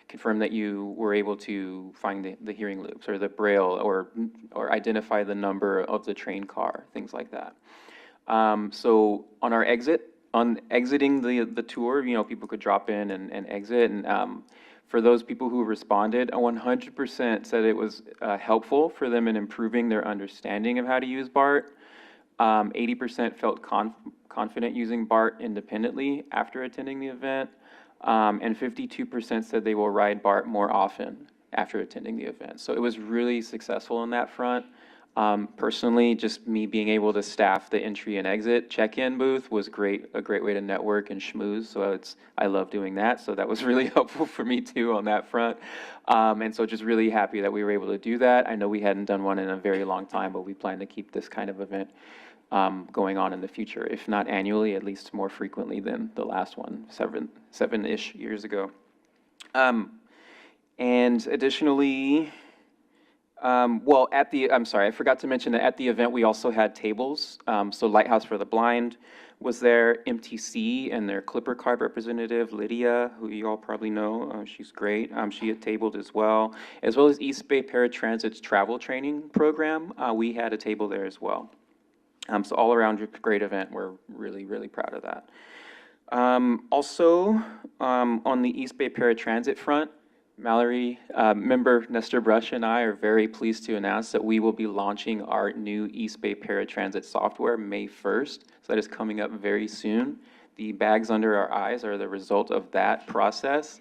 confirm that you were able to find the hearing loops or the Braille or identify the number of the train car, things like that. So on exiting the tour, people could drop in and exit. And for those people who responded, 100% said it was helpful for them in improving their understanding of how to use BART. 80% felt confident using BART independently after attending the event. And 52% said they will ride BART more often after attending the event. So it was really successful on that front. Personally, just me being able to staff the entry and exit check-in booth was a great way to network and schmooze. So I love doing that. So that was really helpful for me too on that front. And so just really happy that we were able to do that. I know we hadn't done one in a very long time, but we plan to keep this kind of event going on in the future, if not annually, at least more frequently than the last one, seven-ish years ago. And additionally, I'm sorry, I forgot to mention that at the event, we also had tables. So Lighthouse for the Blind was there, MTC and their Clipper card representative, Lydia, who you all probably know, she's great. She had tabled as well as East Bay Paratransit's travel training program. We had a table there as well. So all around, great event. We're really, really proud of that. Also, on the East Bay Paratransit front, Mallory, member Nestor Brush and I are very pleased to announce that we will be launching our new East Bay Paratransit software May 1st. So that is coming up very soon. The bags under our eyes are the result of that process.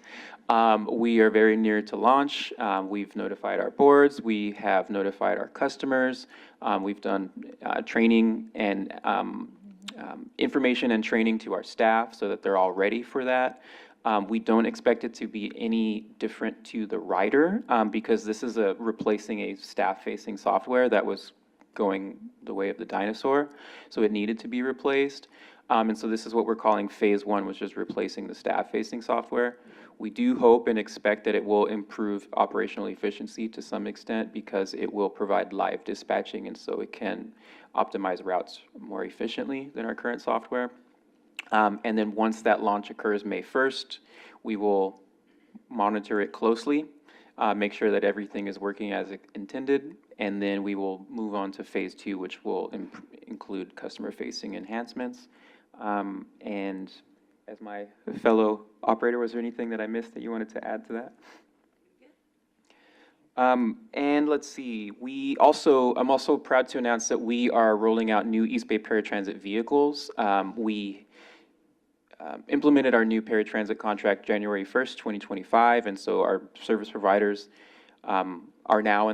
We are very near to launch. We've notified our boards. We have notified our customers. We've done training and information and training to our staff so that they're all ready for that. We don't expect it to be any different to the rider because this is replacing a staff-facing software that was going the way of the dinosaur, so it needed to be replaced. And so this is what we're calling phase one, which is replacing the staff-facing software. We do hope and expect that it will improve operational efficiency to some extent because it will provide live dispatching, and so it can optimize routes more efficiently than our current software. And then once that launch occurs May 1st, we will monitor it closely, make sure that everything is working as intended, and then we will move on to phase two, which will include customer-facing enhancements. And as my fellow operator, was there anything that I missed that you wanted to add to that? And let's see, I'm also proud to announce that we are rolling out new East Bay Paratransit vehicles. We implemented our new paratransit contract January 1st, 2025, and so our service providers are now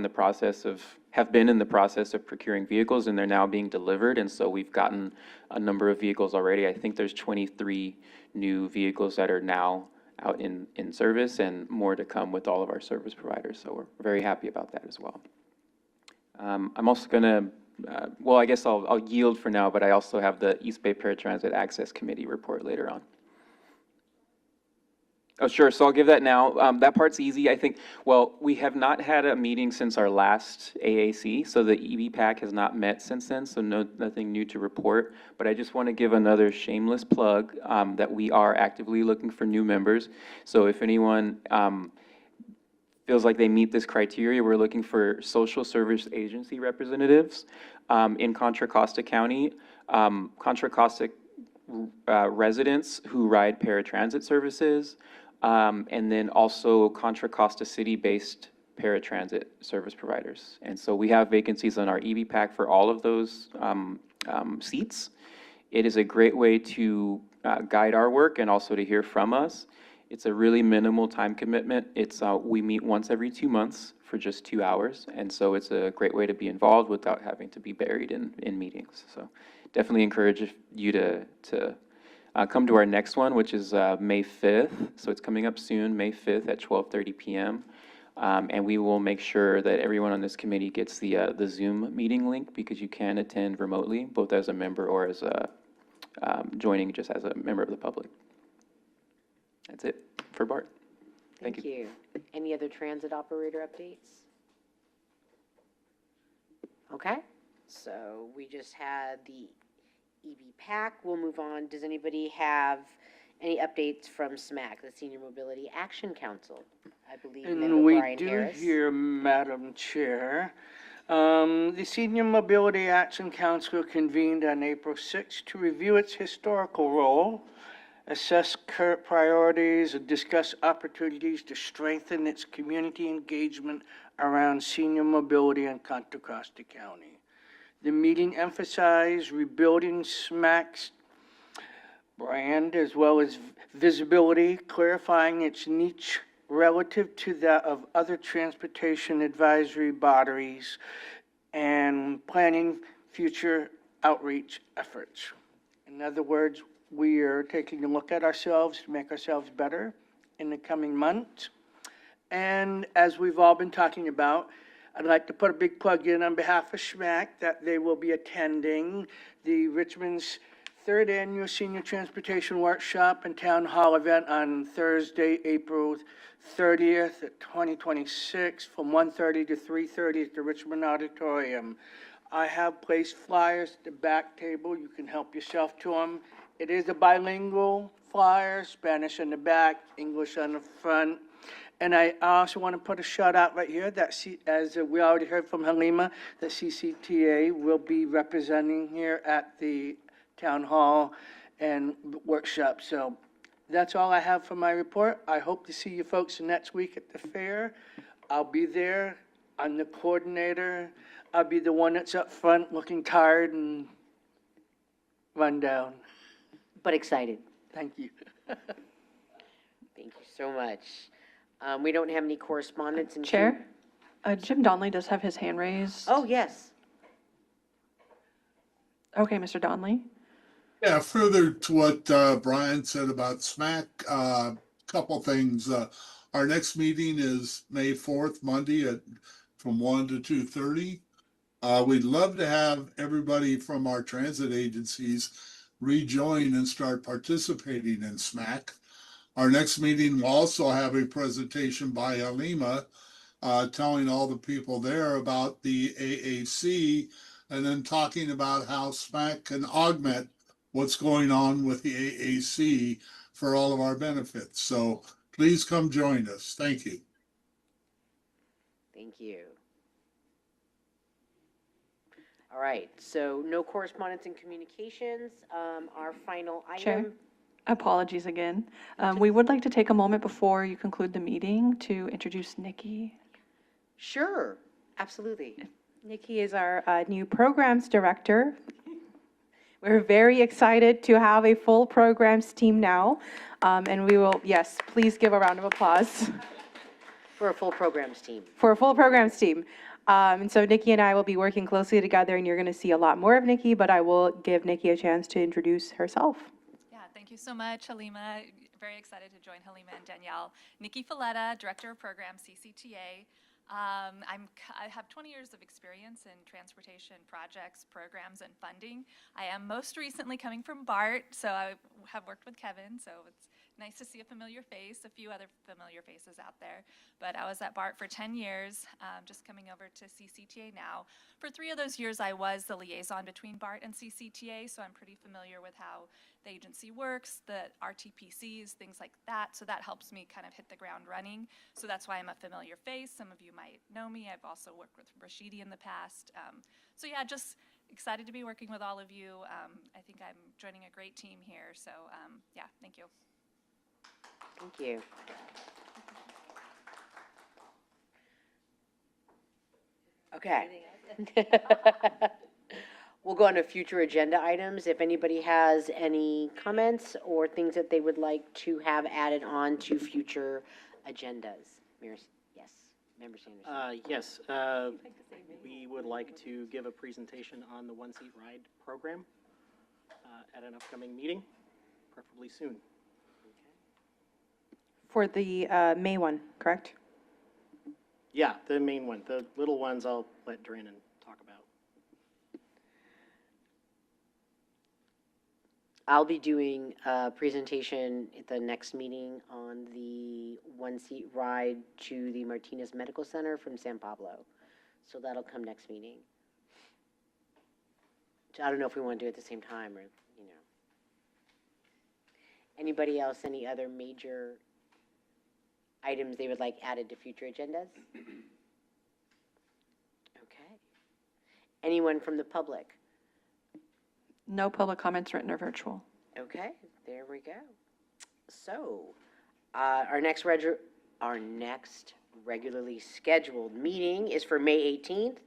have been in the process of procuring vehicles, and they're now being delivered, and so we've gotten a number of vehicles already. I think there's 23 new vehicles that are now out in service, and more to come with all of our service providers, so we're very happy about that as well. I'm also gonna, well, I guess I'll yield for now, but I also have the East Bay Paratransit Access Committee report later on. Oh, sure, so I'll give that now. That part's easy, I think. Well, we have not had a meeting since our last AAC, so the EB-PAC has not met since then, so nothing new to report. But I just want to give another shameless plug that we are actively looking for new members. So if anyone feels like they meet this criteria, we're looking for social service agency representatives in Contra Costa County. Contra Costa residents who ride paratransit services, and then also Contra Costa City-based paratransit service providers. And so we have vacancies on our EB-PAC for all of those seats. It is a great way to guide our work and also to hear from us. It's a really minimal time commitment. We meet once every 2 months for just 2 hours, and so it's a great way to be involved without having to be buried in meetings. So definitely encourage you to come to our next one, which is May 5th. So it's coming up soon, May 5th at 12:30 p.m. And we will make sure that everyone on this committee gets the Zoom meeting link because you can attend remotely, both as a member or as joining just as a member of the public. That's it for BART. Thank you. Any other transit operator updates? Okay, so we just had the EB-PAC. We'll move on. Does anybody have any updates from SMAC, the Senior Mobility Action Council? I believe Member And we Brian do Harris. here, Madam Chair, the Senior Mobility Action Council convened on April 6th to review its historical role, assess current priorities, and discuss opportunities to strengthen its community engagement around senior mobility in Contra Costa County. The meeting emphasized rebuilding SMAC's brand as well as visibility, clarifying its niche relative to that of other transportation advisory bodies, and planning future outreach efforts. In other words, we are taking a look at ourselves to make ourselves better in the coming months. And as we've all been talking about, I'd like to put a big plug in on behalf of SMAC that they will be attending the Richmond's 3rd Annual Senior Transportation Workshop and Town Hall event on Thursday, April 30th, 2026, from 1:30 to 3:30 at the Richmond Auditorium. I have placed flyers at the back table. You can help yourself to them. It is a bilingual flyer, Spanish on the back, English on the front. And I also want to put a shout out right here that, as we already heard from Halima, that CCTA will be representing here at the town hall and workshop. So that's all I have for my report. I hope to see you folks next week at the fair. I'll be there. I'm the coordinator. I'll be the one that's up front looking tired and run down. But excited. Thank you. Thank you so much. We don't have any correspondence. Chair, Jim Donnelly does have his hand raised. Oh, yes. Okay, Mr. Donnelly. Yeah, further to what Brian said about SMAC, couple things. Our next meeting is May 4th, Monday from 1 to 2:30. We'd love to have everybody from our transit agencies rejoin and start participating in SMAC. Our next meeting will also have a presentation by Alima, telling all the people there about the AAC, and then talking about how SMAC can augment what's going on with the AAC for all of our benefits. So please come join us. Thank you. Thank you. All right, so no correspondence and communications. Our final Chair, item. apologies again. We would like to take a moment before you conclude the meeting to introduce Nikki. Sure, absolutely. Nikki is our new programs director. We're very excited to have a full programs team now. And we will, yes, please give a round of applause For a full programs team. for a full programs team. And so Nikki and I will be working closely together, and you're going to see a lot more of Nikki, but I will give Nikki a chance to introduce herself. Yeah, thank you so much, Halima. Very excited to join Halima and Danielle. Nikki Falletta, Director of Programs, CCTA. I have 20 years of experience in transportation projects, programs, and funding. I am most recently coming from BART, so I have worked with Kevin, so it's nice to see a familiar face, a few other familiar faces out there. But I was at BART for 10 years, just coming over to CCTA now. For 3 of those years, I was the liaison between BART and CCTA, so I'm pretty familiar with how the agency works, the RTPCs, things like that. So that helps me kind of hit the ground running. So that's why I'm a familiar face. Some of you might know me. I've also worked with Rashidi in the past. So yeah, just excited to be working with all of you. I think I'm joining a great team here. So yeah, thank you. Thank you. Okay. We'll go on to future agenda items. If anybody has any comments or things that they would like to have added on to future agendas. Yes, Member Sanderson. Yes, we would like to give a presentation on the one-seat ride program at an upcoming meeting, preferably soon. For the May one, correct? Yeah, the main one. The little ones I'll let Drennan talk about. I'll be doing a presentation at the next meeting on the one-seat ride to the Martinez Medical Center from San Pablo. So that'll come next meeting. So I don't know if we want to do it at the same time or, you know. Anybody else, any other major items they would like added to future agendas? Okay. Anyone from the public? No public comments, written or virtual. Okay, there we go. So, our next regularly scheduled meeting is for May 18th.